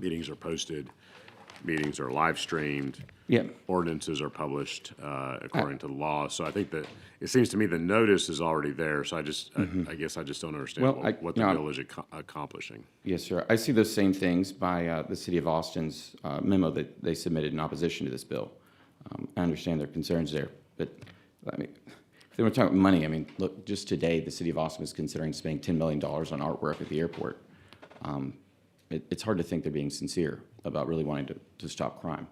Speaker 5: Meetings are posted, meetings are live streamed.
Speaker 17: Yeah.
Speaker 5: Ordinances are published according to the law. So I think that it seems to me the notice is already there. So I guess I just don't understand what the bill is accomplishing.
Speaker 17: Yes, sir. I see those same things by the city of Austin's memo that they submitted in opposition to this bill. I understand their concerns there, but I mean, if they want to talk about money, I mean, look, just today, the city of Austin is considering spending $10 million on artwork at the airport. It's hard to think they're being sincere about really wanting to stop crime.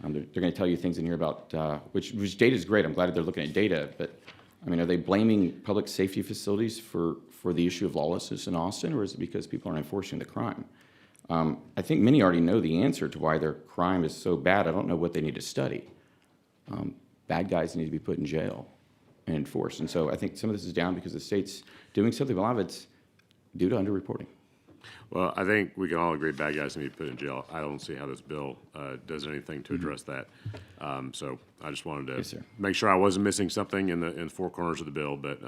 Speaker 17: They're going to tell you things in here about, which data is great. I'm glad that they're looking at data, but I mean, are they blaming public safety facilities for the issue of lawlessness in Austin, or is it because people aren't enforcing the crime? I think many already know the answer to why their crime is so bad. I don't know what they need to study. Bad guys need to be put in jail and enforced. And so I think some of this is down because the state's doing something, but a lot of it's due to underreporting.
Speaker 5: Well, I think we can all agree bad guys need to be put in jail. I don't see how this bill does anything to address that. So I just wanted to make sure I wasn't missing something in the four corners of the bill, but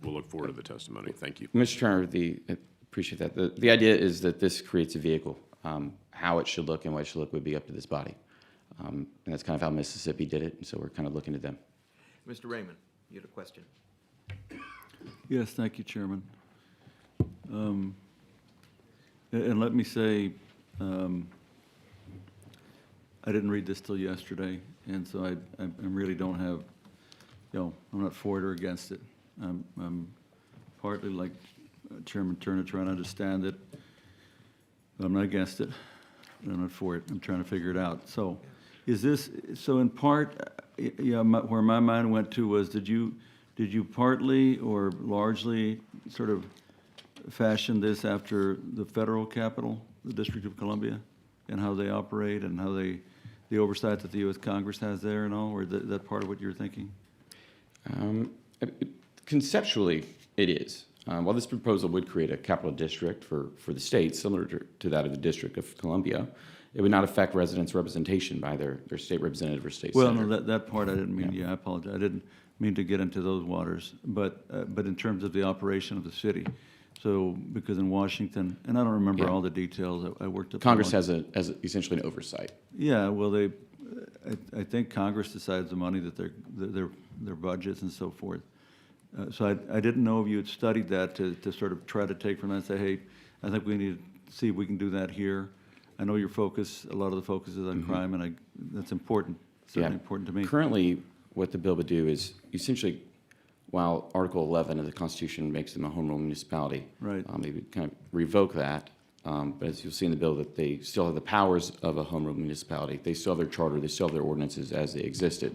Speaker 5: we'll look forward to the testimony. Thank you.
Speaker 17: Mr. Turner, appreciate that. The idea is that this creates a vehicle. How it should look and what it should look would be up to this body. And that's kind of how Mississippi did it, and so we're kind of looking to them.
Speaker 1: Mr. Raymond, you had a question.
Speaker 15: Yes, thank you, Chairman. And let me say, I didn't read this till yesterday, and so I really don't have, I'm not for it or against it. I'm partly like Chairman Turner trying to understand it, but I'm not against it. I'm not for it. I'm trying to figure it out. So, so in part, where my mind went to was, did you partly or largely sort of fashion this after the federal capital, the District of Columbia, and how they operate and how the oversight that the U.S. Congress has there and all, or is that part of what you're thinking?
Speaker 17: Conceptually, it is. While this proposal would create a capital district for the state, similar to that of the District of Columbia, it would not affect residents' representation by their state representative or state
Speaker 15: Well,
Speaker 17: senator.
Speaker 15: no, that part I didn't mean,
Speaker 17: Yeah.
Speaker 15: yeah, I apologize. I didn't mean to get into those waters, but in terms of the operation of the city. So, because in Washington, and I don't remember
Speaker 17: Yeah.
Speaker 15: all the details, I worked up.
Speaker 17: Congress has essentially an oversight.
Speaker 15: Yeah, well, I think Congress decides the money that their budgets and so forth. So I didn't know if you had studied that to sort of try to take from that and say, hey, I think we need to see if we can do that here. I know your focus, a lot of the focus is on crime, and that's important, certainly important to me.
Speaker 17: Currently, what the bill would do is essentially, while Article 11 of the Constitution makes them a home rule municipality,
Speaker 15: Right.
Speaker 17: They would kind of revoke that. But as you'll see in the bill, that they still have the powers of a home rule municipality. They still have their charter, they still have their ordinances as they existed.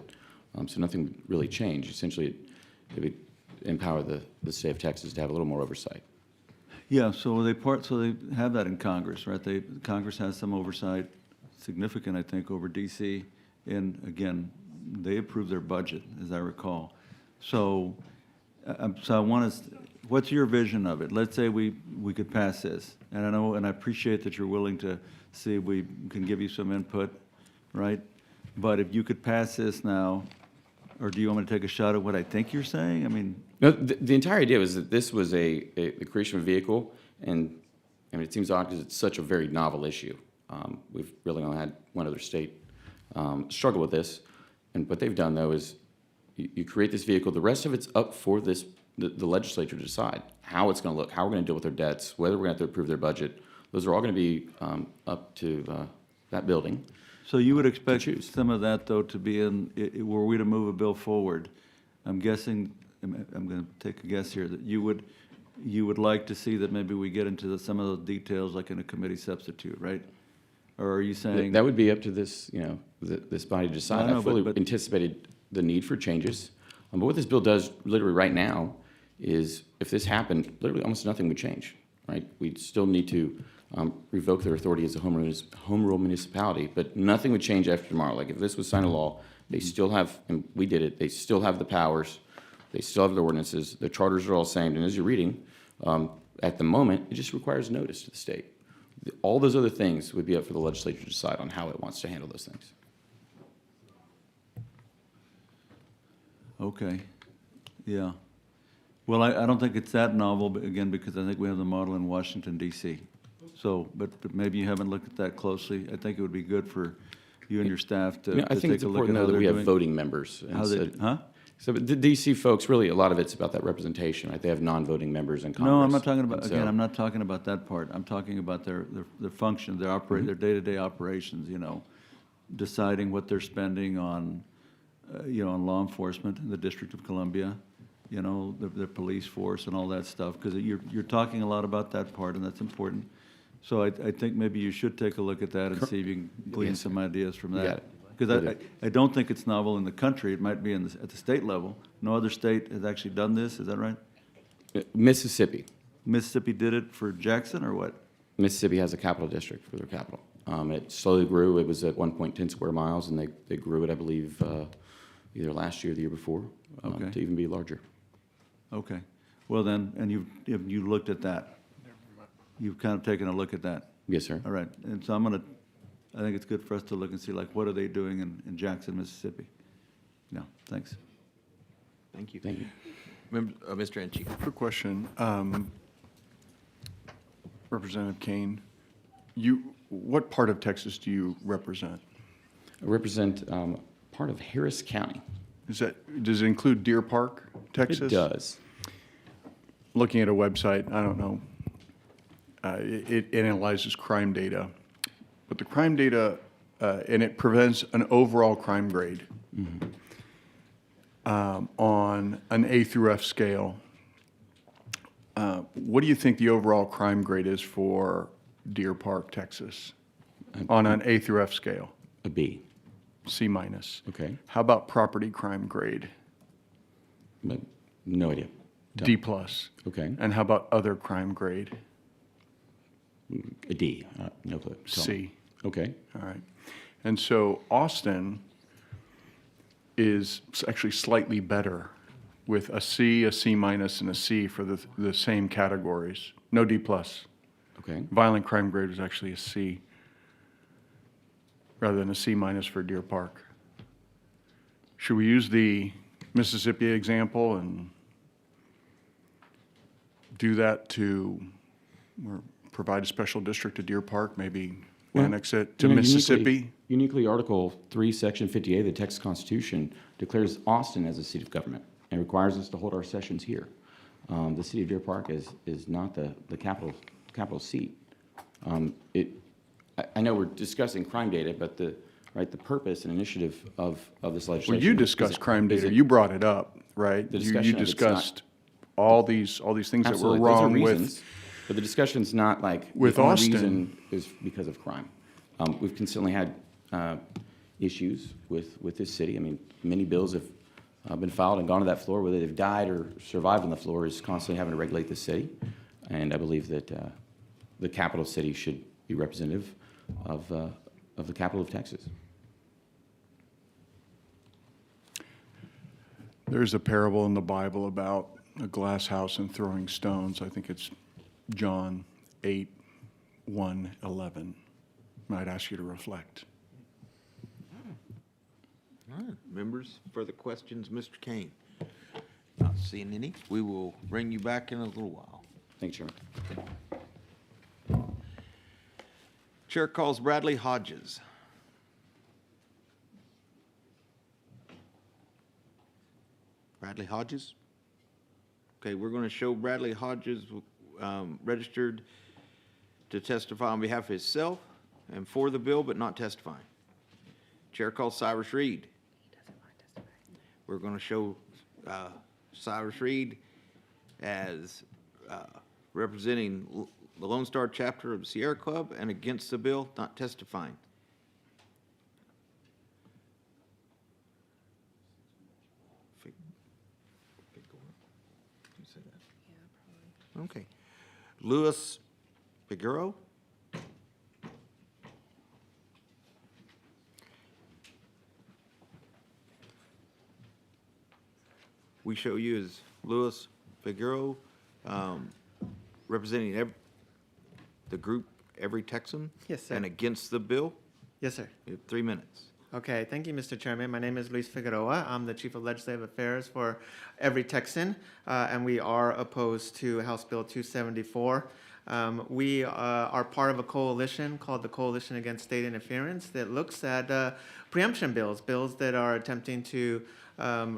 Speaker 17: So nothing would really change. Essentially, it would empower the state of Texas to have a little more oversight.
Speaker 15: Yeah, so they have that in Congress, right? Congress has some oversight, significant, I think, over DC. And again, they approve their budget, as I recall. So, I want to, what's your vision of it? Let's say we could pass this. And I know, and I appreciate that you're willing to see if we can give you some input, right? But if you could pass this now, or do you want me to take a shot at what I think you're saying? I mean.
Speaker 17: No, the entire idea was that this was the creation of a vehicle, and I mean, it seems odd because it's such a very novel issue. We've really only had one other state struggle with this, and what they've done though is you create this vehicle. The rest of it's up for the legislature to decide how it's going to look, how we're going to deal with their debts, whether we're going to have to approve their budget. Those are all going to be up to that building.
Speaker 15: So you would expect some of that, though, to be were we to move a bill forward, I'm guessing, I'm going to take a guess here, that you would like to see that maybe we get into some of those details like in a committee substitute, right? Or are you saying?
Speaker 17: That would be up to this, this body to decide.
Speaker 15: I know,
Speaker 17: I fully
Speaker 15: but
Speaker 17: anticipated the need for changes. But what this bill does literally right now is if this happened, literally almost nothing would change, right? We'd still need to revoke their authority as a home rule municipality, but nothing would change after tomorrow. Like if this was signed a law, they still have, and we did it, they still have the powers, they still have the ordinances, the charters are all the same, and as you're reading, at the moment, it just requires notice to the state. All those other things would be up for the legislature to decide on how it wants to handle those things.
Speaker 15: Okay, yeah. Well, I don't think it's that novel, but again, because I think we have the model in Washington, D.C. So, but maybe you haven't looked at that closely. I think it would be good for you and your staff to
Speaker 17: I think it's
Speaker 15: take a look
Speaker 17: important
Speaker 15: at how
Speaker 17: though that
Speaker 15: they're
Speaker 17: we have
Speaker 15: doing.
Speaker 17: voting members.
Speaker 15: How they,
Speaker 17: instead.
Speaker 15: huh?
Speaker 17: So but the DC folks, really, a lot of it's about that representation, right? They have non-voting members in Congress.
Speaker 15: No, I'm not talking about,
Speaker 17: And so-
Speaker 15: again, I'm not talking about that part. I'm talking about their function, their their day-to-day operations, deciding what they're spending on, on law enforcement in the District of Columbia, their police force and all that stuff, because you're talking a lot about that part, and that's important. So I think maybe you should take a look at that and see if you can glean some ideas from
Speaker 17: You got
Speaker 15: that.
Speaker 17: it.
Speaker 15: Because I don't think it's novel in the country. It might be at the state level. No other state has actually done this, is that right?
Speaker 17: Mississippi.
Speaker 15: Mississippi did it for Jackson, or what?
Speaker 17: Mississippi has a capital district for their capital. It slowly grew. It was at one point 10 square miles, and they grew it, I believe, either last year or the year before,
Speaker 15: Okay.
Speaker 17: to even be larger.
Speaker 15: Okay. Well then, and you looked at that? You've kind of taken a look at that?
Speaker 17: Yes, sir.
Speaker 15: All right. And so I think it's good for us to look and see, like, what are they doing in Jackson, Mississippi? Yeah, thanks.
Speaker 1: Thank you.
Speaker 17: Thank you.
Speaker 1: Mr. Enchi.
Speaker 8: Quick question. Representative Kane, what part of Texas do you represent?
Speaker 17: I represent part of Harris County.
Speaker 8: Does it include Deer Park, Texas?
Speaker 17: It does.
Speaker 8: Looking at a website, I don't know, it analyzes crime data. But the crime data, and it prevents an overall crime grade on an A through F scale. What do you think the overall crime grade is for Deer Park, Texas, on an A through F scale?
Speaker 17: A B.
Speaker 8: C minus.
Speaker 17: Okay.
Speaker 8: How about property crime grade?
Speaker 17: No idea.
Speaker 8: D plus.
Speaker 17: Okay.
Speaker 8: And how about other crime grade?
Speaker 17: A D. No clue. Tell me.
Speaker 8: C.
Speaker 17: Okay.
Speaker 8: All right. And so Austin is actually slightly better with a C, a C minus, and a C for the same categories. No D plus.
Speaker 17: Okay.
Speaker 8: Violent crime grade was actually a C, rather than a C minus for Deer Park. Should we use the Mississippi example and do that to or provide a special district to Deer Park, maybe annex it to Mississippi?
Speaker 17: Uniquely, Article 3, Section 58 of the Texas Constitution declares Austin as a seat of government and requires us to hold our sessions here. The city of Deer Park is not the capital seat. I know we're discussing crime data, but the purpose and initiative of this legislation.
Speaker 8: Well, you discussed crime data. You brought it up, right?
Speaker 17: The
Speaker 8: You
Speaker 17: discussion of it's
Speaker 8: discussed all these things that were
Speaker 17: Absolutely, those are
Speaker 8: wrong
Speaker 17: reasons,
Speaker 8: with.
Speaker 17: but the discussion's not like
Speaker 8: With
Speaker 17: the only
Speaker 8: Austin.
Speaker 17: reason is because of crime. We've consistently had issues with this city. I mean, many bills have been filed and gone to that floor, whether they've died or survived on the floor, is constantly having to regulate the city. And I believe that the capital city should be representative of the capital of Texas.
Speaker 8: There's a parable in the Bible about a glass house and throwing stones. I think it's John 8:1-11. Might ask you to reflect.
Speaker 1: All right, members, further questions, Mr. Kane? Not seeing any. We will bring you back in a little while.
Speaker 17: Thanks, Chairman.
Speaker 1: Chair calls Bradley Hodges. Bradley Hodges? Okay, we're going to show Bradley Hodges registered to testify on behalf of himself and for the bill, but not testifying. Chair calls Cyrus Reed. We're going to show Cyrus Reed as representing the Lone Star chapter of the Sierra Club and against the bill, not testifying. Okay. Louis Figueroa. We show you as Louis Figueroa, representing the group Every Texan.
Speaker 16: Yes, sir.
Speaker 1: And against the bill.
Speaker 16: Yes, sir.
Speaker 1: You have 3 minutes.
Speaker 16: Okay, thank you, Mr. Chairman. My name is Luis Figueroa. I'm the Chief of Legislative Affairs for Every Texan, and we are opposed to House Bill 274. We are part of a coalition called the Coalition Against State Interference that looks at preemption bills that are attempting to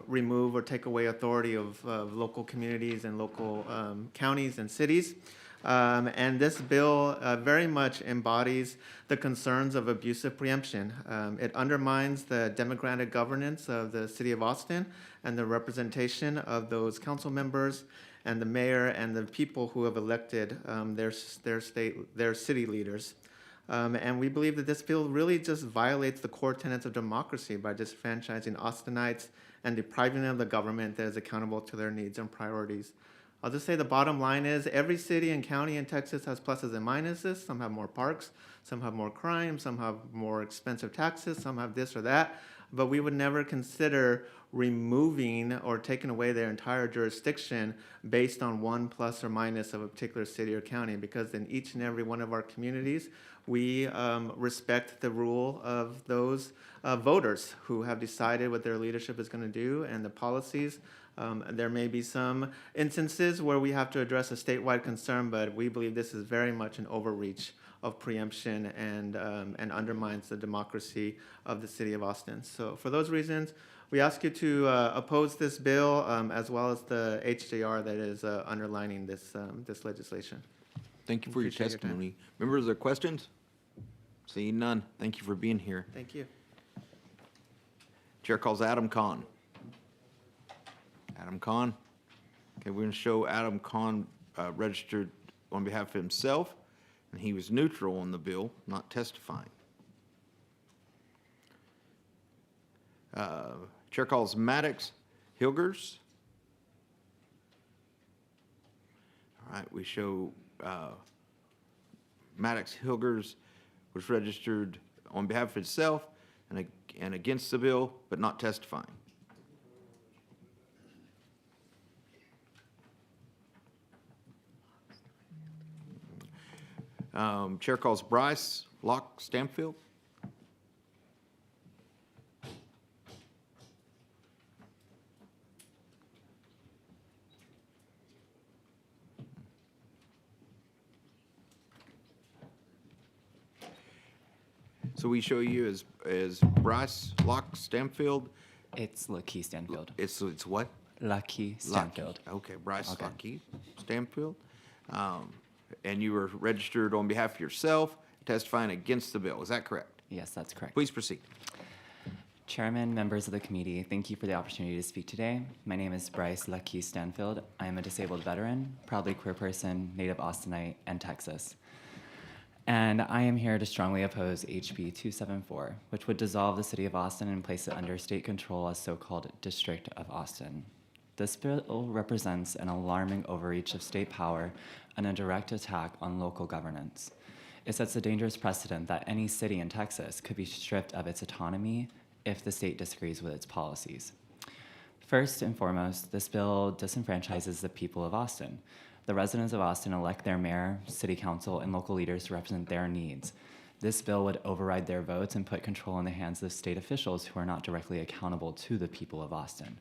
Speaker 16: remove or take away authority of local communities and local counties and cities. And this bill very much embodies the concerns of abusive preemption. It undermines the democratic governance of the city of Austin and the representation of those council members and the mayor and the people who have elected their city leaders. And we believe that this bill really just violates the core tenets of democracy by disenfranchising Austinites and depriving them of the government that is accountable to their needs and priorities. I'll just say the bottom line is every city and county in Texas has pluses and minuses. Some have more parks, some have more crime, some have more expensive taxes, some have this or that. But we would never consider removing or taking away their entire jurisdiction based on one plus or minus of a particular city or county, because in each and every one of our communities, we respect the rule of those voters who have decided what their leadership is going to do and the policies. There may be some instances where we have to address a statewide concern, but we believe this is very much an overreach of preemption and undermines the democracy of the city of Austin. So for those reasons, we ask you to oppose this bill as well as the HJR that is underlining this legislation.
Speaker 1: Thank you for your
Speaker 16: Appreciate your time.
Speaker 1: testimony. Members, are there questions? Seeing none. Thank you for being here.
Speaker 16: Thank you.
Speaker 1: Chair calls Adam Kahn. Adam Kahn. Okay, we're going to show Adam Kahn registered on behalf of himself, and he was neutral on the bill, not testifying. Chair calls Maddox Hilgers. All right, we show Maddox Hilgers was registered on behalf of himself and against the bill, but not testifying. Chair calls Bryce Locke Stanfield. So we show you as Bryce Locke Stanfield.
Speaker 18: It's Lucky Stanfield.
Speaker 1: It's what?
Speaker 18: Lucky Stanfield.
Speaker 1: Lucky. Okay, Bryce Lucky Stanfield. And you were registered on behalf of yourself, testifying against the bill. Is that correct?
Speaker 18: Yes, that's correct.
Speaker 1: Please proceed.
Speaker 18: Chairman, members of the committee, thank you for the opportunity to speak today. My name is Bryce Lucky Stanfield. I am a disabled veteran, proudly queer person, native Austinite, and Texas. And I am here to strongly oppose HB 274, which would dissolve the city of Austin and place it under state control as so-called District of Austin. This bill represents an alarming overreach of state power and a direct attack on local governance. It sets a dangerous precedent that any city in Texas could be stripped of its autonomy if the state disagrees with its policies. First and foremost, this bill disenfranchises the people of Austin. The residents of Austin elect their mayor, city council, and local leaders to represent their needs. This bill would override their votes and put control in the hands of state officials who are not directly accountable to the people of Austin.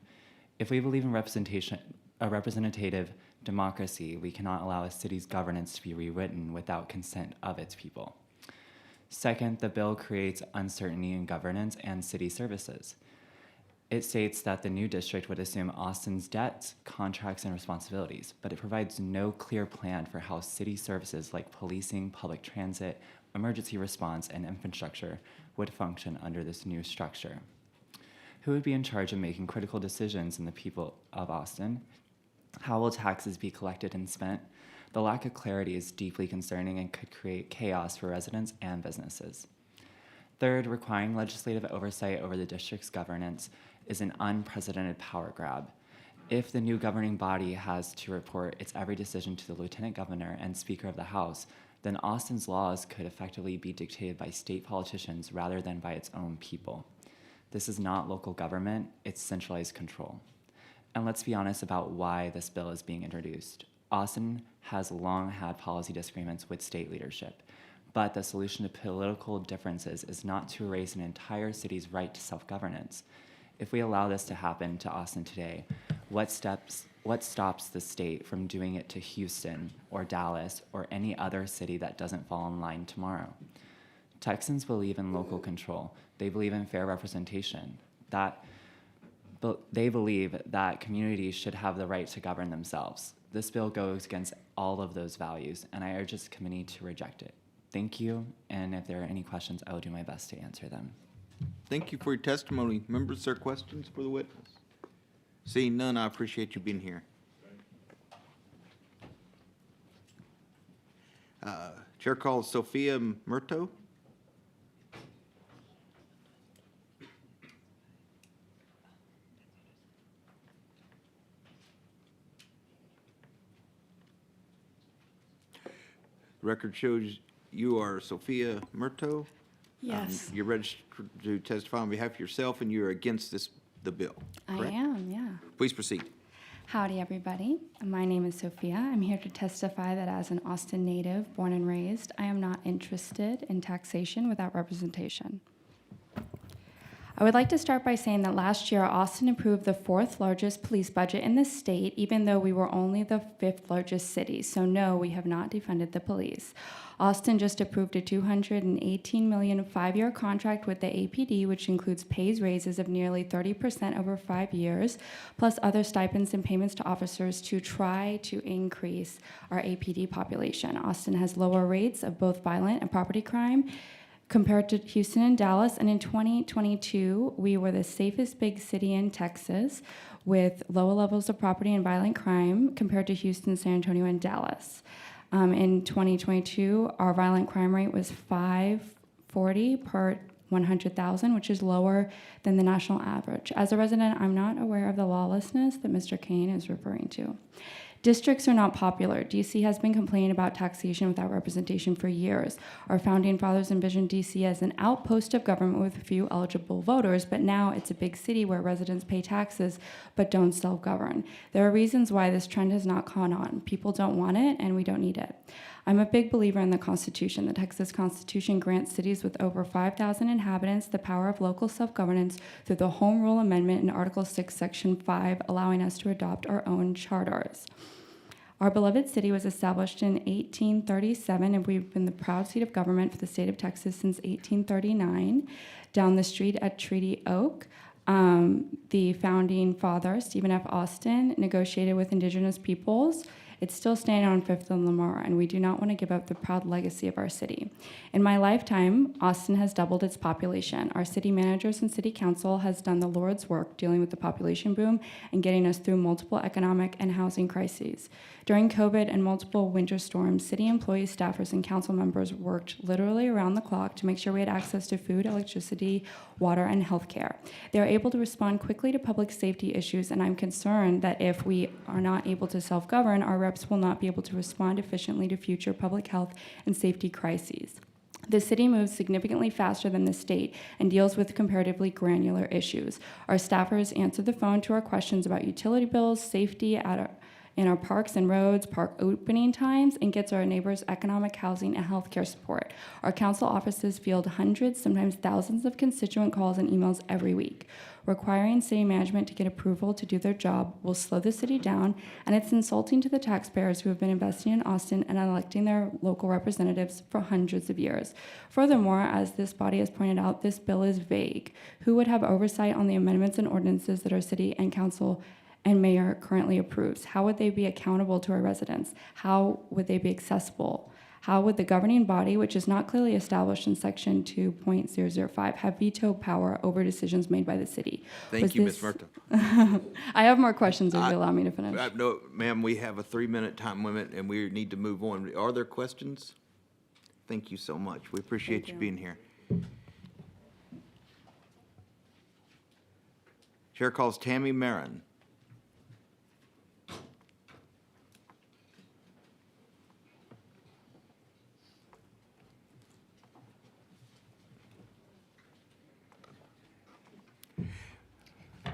Speaker 18: If we believe in a representative democracy, we cannot allow a city's governance to be rewritten without consent of its people. Second, the bill creates uncertainty in governance and city services. It states that the new district would assume Austin's debts, contracts, and responsibilities, but it provides no clear plan for how city services like policing, public transit, emergency response, and infrastructure would function under this new structure. Who would be in charge of making critical decisions in the people of Austin? How will taxes be collected and spent? The lack of clarity is deeply concerning and could create chaos for residents and businesses. Third, requiring legislative oversight over the district's governance is an unprecedented power grab. If the new governing body has to report its every decision to the lieutenant governor and speaker of the House, then Austin's laws could effectively be dictated by state politicians rather than by its own people. This is not local government, it's centralized control. And let's be honest about why this bill is being introduced. Austin has long had policy disagreements with state leadership, but the solution to political differences is not to erase an entire city's right to self-governance. If we allow this to happen to Austin today, what stops the state from doing it to Houston or Dallas or any other city that doesn't fall in line tomorrow? Texans believe in local control. They believe in fair representation. They believe that communities should have the right to govern themselves. This bill goes against all of those values, and I urge this committee to reject it. Thank you, and if there are any questions, I will do my best to answer them.
Speaker 1: Thank you for your testimony. Members, there are questions for the witness? Seeing none, I appreciate you being here. Chair calls Sophia Murto. Record shows you are Sophia Murto.
Speaker 21: Yes.
Speaker 1: You're registered to testify on behalf of yourself, and you're against the bill, correct?
Speaker 21: I am, yeah.
Speaker 1: Please proceed.
Speaker 21: Howdy, everybody. My name is Sophia. I'm here to testify that as an Austin native, born and raised, I am not interested in taxation without representation. I would like to start by saying that last year, Austin approved the 4th largest police budget in the state, even though we were only the 5th largest city. So no, we have not defunded the police. Austin just approved a $218 million 5-year contract with the APD, which includes pays raises of nearly 30% over 5 years, plus other stipends and payments to officers to try to increase our APD population. Austin has lower rates of both violent and property crime compared to Houston and Dallas, and in 2022, we were the safest big city in Texas with lower levels of property and violent crime compared to Houston, San Antonio, and Dallas. In 2022, our violent crime rate was 540 per 100,000, which is lower than the national average. As a resident, I'm not aware of the lawlessness that Mr. Kane is referring to. Districts are not popular. DC has been complaining about taxation without representation for years. Our founding fathers envisioned DC as an outpost of government with few eligible voters, but now it's a big city where residents pay taxes but don't self-govern. There are reasons why this trend has not caught on. People don't want it, and we don't need it. I'm a big believer in the Constitution. The Texas Constitution grants cities with over 5,000 inhabitants the power of local self-governance through the Home Rule Amendment in Article 6, Section 5, allowing us to adopt our own charters. Our beloved city was established in 1837, and we've been the proud seat of government for the state of Texas since 1839. Down the street at Treaty Oak, the founding father, Stephen F. Austin, negotiated with indigenous peoples. It's still standing on 5th and Lamar, and we do not want to give up the proud legacy of our city. In my lifetime, Austin has doubled its population. Our city managers and city council has done the Lord's work dealing with the population boom and getting us through multiple economic and housing crises. During COVID and multiple winter storms, city employees, staffers, and council members worked literally around the clock to make sure we had access to food, electricity, water, and health care. They are able to respond quickly to public safety issues, and I'm concerned that if we are not able to self-govern, our reps will not be able to respond efficiently to future public health and safety crises. The city moves significantly faster than the state and deals with comparatively granular issues. Our staffers answer the phone to our questions about utility bills, safety in our parks and roads, park opening times, and gets our neighbors economic, housing, and healthcare support. Our council offices field hundreds, sometimes thousands of constituent calls and emails every week. Requiring city management to get approval to do their job will slow the city down, and it's insulting to the taxpayers who have been investing in Austin and electing their local representatives for hundreds of years. Furthermore, as this body has pointed out, this bill is vague. Who would have oversight on the amendments and ordinances that our city and council and mayor currently approves? How would they be accountable to our residents? How would they be accessible? How would the governing body, which is not clearly established in Section 2.005, have veto power over decisions made by the city?
Speaker 1: Thank you, Ms. Murta.
Speaker 21: I have more questions if you allow me to finish.
Speaker 1: No, ma'am, we have a 3-minute time limit, and we need to move on. Are there questions? Thank you so much. We appreciate you being here. Chair calls Tammy Marin.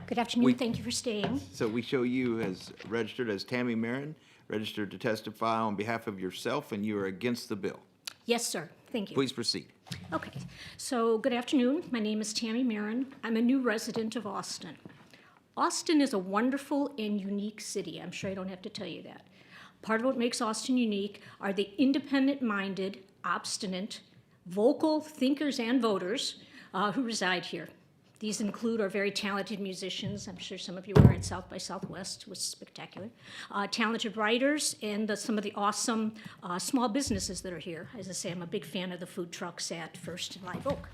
Speaker 19: Good afternoon. Thank you for staying.
Speaker 1: So we show you as registered as Tammy Marin, registered to testify on behalf of yourself, and you are against the bill.
Speaker 19: Yes, sir. Thank you.
Speaker 1: Please proceed.
Speaker 19: Okay. So, good afternoon. My name is Tammy Marin. I'm a new resident of Austin. Austin is a wonderful and unique city. I'm sure I don't have to tell you that. Part of what makes Austin unique are the independent-minded, obstinate, vocal thinkers and voters who reside here. These include our very talented musicians. I'm sure some of you were at South by Southwest. It was spectacular. Talented writers and some of the awesome small businesses that are here. As I say, I'm a big fan of the food trucks at First and Live Oak.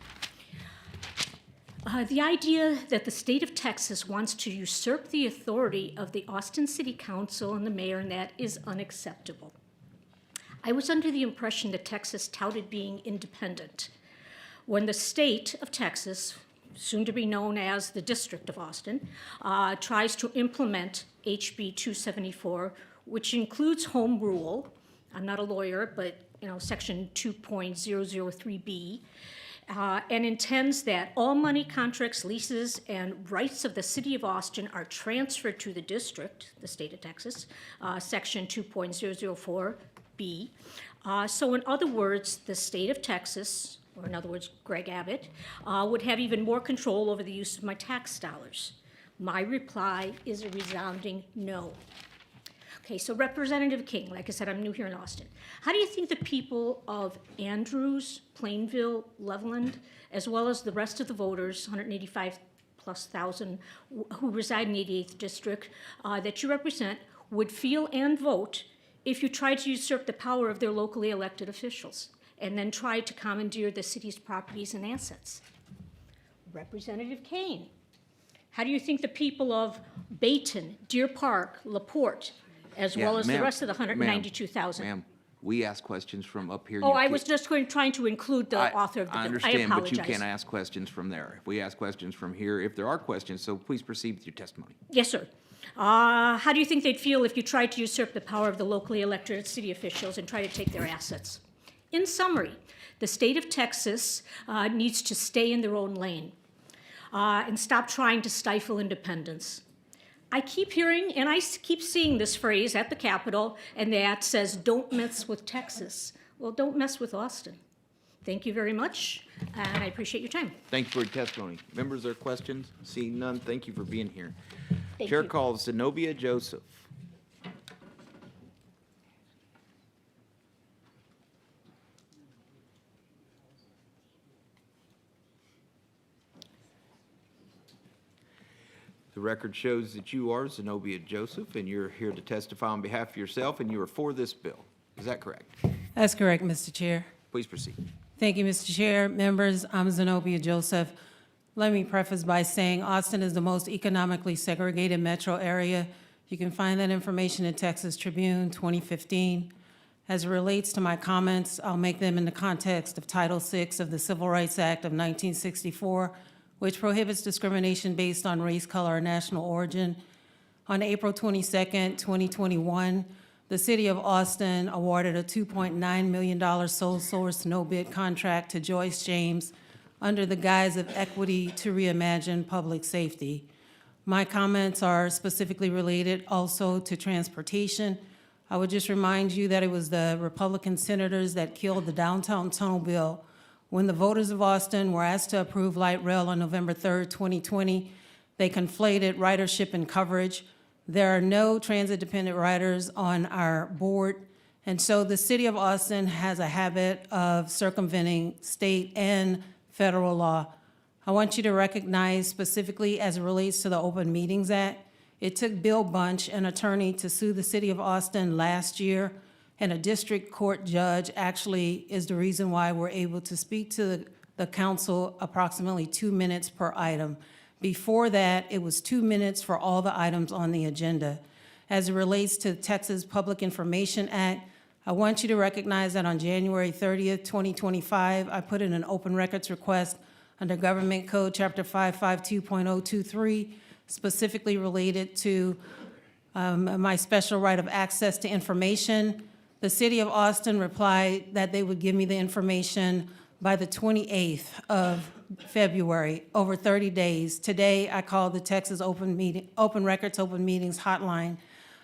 Speaker 19: The idea that the state of Texas wants to usurp the authority of the Austin City Council and the mayor, and that is unacceptable. I was under the impression that Texas touted being independent. When the state of Texas, soon to be known as the District of Austin, tries to implement HB 274, which includes home rule. I'm not a lawyer, but Section 2.003B, and intends that all money, contracts, leases, and rights of the city of Austin are transferred to the district, the state of Texas, Section 2.004B. So in other words, the state of Texas, or in other words, Greg Abbott, would have even more control over the use of my tax dollars. My reply is a resounding no. Okay, so Representative King, like I said, I'm new here in Austin. How do you think the people of Andrews, Plainville, Loveland, as well as the rest of the voters, 185,000+ who reside in the 88th district that you represent, would feel and vote if you tried to usurp the power of their locally elected officials and then tried to commandeer the city's properties and assets? Representative Kane, how do you think the people of Bayton, Deer Park, LaPorte, as well as the rest of the 192,000?
Speaker 1: Ma'am, we ask questions from up here.
Speaker 19: Oh, I was just trying to include the author of the bill.
Speaker 1: I understand, but you
Speaker 19: apologize.
Speaker 1: can't ask questions from there. If we ask questions from here, if there are questions, so please proceed with your testimony.
Speaker 19: Yes, sir. How do you think they'd feel if you tried to usurp the power of the locally elected city officials and try to take their assets? In summary, the state of Texas needs to stay in their own lane and stop trying to stifle independence. I keep hearing and keep seeing this phrase at the Capitol, and that says, "Don't mess with Texas." Well, don't mess with Austin. Thank you very much, and I appreciate your time.
Speaker 1: Thank you for your testimony. Members, there are questions? Seeing none, thank you for being here.
Speaker 19: Thank
Speaker 1: Chair
Speaker 19: you.
Speaker 1: calls Zenobia Joseph. The record shows that you are Zenobia Joseph, and you're here to testify on behalf of yourself, and you are for this bill. Is that correct?
Speaker 6: That's correct, Mr. Chair.
Speaker 1: Please proceed.
Speaker 6: Thank you, Mr. Chair. Members, I'm Zenobia Joseph. Let me preface by saying Austin is the most economically segregated metro area. You can find that information in Texas Tribune 2015. As it relates to my comments, I'll make them in the context of Title VI of the Civil Rights Act of 1964, which prohibits discrimination based on race, color, or national origin. On April 22nd, 2021, the City of Austin awarded a $2.9 million sole source no bid contract to Joyce James under the guise of equity to reimagine public safety. My comments are specifically related also to transportation. I would just remind you that it was the Republican senators that killed the downtown tunnel bill. When the voters of Austin were asked to approve light rail on November 3rd, 2020, they conflated ridership and coverage. There are no transit-dependent riders on our board, and so the City of Austin has a habit of circumventing state and federal law. I want you to recognize specifically as it relates to the Open Meetings Act, it took Bill Bunch, an attorney, to sue the City of Austin last year, and a district court judge actually is the reason why we're able to speak to the council approximately 2 minutes per item. Before that, it was 2 minutes for all the items on the agenda. As it relates to the Texas Public Information Act, I want you to recognize that on January 30th, 2025, I put in an open records request under Government Code Chapter 552.023, specifically related to my special right of access to information. The City of Austin replied that they would give me the information by the 28th of February, over 30 days. Today, I called the Texas Open Records Open Meetings Hotline.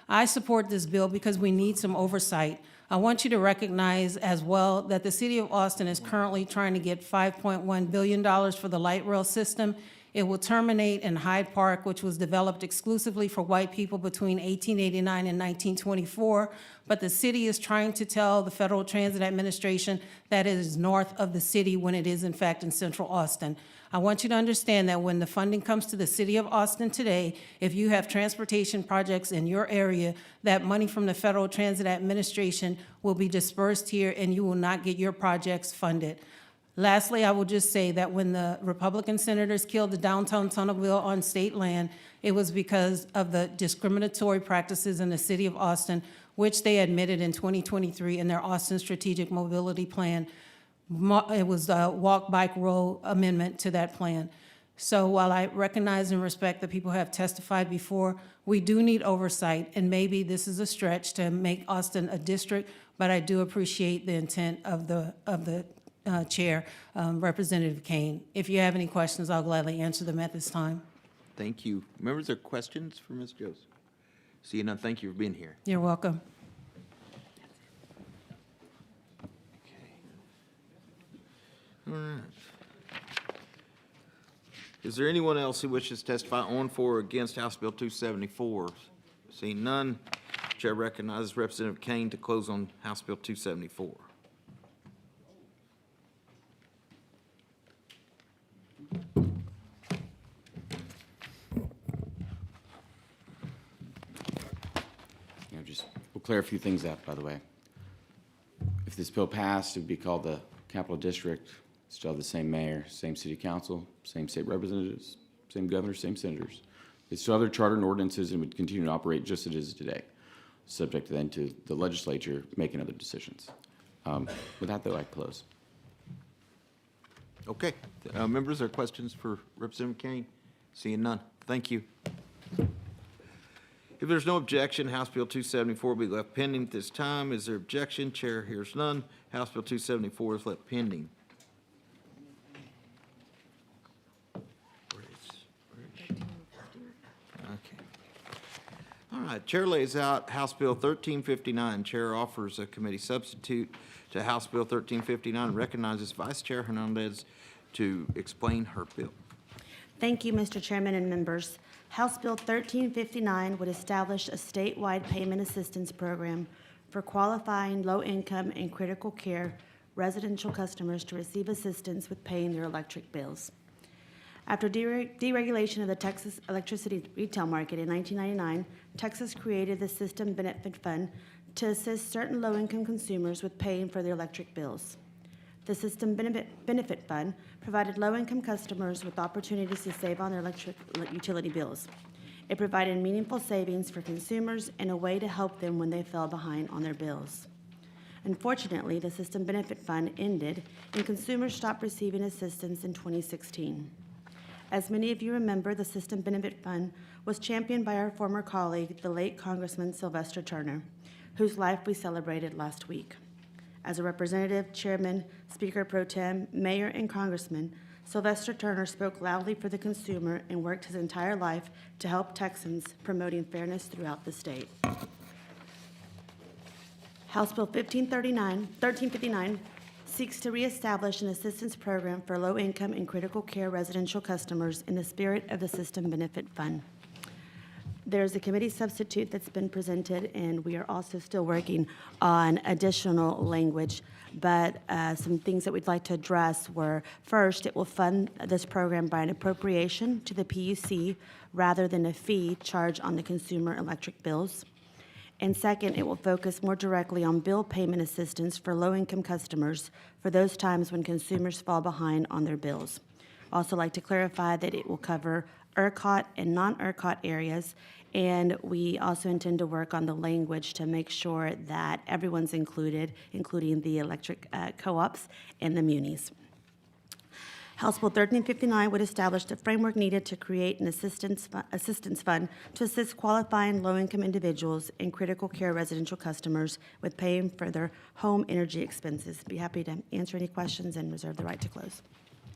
Speaker 6: I support this bill because we need some oversight. I want you to recognize as well that the City of Austin is currently trying to get $5.1 billion for the light rail system. It will terminate in Hyde Park, which was developed exclusively for white people between 1889 and 1924. But the city is trying to tell the Federal Transit Administration that it is north of the city when it is in fact in central Austin. I want you to understand that when the funding comes to the City of Austin today, if you have transportation projects in your area, that money from the Federal Transit Administration will be dispersed here and you will not get your projects funded. Lastly, I will just say that when the Republican senators killed the downtown tunnel bill on state land, it was because of the discriminatory practices in the City of Austin, which they admitted in 2023 in their Austin Strategic Mobility Plan. It was a walk, bike, roll amendment to that plan. So while I recognize and respect that people have testified before, we do need oversight, and maybe this is a stretch to make Austin a district, but I do appreciate the intent of the Chair, Representative Kane. If you have any questions, I'll gladly answer them at this time.
Speaker 1: Thank you. Members, are questions for Ms. Joseph? Seeing none, thank you for being here.
Speaker 6: You're welcome.
Speaker 1: All right. Is there anyone else who wishes to testify on, for, or against House Bill 274? Seeing none, Chair recognizes Representative Kane to close on House Bill 274.
Speaker 17: We'll clear a few things up, by the way. If this bill passed, it would be called the Capital District. Still have the same mayor, same city council, same state representatives, same governor, same senators. They still have their charter and ordinances and would continue to operate just as it is today, subject then to the legislature making other decisions. With that, though, I close.
Speaker 1: Okay. Members, are questions for Representative Kane? Seeing none. Thank you. If there's no objection, House Bill 274 will be left pending at this time. Is there objection? Chair hears none. House Bill 274 is left pending. Okay. right, Chair lays out House Bill 1359. Chair offers a committee substitute to House Bill 1359 and recognizes Vice Chair Hernandez to explain her bill.
Speaker 10: Thank you, Mr. Chairman and members. House Bill 1359 would establish a statewide payment assistance program for qualifying low-income and critical care residential customers to receive assistance with paying their electric bills. After deregulation of the Texas electricity retail market in 1999, Texas created the System Benefit Fund to assist certain low-income consumers with paying for their electric bills. The System Benefit Fund provided low-income customers with opportunities to save on their electric utility bills. It provided meaningful savings for consumers and a way to help them when they fell behind on their bills. Unfortunately, the System Benefit Fund ended and consumers stopped receiving assistance in 2016. As many of you remember, the System Benefit Fund was championed by our former colleague, the late Congressman Sylvester Turner, whose life we celebrated last week. As a representative, chairman, speaker pro tem, mayor, and congressman, Sylvester Turner spoke loudly for the consumer and worked his entire life to help Texans, promoting fairness throughout the state. House Bill 1359 seeks to reestablish an assistance program for low-income and critical care residential customers in the spirit of the System Benefit Fund. There's a committee substitute that's been presented, and we are also still working on additional language. But some things that we'd like to address were, first, it will fund this program by an appropriation to the PUC rather than a fee charged on the consumer electric bills. And second, it will focus more directly on bill payment assistance for low-income customers for those times when consumers fall behind on their bills. I'd also like to clarify that it will cover ERCOT and non-ERCOT areas, and we also intend to work on the language to make sure that everyone's included, including the electric co-ops and the munis. House Bill 1359 would establish the framework needed to create an assistance fund to assist qualifying low-income individuals and critical care residential customers with paying for their home energy expenses. Be happy to answer any questions and reserve the right to close.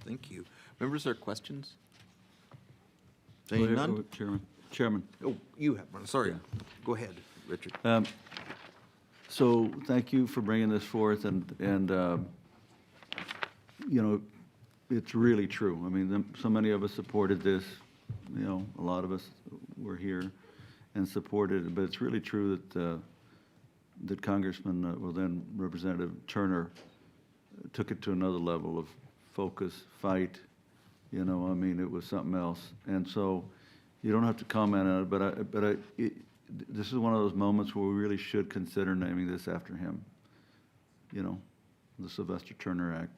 Speaker 1: Thank you. Members, are questions?
Speaker 15: Go
Speaker 1: Seeing
Speaker 15: ahead,
Speaker 1: none?
Speaker 15: Chairman.
Speaker 1: Oh, you have one. Sorry. Go ahead, Richard.
Speaker 15: So thank you for bringing this forth, and you know, it's really true. I mean, so many of us supported this. You know, a lot of us were here and supported it. But it's really true that that Congressman, well then Representative Turner, took it to another level of focus, fight. You know, I mean, it was something else. And so, you don't have to comment on it. This is one of those moments where we really should consider naming this after him. You know, the Sylvester Turner Act.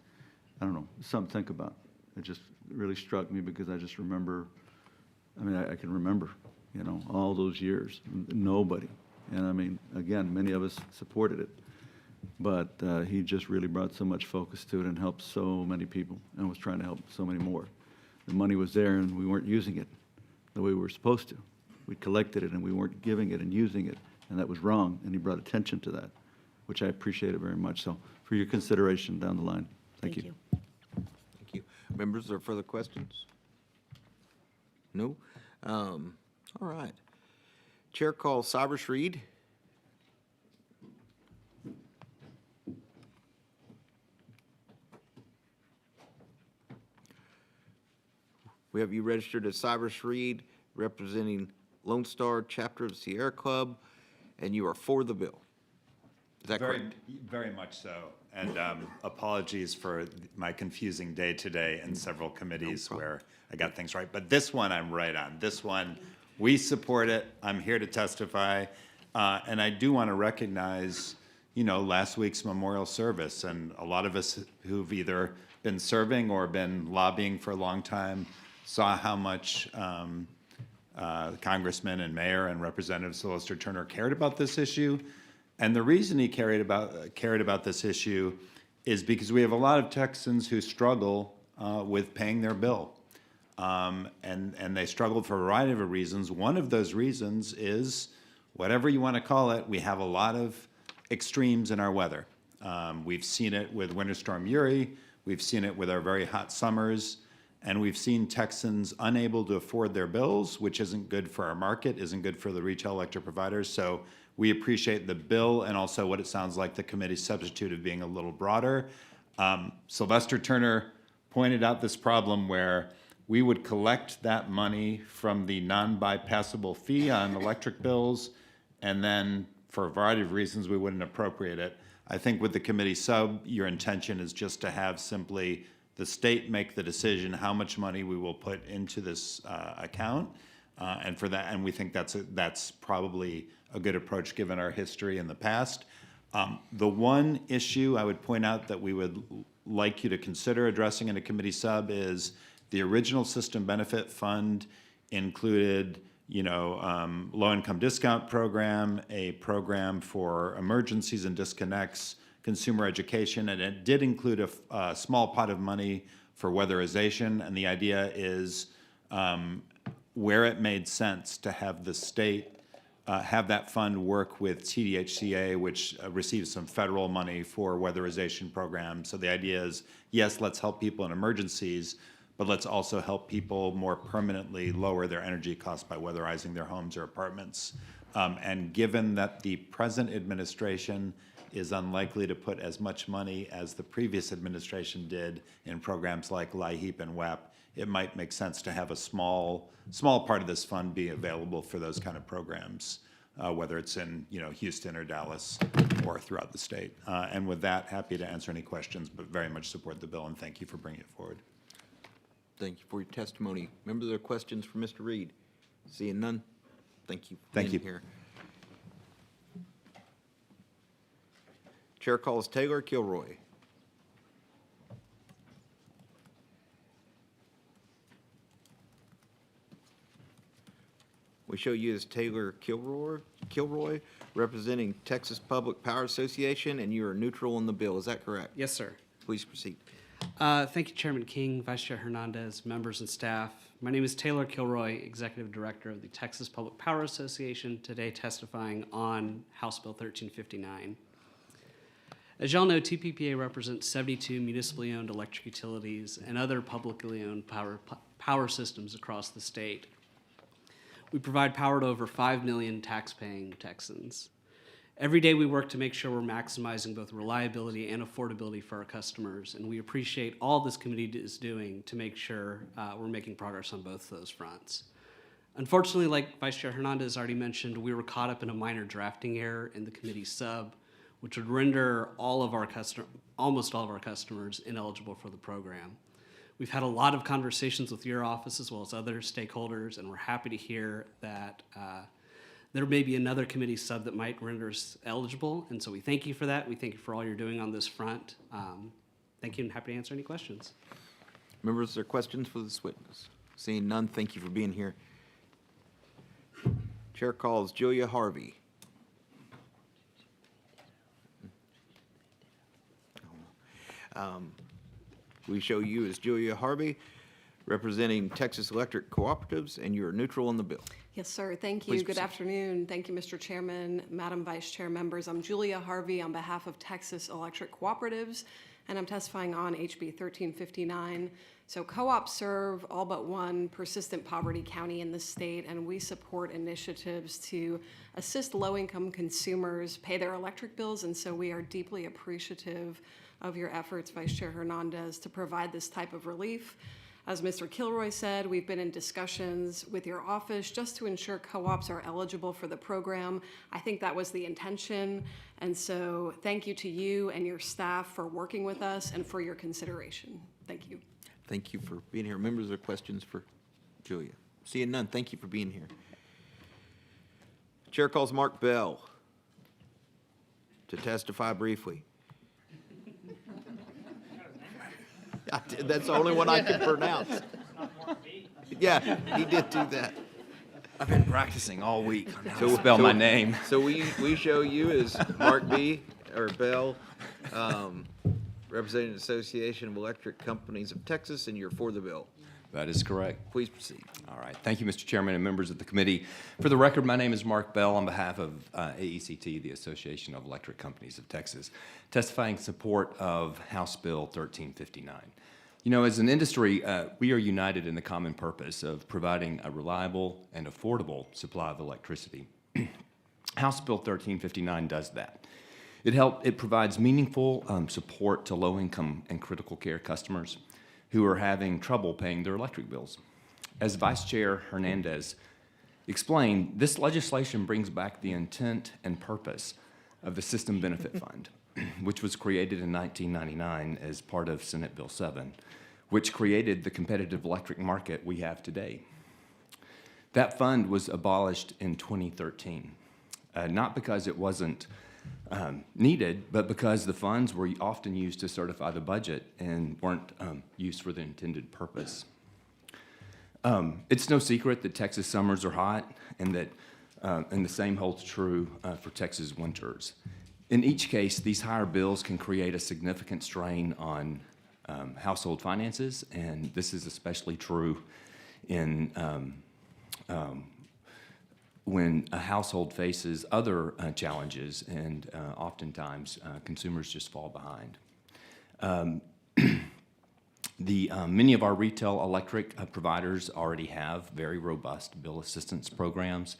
Speaker 15: I don't know, something to think about. It just really struck me because I just remember, I mean, I can remember, you know, all those years, nobody. And I mean, again, many of us supported it, but he just really brought so much focus to it and helped so many people and was trying to help so many more. The money was there and we weren't using it the way we were supposed to. We collected it and we weren't giving it and using it, and that was wrong, and he brought attention to that, which I appreciated very much. So for your consideration down the line. Thank you.
Speaker 1: Thank you. Members, are further questions? No? All right. Chair calls Cyrus Reed. We have you registered as Cyrus Reed, representing Lone Star Chapter of Sierra Club, and you are for the bill. Is that correct?
Speaker 23: Very much so. And apologies for my confusing day today in several committees where I got things right. But this one I'm right on. This one, we support it. I'm here to testify. And I do want to recognize, you know, last week's memorial service. And a lot of us who've either been serving or been lobbying for a long time saw how much Congressman and Mayor and Representative Sylvester Turner cared about this issue. And the reason he cared about this issue is because we have a lot of Texans who struggle with paying their bill. And they struggled for a variety of reasons. One of those reasons is, whatever you want to call it, we have a lot of extremes in our weather. We've seen it with Winter Storm Uri. We've seen it with our very hot summers. And we've seen Texans unable to afford their bills, which isn't good for our market, isn't good for the retail electric providers. So we appreciate the bill and also what it sounds like the committee's substitute of being a little broader. Sylvester Turner pointed out this problem where we would collect that money from the non-bypassable fee on electric bills, and then for a variety of reasons, we wouldn't appropriate it. I think with the committee sub, your intention is just to have simply the state make the decision how much money we will put into this account, and for that, and we think that's probably a good approach given our history in the past. The one issue I would point out that we would like you to consider addressing in a committee sub is the original system benefit fund included, low-income discount program, a program for emergencies and disconnects, consumer education, and it did include a small pot of money for weatherization. And the idea is where it made sense to have the state have that fund work with TDHCA, which receives some federal money for weatherization programs. So the idea is, yes, let's help people in emergencies, but let's also help people more permanently lower their energy costs by weatherizing their homes or apartments. And given that the present administration is unlikely to put as much money as the previous administration did in programs like LIHEAP and WEP, it might make sense to have a small part of this fund be available for those kind of programs, whether it's in Houston or Dallas or throughout the state. And with that, happy to answer any questions, but very much support the bill, and thank you for bringing it forward.
Speaker 1: Thank you for your testimony. Members, there are questions for Mr. Reed? Seeing none, thank you.
Speaker 23: Thank you.
Speaker 1: Here. Chair calls Taylor Kilroy. We show you as Taylor Kilroy, representing Texas Public Power Association, and you are neutral on the bill. Is that correct?
Speaker 3: Yes, sir.
Speaker 1: Please proceed.
Speaker 3: Thank you, Chairman King, Vice Chair Hernandez, members and staff. My name is Taylor Kilroy, Executive Director of the Texas Public Power Association, today testifying on House Bill 1359. As y'all know, TPPA represents 72 municipally owned electric utilities and other publicly owned power systems across the state. We provide power to over 5 million tax-paying Texans. Every day we work to make sure we're maximizing both reliability and affordability for our customers, and we appreciate all this committee is doing to make sure we're making progress on both those fronts. Unfortunately, like Vice Chair Hernandez already mentioned, we were caught up in a minor drafting error in the committee sub, which would render almost all of our customers ineligible for the program. We've had a lot of conversations with your office as well as other stakeholders, and we're happy to hear that there may be another committee sub that might render us eligible, and so we thank you for that. We thank you for all you're doing on this front. Thank you, and happy to answer any questions.
Speaker 1: Members, there are questions for this witness? Seeing none, thank you for being here. Chair calls Julia Harvey. We show you as Julia Harvey, representing Texas Electric Cooperatives, and you are neutral on the bill.
Speaker 20: Yes, sir. Thank you.
Speaker 1: Please
Speaker 20: Good
Speaker 1: proceed.
Speaker 20: afternoon. Thank you, Mr. Chairman, Madam Vice Chair, members. I'm Julia Harvey on behalf of Texas Electric Cooperatives, and I'm testifying on HB 1359. So co-ops serve all but one persistent poverty county in the state, and we support initiatives to assist low-income consumers pay their electric bills, and so we are deeply appreciative of your efforts, Vice Chair Hernandez, to provide this type of relief. As Mr. Kilroy said, we've been in discussions with your office just to ensure co-ops are eligible for the program. I think that was the intention, and so thank you to you and your staff for working with us and for your consideration. Thank you.
Speaker 1: Thank you for being here. Members, there are questions for Julia? Seeing none, thank you for being here. Chair calls Mark Bell to testify briefly. That's the only one I can pronounce. Yeah, he did do that.
Speaker 22: I've been practicing all week on how to
Speaker 1: So-
Speaker 22: spell
Speaker 1: so-
Speaker 22: my name.
Speaker 1: So we show you as Mark B. or Bell, representing the Association of Electric Companies of Texas, and you're for the bill.
Speaker 22: That is correct.
Speaker 1: Please proceed.
Speaker 22: All right. Thank you, Mr. Chairman and members of the committee. For the record, my name is Mark Bell on behalf of AECT, the Association of Electric Companies of Texas, testifying in support of House Bill 1359. You know, as an industry, we are united in the common purpose of providing a reliable and affordable supply of electricity. House Bill 1359 does that. It provides meaningful support to low-income and critical care customers who are having trouble paying their electric bills. As Vice Chair Hernandez explained, this legislation brings back the intent and purpose of the System Benefit Fund, which was created in 1999 as part of Senate Bill 7, which created the competitive electric market we have today. That fund was abolished in 2013, not because it wasn't needed, but because the funds were often used to certify the budget and weren't used for the intended purpose. It's no secret that Texas summers are hot, and the same holds true for Texas winters. In each case, these higher bills can create a significant strain on household finances, and this is especially true in when a household faces other challenges, and oftentimes consumers just fall behind. Many of our retail electric providers already have very robust bill assistance programs,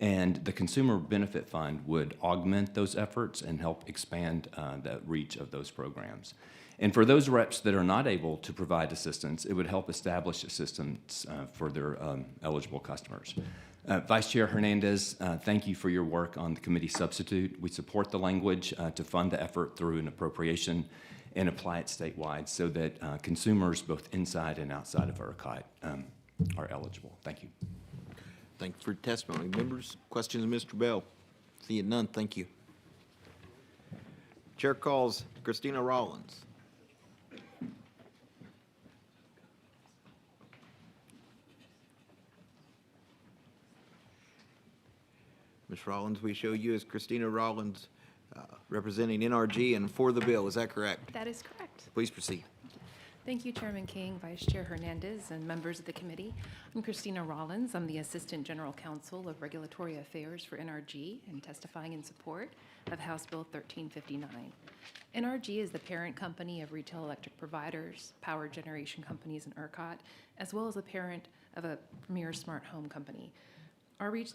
Speaker 22: and the Consumer Benefit Fund would augment those efforts and help expand the reach of those programs. And for those reps that are not able to provide assistance, it would help establish assistance for their eligible customers. Vice Chair Hernandez, thank you for your work on the committee substitute. We support the language to fund the effort through an appropriation and apply it statewide so that consumers both inside and outside of ERCOT are eligible. Thank you.
Speaker 1: Thank you for your testimony. Members, questions of Mr. Bell? Seeing none, thank you. Chair calls Christina Rollins. Ms. Rollins, we show you as Christina Rollins, representing NRG and for the bill. Is that correct?
Speaker 2: That is correct.
Speaker 1: Please proceed.
Speaker 2: Thank you, Chairman King, Vice Chair Hernandez, and members of the committee. I'm Christina Rollins. I'm the Assistant General Counsel of Regulatory Affairs for NRG and testifying in support of House Bill 1359. NRG is the parent company of retail electric providers, power generation companies, and ERCOT, as well as a parent of a premier smart home company.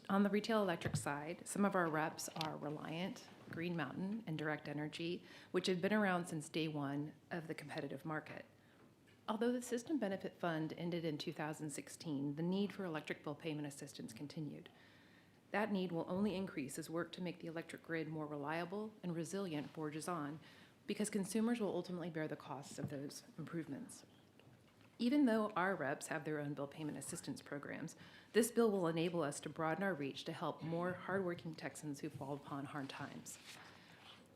Speaker 2: On the retail electric side, some of our reps are Reliant, Green Mountain, and Direct Energy, which have been around since day one of the competitive market. Although the System Benefit Fund ended in 2016, the need for electric bill payment assistance continued. That need will only increase as work to make the electric grid more reliable and resilient forges on, because consumers will ultimately bear the costs of those improvements. Even though our reps have their own bill payment assistance programs, this bill will enable us to broaden our reach to help more hardworking Texans who fall upon hard times.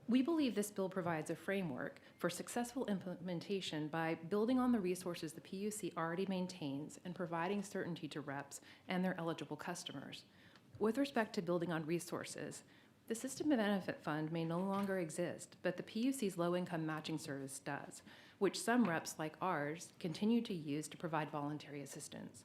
Speaker 2: We believe this bill provides a framework for successful implementation by building on the resources the PUC already maintains and providing certainty to reps and their eligible customers. With respect to building on resources, the System Benefit Fund may no longer exist, but the PUC's low-income matching service does, which some reps like ours continue to use to provide voluntary assistance.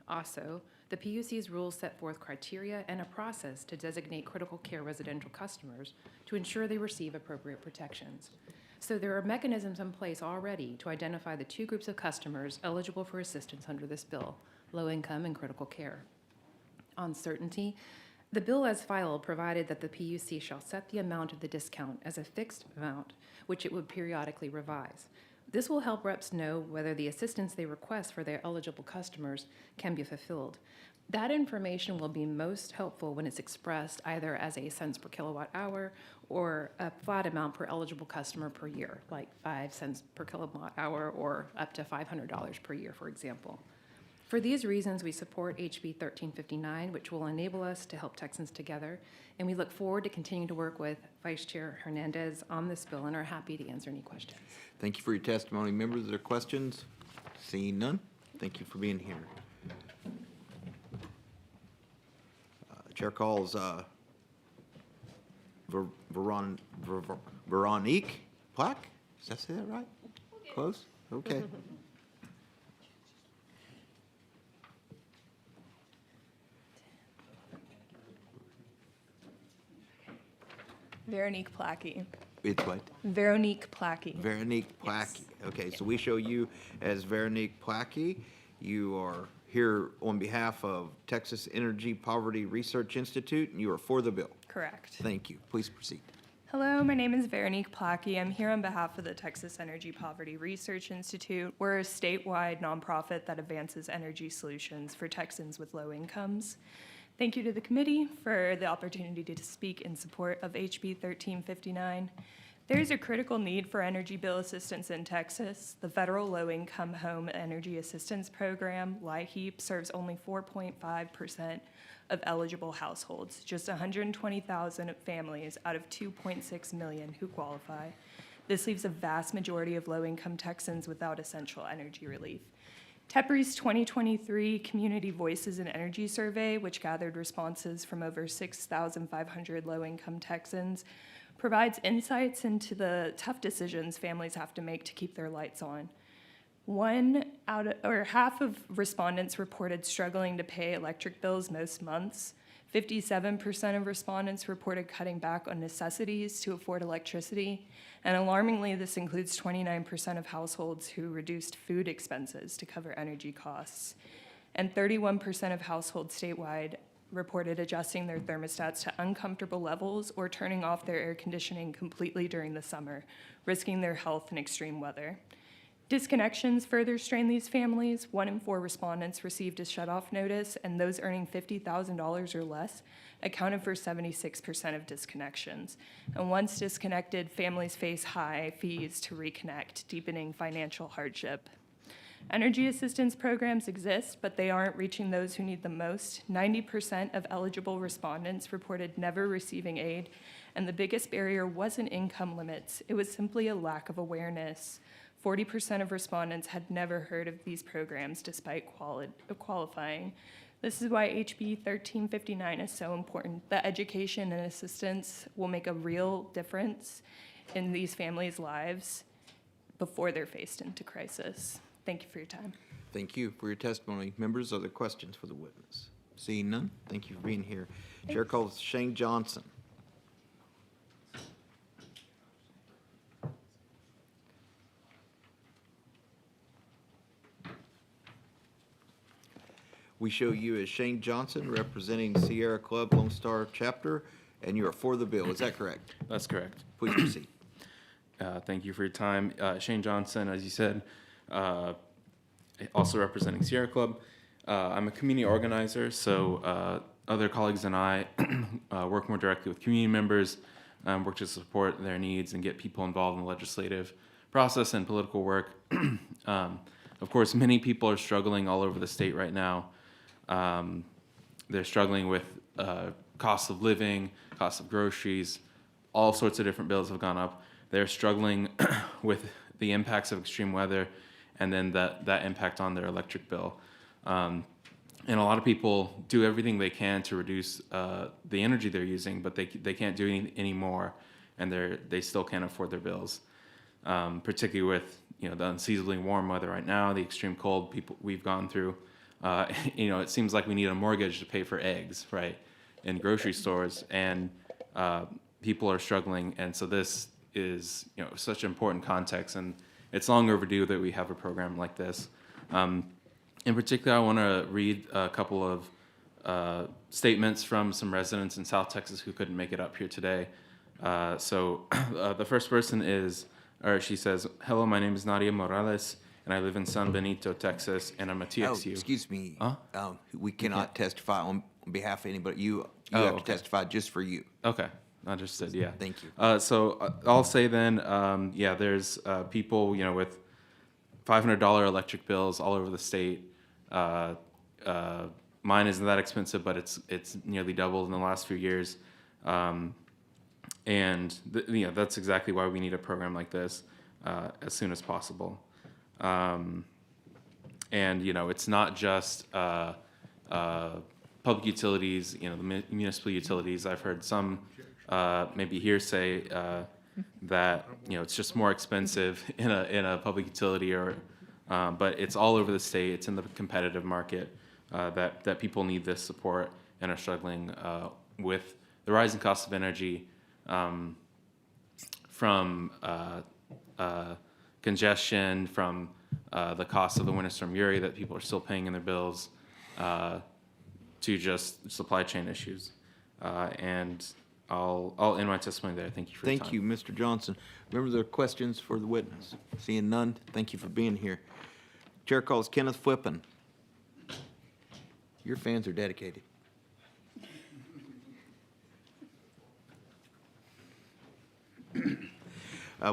Speaker 2: Also, the PUC's rules set forth criteria and a process to designate critical care residential customers to ensure they receive appropriate protections. So there are mechanisms in place already to identify the two groups of customers eligible for assistance under this bill, low income and critical care. On certainty, the bill as filed provided that the PUC shall set the amount of the discount as a fixed amount, which it would periodically revise. This will help reps know whether the assistance they request for their eligible customers can be fulfilled. That information will be most helpful when it's expressed either as a cents per kilowatt hour or a flat amount per eligible customer per year, like 5 cents per kilowatt hour or up to $500 per year, for example. For these reasons, we support HB 1359, which will enable us to help Texans together, and we look forward to continuing to work with Vice Chair Hernandez on this bill and are happy to answer any questions.
Speaker 1: Thank you for your testimony. Members, are there questions? Seeing none, thank you for being here. Chair calls Veronique Plack. Did I say that right? Close? Okay.
Speaker 13: Veronique Plackey.
Speaker 1: It's what?
Speaker 7: Veronique Plackey.
Speaker 1: Veronique Plackey. Okay, so we show you as Veronique Plackey. You are here on behalf of Texas Energy Poverty Research Institute, and you are for the bill.
Speaker 7: Correct.
Speaker 1: Thank you. Please proceed.
Speaker 7: Hello, my name is Veronique Plackey. I'm here on behalf of the Texas Energy Poverty Research Institute. We're a statewide nonprofit that advances energy solutions for Texans with low incomes. Thank you to the committee for the opportunity to speak in support of HB 1359. There is a critical need for energy bill assistance in Texas. The Federal Low-Income Home Energy Assistance Program, LIHEAP, serves only 4.5% of eligible households, just 120,000 families out of 2.6 million who qualify. This leaves a vast majority of low-income Texans without essential energy relief. TEPRI's 2023 Community Voices in Energy Survey, which gathered responses from over 6,500 low-income Texans, provides insights into the tough decisions families have to make to keep their lights on. Half of respondents reported struggling to pay electric bills most months. 57% of respondents reported cutting back on necessities to afford electricity. And alarmingly, this includes 29% of households who reduced food expenses to cover energy costs. And 31% of households statewide reported adjusting their thermostats to uncomfortable levels or turning off their air conditioning completely during the summer, risking their health in extreme weather. Disconnections further strain these families. 1 in 4 respondents received a shutoff notice, and those earning $50,000 or less accounted for 76% of disconnections. And once disconnected, families face high fees to reconnect, deepening financial hardship. Energy assistance programs exist, but they aren't reaching those who need them most. 90% of eligible respondents reported never receiving aid, and the biggest barrier wasn't income limits. It was simply a lack of awareness. 40% of respondents had never heard of these programs despite qualifying. This is why HB 1359 is so important. The education and assistance will make a real difference in these families' lives before they're faced into crisis. Thank you for your time.
Speaker 1: Thank you for your testimony. Members, other questions for the witness? Seeing none, thank you for being here. Chair calls Shane Johnson. We show you as Shane Johnson representing Sierra Club Lone Star Chapter, and you are for the bill. Is that correct?
Speaker 13: That's correct.
Speaker 1: Please proceed.
Speaker 13: Thank you for your time. Shane Johnson, as you said, also representing Sierra Club. I'm a community organizer, so other colleagues and I work more directly with community members, work to support their needs and get people involved in the legislative process and political work. Of course, many people are struggling all over the state right now. They're struggling with cost of living, cost of groceries, all sorts of different bills have gone up. They're struggling with the impacts of extreme weather and then that impact on their electric bill. And a lot of people do everything they can to reduce the energy they're using, but they can't do any more, and they still can't afford their bills. Particularly with the unseasonably warm weather right now, the extreme cold we've gone through. It seems like we need a mortgage to pay for eggs, right, in grocery stores, and people are struggling, and so this is such important context, and it's long overdue that we have a program like this. In particular, I want to read a couple of statements from some residents in South Texas who couldn't make it up here today. The first person she says, "Hello, my name is Nadia Morales, and I live in San Benito, Texas, and I'm a TXU."
Speaker 1: Oh, excuse me.
Speaker 13: Huh?
Speaker 1: We cannot testify on behalf of anybody. You
Speaker 13: Oh,
Speaker 1: have to
Speaker 13: okay.
Speaker 1: testify just for you.
Speaker 13: Okay, understood, yeah.
Speaker 1: Thank you.
Speaker 13: I'll say then, there's people, with $500 electric bills all over the state. Mine isn't that expensive, but it's nearly doubled in the last few years. That's exactly why we need a program like this as soon as possible. It's not just public utilities, the municipal utilities. I've heard some maybe hearsay that it's just more expensive in a public utility, but it's all over the state. It's in the competitive market that people need this support and are struggling with the rising cost of energy. from congestion, from the cost of the Winter Storm Uri that people are still paying in their bills, to just supply chain issues. And I'll end my testimony there. Thank you for your time.
Speaker 1: Thank you, Mr. Johnson. Remember, there are questions for the witness. Seeing none, thank you for being here. Chair calls Kenneth Flippen. Your fans are dedicated.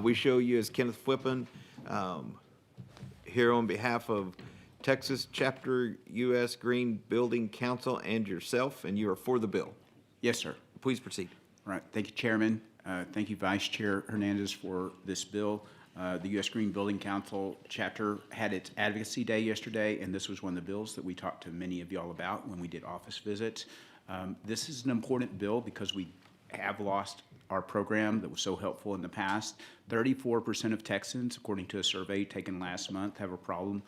Speaker 1: We show you as Kenneth Flippen here on behalf of Texas Chapter U.S. Green Building Council and yourself, and you are for the bill.
Speaker 4: Yes, sir.
Speaker 1: Please proceed.
Speaker 4: All right. Thank you, Chairman. Thank you, Vice Chair Hernandez, for this bill. The U.S. Green Building Council chapter had its advocacy day yesterday, and this was one of the bills that we talked to many of y'all about when we did office visits. This is an important bill because we have lost our program that was so helpful in the past. 34% of Texans, according to a survey taken last month, have a problem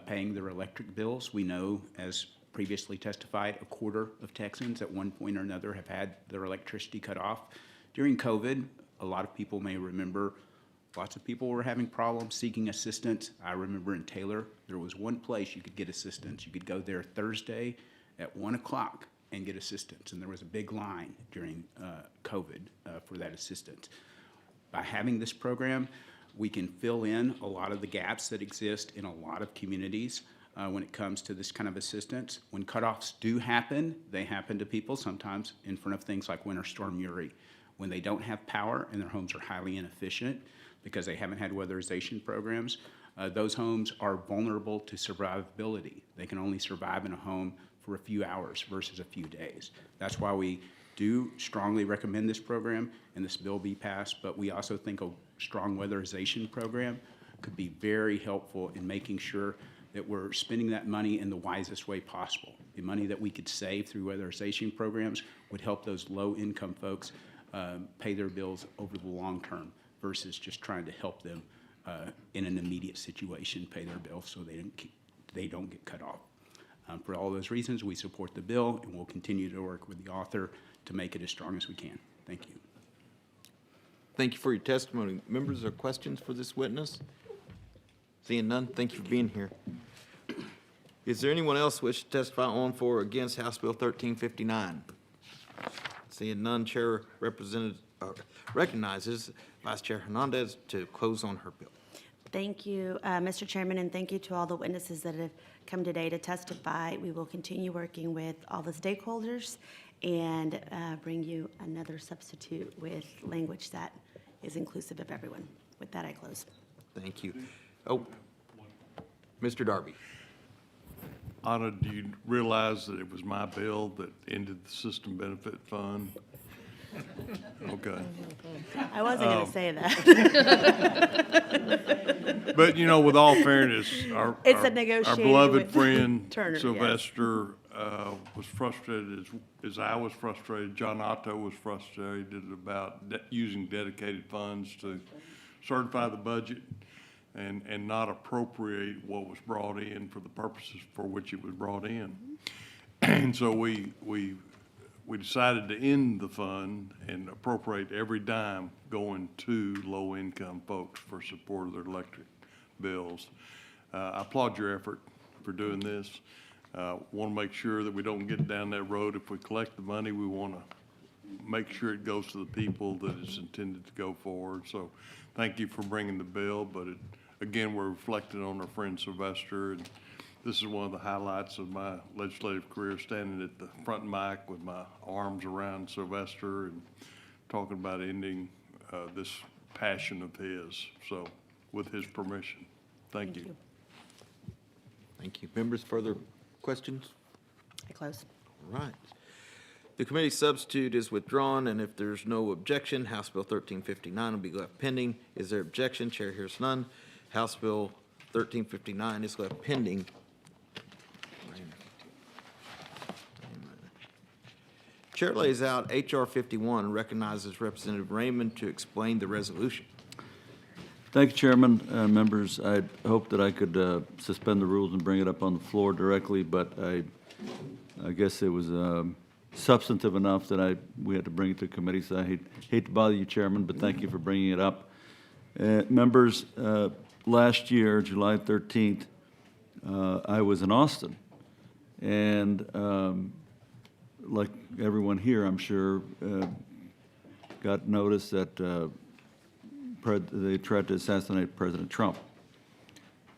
Speaker 4: paying their electric bills. We know, as previously testified, a quarter of Texans at one point or another have had their electricity cut off. During COVID, a lot of people may remember lots of people were having problems seeking assistance. I remember in Taylor, there was one place you could get assistance. You could go there Thursday at 1 o'clock and get assistance. And there was a big line during COVID for that assistance. By having this program, we can fill in a lot of the gaps that exist in a lot of communities when it comes to this kind of assistance. When cutoffs do happen, they happen to people sometimes in front of things like Winter Storm Uri. When they don't have power and their homes are highly inefficient because they haven't had weatherization programs, those homes are vulnerable to survivability. They can only survive in a home for a few hours versus a few days. That's why we do strongly recommend this program and this bill be passed, but we also think a strong weatherization program could be very helpful in making sure that we're spending that money in the wisest way possible. The money that we could save through weatherization programs would help those low-income folks pay their bills over the long term versus just trying to help them in an immediate situation pay their bills so they don't get cut off. For all those reasons, we support the bill, and we'll continue to work with the author to make it as strong as we can. Thank you.
Speaker 1: Thank you for your testimony. Members, are questions for this witness? Seeing none, thank you for being here. Is there anyone else wish to testify on for or against House Bill 1359? Seeing none, Chair recognizes Vice Chair Hernandez to close on her bill.
Speaker 10: Thank you, Mr. Chairman, and thank you to all the witnesses that have come today to testify. We will continue working with all the stakeholders and bring you another substitute with language that is inclusive of everyone. With that, I close.
Speaker 1: Thank you. Oh, Mr. Darby.
Speaker 11: Anna, do you realize that it was my bill that ended the System Benefit Fund? Okay.
Speaker 10: I wasn't going to say that.
Speaker 11: But, you know, with all fairness, our
Speaker 10: negotiating
Speaker 11: beloved
Speaker 10: with
Speaker 11: friend
Speaker 10: Turner, yes.
Speaker 11: Sylvester was frustrated as I was frustrated. John Otto was frustrated about using dedicated funds to certify the budget and not appropriate what was brought in for the purposes for which it was brought in. And so we decided to end the fund and appropriate every dime going to low-income folks for support of their electric bills. I applaud your effort for doing this. Want to make sure that we don't get down that road. If we collect the money, we want to make sure it goes to the people that it's intended to go forward. So thank you for bringing the bill, but again, we're reflecting on our friend Sylvester, and this is one of the highlights of my legislative career, standing at the front mic with my arms around Sylvester and talking about ending this passion of his. So with his permission, thank you.
Speaker 1: Thank you. Members, further questions?
Speaker 10: I close.
Speaker 1: All right. The committee substitute is withdrawn, and if there's no objection, House Bill 1359 will be left pending. Is there objection? Chair hears none. House Bill 1359 is left pending. Chair lays out H.R. 51, recognizes Representative Raymond to explain the resolution.
Speaker 15: Thank you, Chairman. Members, I hope that I could suspend the rules and bring it up on the floor directly, but I guess it was substantive enough that we had to bring it to committee, so I hate to bother you, Chairman, but thank you for bringing it up. Members, last year, July 13th, I was in Austin, and like everyone here, I'm sure, got notice that they tried to assassinate President Trump.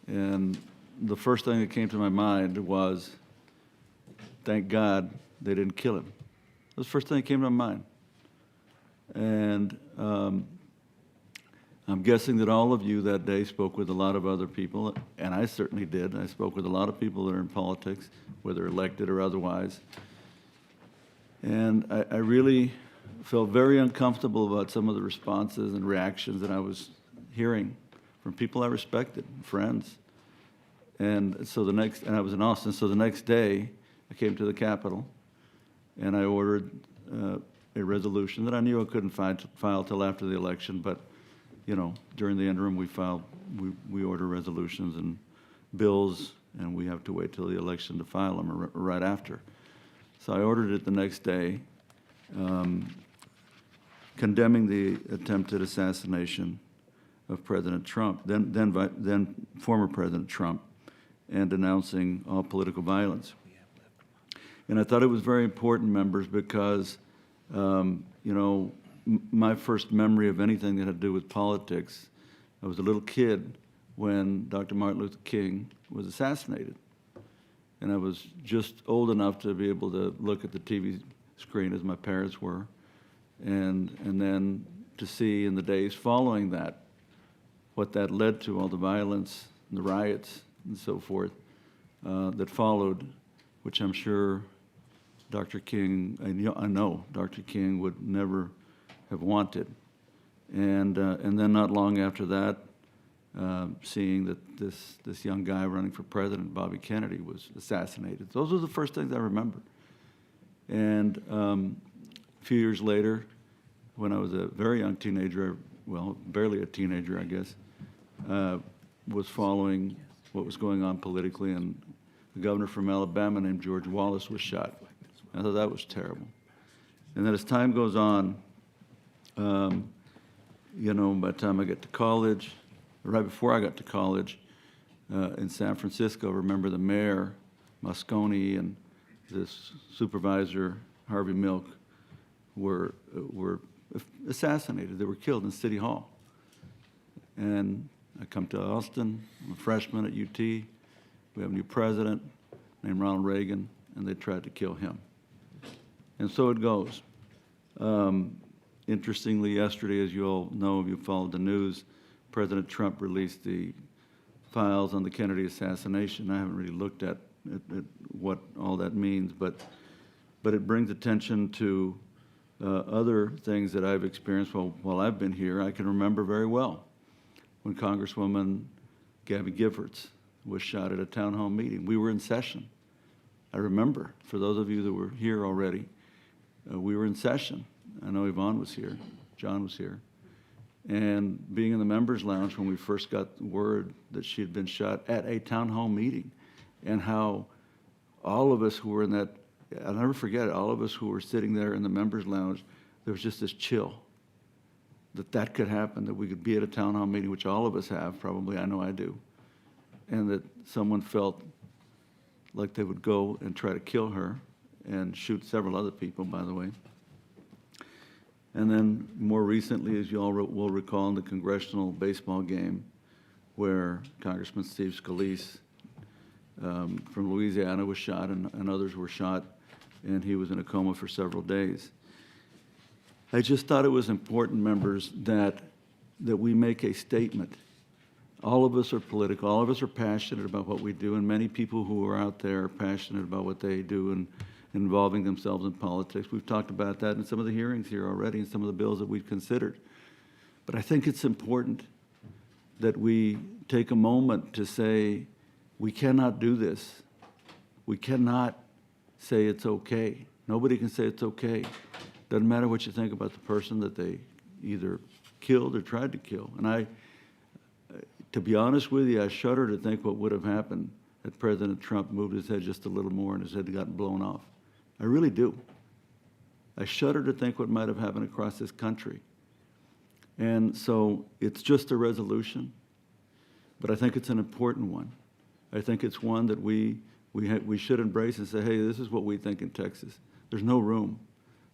Speaker 15: And the first thing that came to my mind was, thank God they didn't kill him. That was the first thing that came to my mind. And I'm guessing that all of you that day spoke with a lot of other people, and I certainly did. I spoke with a lot of people that are in politics, whether elected or otherwise. And I really felt very uncomfortable about some of the responses and reactions that I was hearing from people I respected, friends. And so and I was in Austin, so the next day I came to the Capitol and I ordered a resolution that I knew I couldn't file till after the election, but you know, during the interim we order resolutions and bills, and we have to wait till the election to file them or right after. So I ordered it the next day, condemning the attempted assassination of President Trump, then former President Trump, and denouncing all political violence. And I thought it was very important, members, because you know, my first memory of anything that had to do with politics, I was a little kid when Dr. Martin Luther King was assassinated. And I was just old enough to be able to look at the TV screen as my parents were, and then to see in the days following that what that led to, all the violence and the riots and so forth that followed, which I'm sure Dr. King, I know Dr. King would never have wanted. And then not long after that, seeing that this young guy running for president, Bobby Kennedy, was assassinated. Those are the first things I remember. And a few years later, when I was a very young teenager, well, barely a teenager, I guess, was following what was going on politically, and the governor from Alabama named George Wallace was shot. I thought that was terrible. And then as time goes on, you know, by the time I get to college, right before I got to college, in San Francisco, I remember the mayor, Moscone, and this supervisor, Harvey Milk, were assassinated. They were killed in City Hall. And I come to Austin, I'm a freshman at UT. We have a new president named Ronald Reagan, and they tried to kill him. And so it goes. Interestingly, yesterday, as you all know, if you followed the news, President Trump released the files on the Kennedy assassination. I haven't really looked at what all that means, but it brings attention to other things that I've experienced while I've been here. I can remember very well when Congresswoman Gabby Giffords was shot at a town hall meeting. We were in session. I remember, for those of you that were here already, we were in session. I know Yvonne was here, John was here. And being in the members' lounge when we first got word that she had been shot at a town hall meeting, and how all of us who were in that, I'll never forget it, all of us who were sitting there in the members' lounge, there was just this chill that could happen, that we could be at a town hall meeting, which all of us have, probably, I know I do, and that someone felt like they would go and try to kill her and shoot several other people, by the way. And then more recently, as you all will recall, in the congressional baseball game where Congressman Steve Scalise from Louisiana was shot, and others were shot, and he was in a coma for several days. I just thought it was important, members, that we make a statement. All of us are political. All of us are passionate about what we do, and many people who are out there are passionate about what they do and involving themselves in politics. We've talked about that in some of the hearings here already and some of the bills that we've considered. But I think it's important that we take a moment to say, we cannot do this. We cannot say it's okay. Nobody can say it's okay. Doesn't matter what you think about the person that they either killed or tried to kill. And to be honest with you, I shudder to think what would have happened if President Trump moved his head just a little more and his head had gotten blown off. I really do. I shudder to think what might have happened across this country. And so it's just a resolution, but I think it's an important one. I think it's one that we should embrace and say, hey, this is what we think in Texas. There's no room.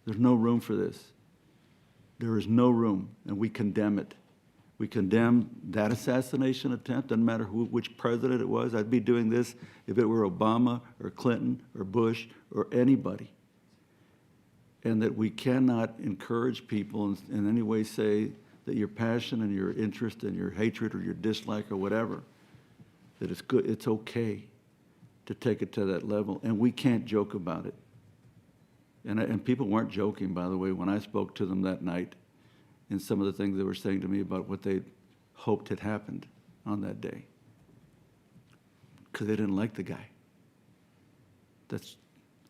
Speaker 15: There's no room for this. There is no room, and we condemn it. We condemn that assassination attempt. Doesn't matter which president it was. I'd be doing this if it were Obama or Clinton or Bush or anybody. And that we cannot encourage people in any way say that your passion and your interest and your hatred or your dislike or whatever, that it's good, it's okay to take it to that level. And we can't joke about it. And people weren't joking, by the way, when I spoke to them that night and some of the things they were saying to me about what they hoped had happened on that day. Because they didn't like the guy.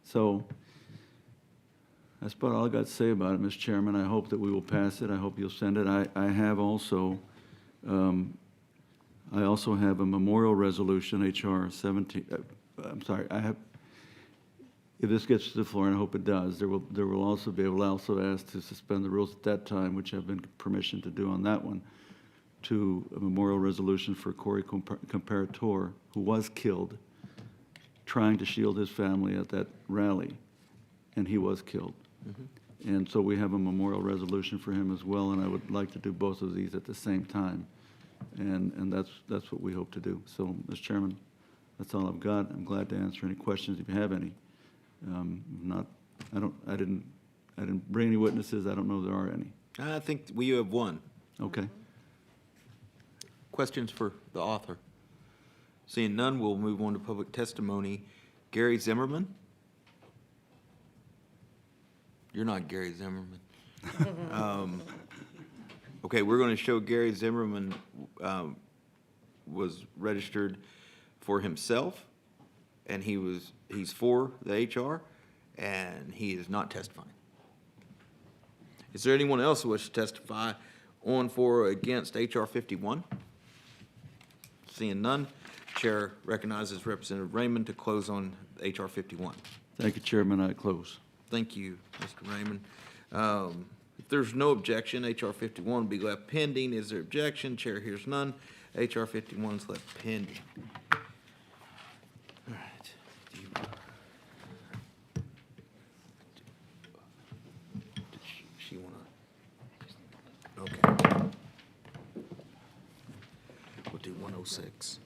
Speaker 15: So that's about all I got to say about it, Mr. Chairman. I hope that we will pass it. I hope you'll send it. I have also, I also have a memorial resolution, HR 17. If this gets to the floor, and I hope it does, there will also be, I will also ask to suspend the rules at that time, which I've been permission to do on that one, to a memorial resolution for Corey Comparator, who was killed trying to shield his family at that rally, and he was killed. And so we have a memorial resolution for him as well, and I would like to do both of these at the same time. And that's what we hope to do. So, Mr. Chairman, that's all I've got. I'm glad to answer any questions if you have any. I didn't bring any witnesses. I don't know if there are any.
Speaker 1: I think we have one.
Speaker 15: Okay.
Speaker 1: Questions for the author? Seeing none, we'll move on to public testimony. Gary Zimmerman? You're not Gary Zimmerman. Okay, we're going to show Gary Zimmerman was registered for himself, and he's for the HR, and he is not testifying. Is there anyone else who wishes to testify on, for, or against HR 51? Seeing none, Chair recognizes Representative Raymond to close on HR 51.
Speaker 15: Thank you, Chairman. I close.
Speaker 1: Thank you, Mr. Raymond. If there's no objection, HR 51 will be left pending. Is there objection? Chair hears none. HR 51 is left pending. All right. Did she want to? Okay. We'll do 106.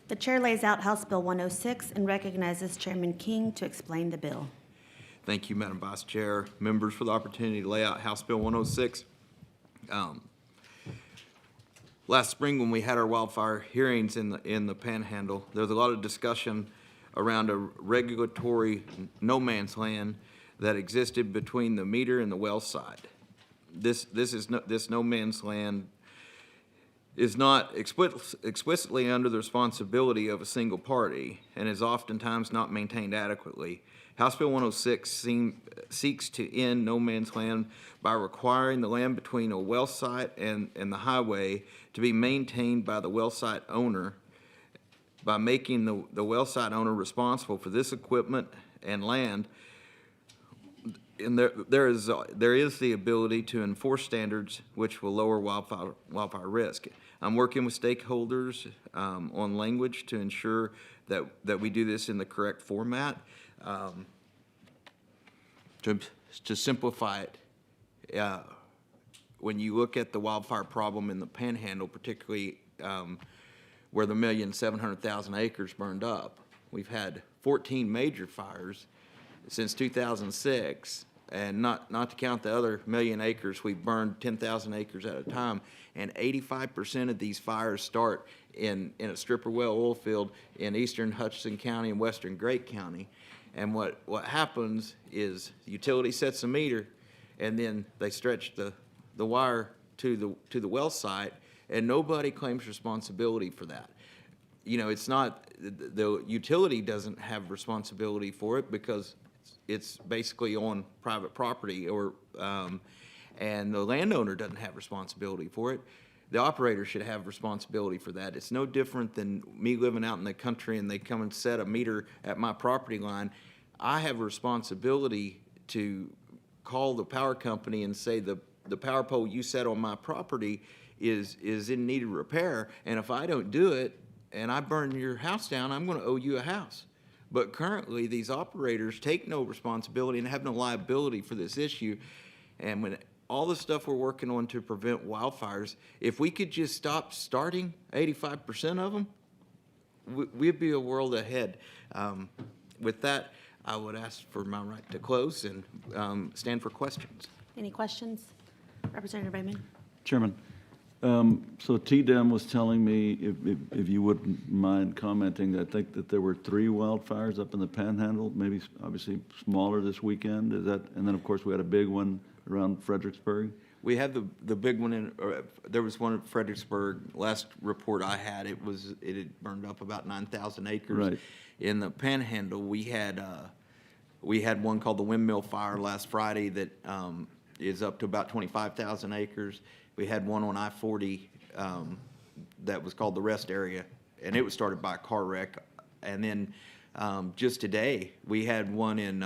Speaker 10: The chair lays out House Bill 106 and recognizes Chairman King to explain the bill.
Speaker 1: Thank you, Madam Vice Chair. Members, for the opportunity to lay out House Bill 106. Last spring, when we had our wildfire hearings in the Panhandle, there was a lot of discussion around a regulatory no man's land that existed between the meter and the well site. This no man's land is not explicitly under the responsibility of a single party and is oftentimes not maintained adequately. House Bill 106 seeks to end no man's land by requiring the land between a well site and the highway to be maintained by the well site owner, by making the well site owner responsible for this equipment and land. And there is the ability to enforce standards which will lower wildfire risk. I'm working with stakeholders on language to ensure that we do this in the correct format. To simplify it, when you look at the wildfire problem in the Panhandle, particularly where the 1,700,000 acres burned up, we've had 14 major fires since 2006. And not to count the other 1,000,000 acres, we burned 10,000 acres at a time. And 85% of these fires start in a stripper well oil field in eastern Hutchinson County and western Great County. And what happens is the utility sets a meter, and then they stretch the wire to the well site, and nobody claims responsibility for that. You know, it's not, the utility doesn't have responsibility for it because it's basically on private property, and the landowner doesn't have responsibility for it. the operator should have responsibility for that. It's no different than me living out in the country and they come and set a meter at my property line. I have a responsibility to call the power company and say the power pole you set on my property is in need of repair, and if I don't do it and I burn your house down, I'm gonna owe you a house. But currently, these operators take no responsibility and have no liability for this issue. And when all the stuff we're working on to prevent wildfires, if we could just stop starting 85% of them, we'd be a world ahead. With that, I would ask for my right to close and stand for questions.
Speaker 10: Any questions? Representative Raymond?
Speaker 15: Chairman, so TDEM was telling me, if you wouldn't mind commenting, I think that there were 3 wildfires up in the Panhandle, maybe obviously smaller this weekend, is that, and then of course we had a big one around Fredericksburg?
Speaker 1: We had the big one in, there was one at Fredericksburg. Last report I had, it had burned up about 9,000 acres.
Speaker 15: Right.
Speaker 1: In the Panhandle, we had one called the Windmill Fire last Friday that is up to about 25,000 acres. We had one on I-40 that was called the Rest Area, and it was started by a car wreck. And then just today, we had one in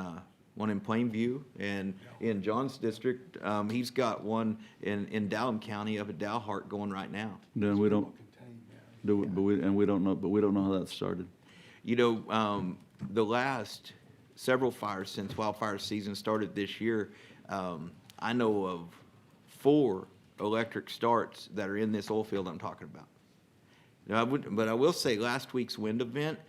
Speaker 1: Plainview, and in John's district, he's got one in Dalham County up at Dalhart going right now.
Speaker 15: Then we don't, we don't know how that started.
Speaker 1: You know, the last several fires since wildfire season started this year, I know of 4 electric starts that are in this oil field I'm talking about. Now, but I will say last week's wind event,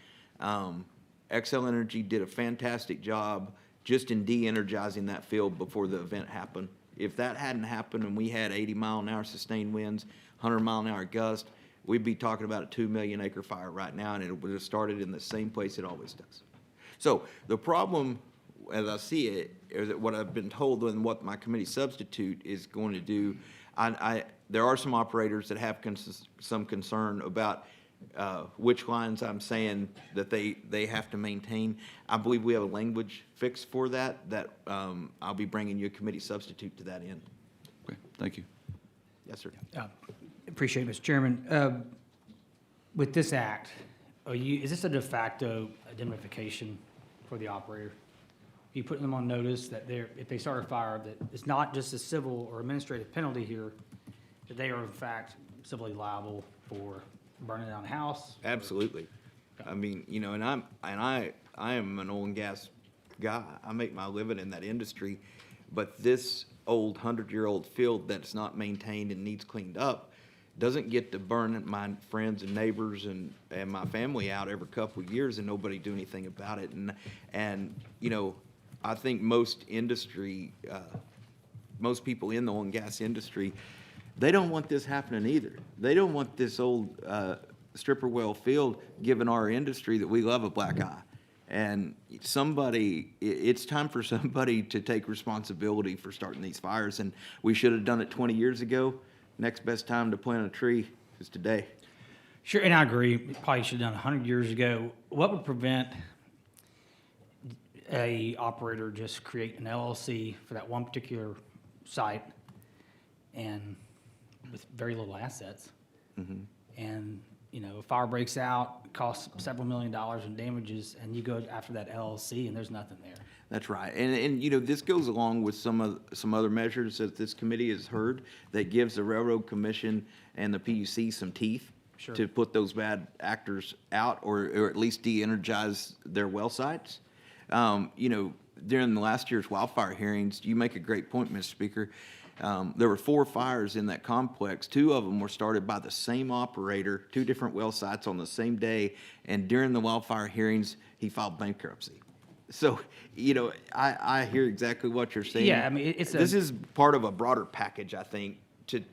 Speaker 1: Xcel Energy did a fantastic job just in de-energizing that field before the event happened. If that hadn't happened and we had 80-mile-an-hour sustained winds, 100-mile-an-hour gust, we'd be talking about a 2 million acre fire right now, and it would have started in the same place it always does. So the problem, as I see it, is that what I've been told and what my committee substitute is going to do, there are some operators that have some concern about which lines I'm saying that they have to maintain. I believe we have a language fix for that I'll be bringing you a committee substitute to that end.
Speaker 15: Okay, thank you.
Speaker 1: Yes, sir.
Speaker 9: Appreciate it, Mr. Chairman. With this act, is this a de facto indemnification for the operator? Are you putting them on notice that if they start a fire, that it's not just a civil or administrative penalty here, that they are in fact civilly liable for burning down a house?
Speaker 1: Absolutely. I mean, you know, and I am an oil and gas guy. I make my living in that industry, but this old 100-year-old field that's not maintained and needs cleaned up doesn't get to burn my friends and neighbors and my family out every couple of years and nobody do anything about it. And you know, I think most industry, most people in the oil and gas industry, they don't want this happening either. They don't want this old stripper well field giving our industry that we love a black eye. And it's time for somebody to take responsibility for starting these fires. And we should have done it 20 years ago. Next best time to plant a tree is today.
Speaker 9: Sure, and I agree. We probably should have done 100 years ago. What would prevent a operator just create an LLC for that one particular site and with very little assets?
Speaker 1: Mm-hmm.
Speaker 9: And, you know, a fire breaks out, it costs several $1 million in damages, and you go after that LLC and there's nothing there.
Speaker 1: That's right. And you know, this goes along with some other measures that this committee has heard that gives the Railroad Commission and the PUC some teeth to put those bad actors out or at least de-energize their well sites. You know, during the last year's wildfire hearings, you make a great point, Mr. Speaker. There were 4 fires in that complex. 2 of them were started by the same operator, 2 different well sites on the same day. And during the wildfire hearings, he filed bankruptcy. So, you know, I hear exactly what you're saying.
Speaker 9: Yeah, I mean,
Speaker 1: this is part of a broader package, I think, to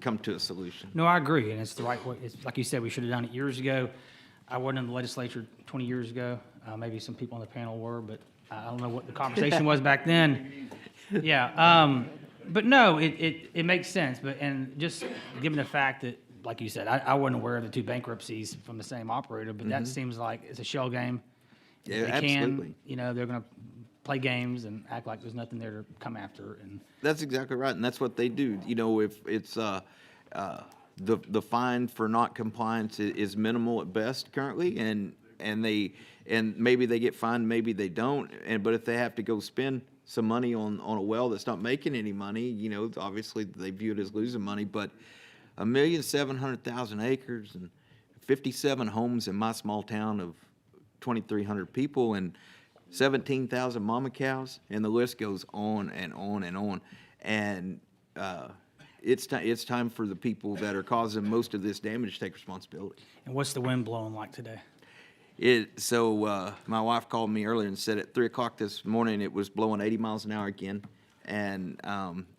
Speaker 1: come to a solution.
Speaker 9: No, I agree, and it's the right way. It's like you said, we should have done it years ago. I wasn't in the legislature 20 years ago. Maybe some people on the panel were, but I don't know what the conversation was back then. Yeah, but no, it makes sense. And just given the fact that, like you said, I wasn't aware of the 2 bankruptcies from the same operator, but that seems like it's a shell game.
Speaker 1: Yeah,
Speaker 9: they
Speaker 1: absolutely.
Speaker 9: You know, they're going to play games and act like there's nothing there to come after. And
Speaker 1: that's exactly right, and that's what they do. You know, if it's the fine for not compliance is minimal at best currently, and maybe they get fined, maybe they don't, but if they have to go spend some money on a well that's not making any money, you know, obviously they view it as losing money, but 1,700,000 acres and 57 homes in my small town of 2,300 people and 17,000 mama cows, and the list goes on and on and on. And it's time for the people that are causing most of this damage to take responsibility.
Speaker 9: And what's the wind blowing like today?
Speaker 1: My wife called me earlier and said at 3 o'clock this morning it was blowing 80 miles an hour again, and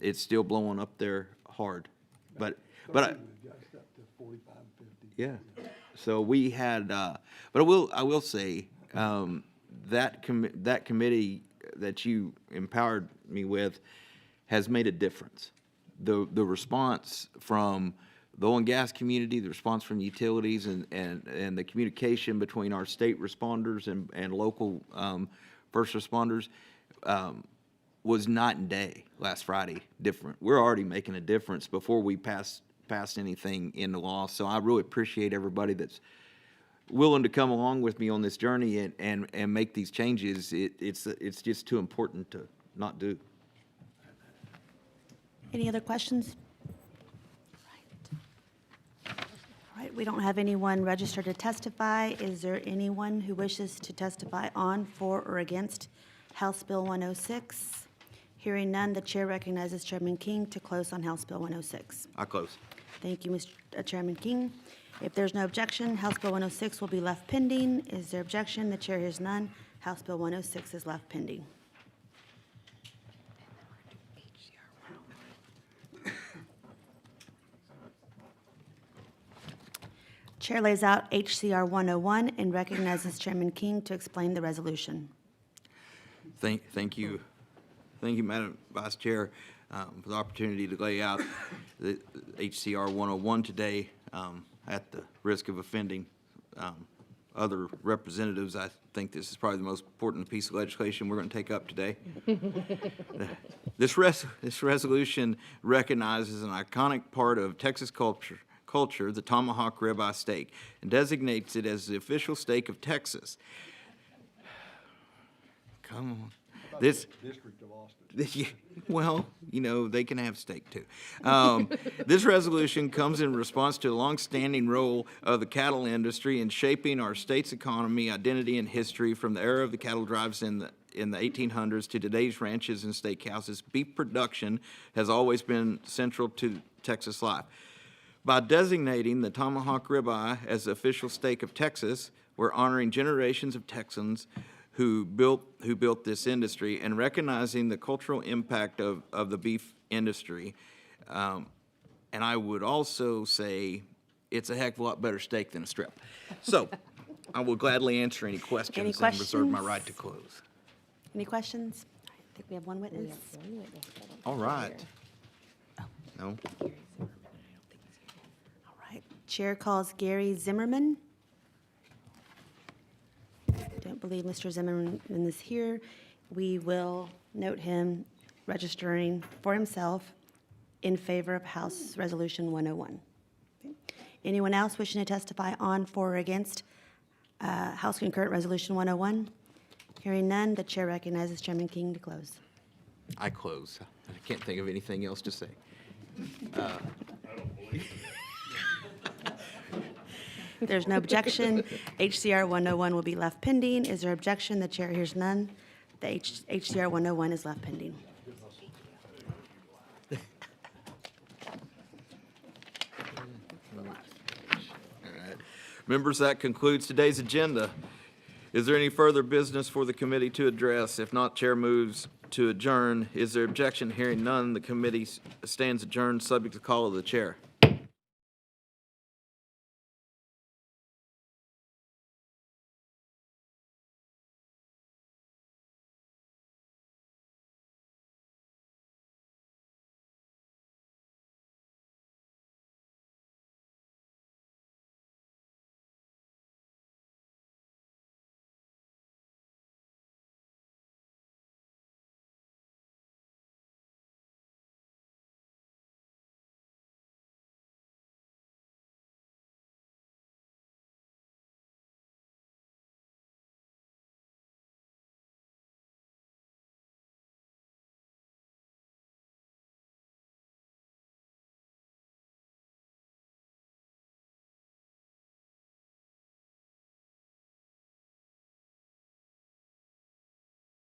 Speaker 1: it's still blowing up there hard. Yeah. So we had, but I will say that committee that you empowered me with has made a difference. The response from the oil and gas community, the response from utilities, and the communication between our state responders and local first responders was night and day last Friday. Different. We're already making a difference before we passed anything into law. So I really appreciate everybody that's willing to come along with me on this journey and make these changes. It's just too important to not do.
Speaker 10: Any other questions? All right, we don't have anyone registered to testify. Is there anyone who wishes to testify on, for, or against House Bill 106? Hearing none, the chair recognizes Chairman King to close on House Bill 106.
Speaker 1: I close.
Speaker 10: Thank you, Mr. Chairman King. If there's no objection, House Bill 106 will be left pending. Is there objection? The chair hears none. House Bill 106 is left pending. Chair lays out HCR 101 and recognizes Chairman King to explain the resolution.
Speaker 1: Thank you, Madam Vice Chair, for the opportunity to lay out the HCR 101 today. At the risk of offending other representatives, I think this is probably the most important piece of legislation we're going to take up today. This resolution recognizes an iconic part of Texas culture, the tomahawk ribeye steak, and designates it as the official steak of Texas. Come on. This District of Austin. Well, you know, they can have steak too. This resolution comes in response to a longstanding role of the cattle industry in shaping our state's economy, identity, and history from the era of the cattle drives in the 1800s to today's ranches and steakhouses. Beef production has always been central to Texas life. By designating the tomahawk ribeye as the official steak of Texas, we're honoring generations of Texans who built this industry and recognizing the cultural impact of the beef industry. And I would also say it's a heck of a lot better steak than a strip. So I will gladly answer any questions and reserve my right to close.
Speaker 10: Any questions? I think we have one witness.
Speaker 1: All right. No?
Speaker 10: All right. Chair calls Gary Zimmerman. Don't believe Mr. Zimmerman is here. We will note him registering for himself in favor of House Resolution 101. Okay. Anyone else wishing to testify on, for, or against House Concurrent Resolution 101? Hearing none, the chair recognizes Chairman King to close.
Speaker 1: I close. I can't think of anything else to say.
Speaker 10: There's no objection. HCR 101 will be left pending. Is there objection? The chair hears none. The HCR 101 is left pending.
Speaker 1: Members, that concludes today's agenda. Is there any further business for the committee to address? If not, chair moves to adjourn. Is there objection? Hearing none, the committee stands adjourned, subject to call of the chair.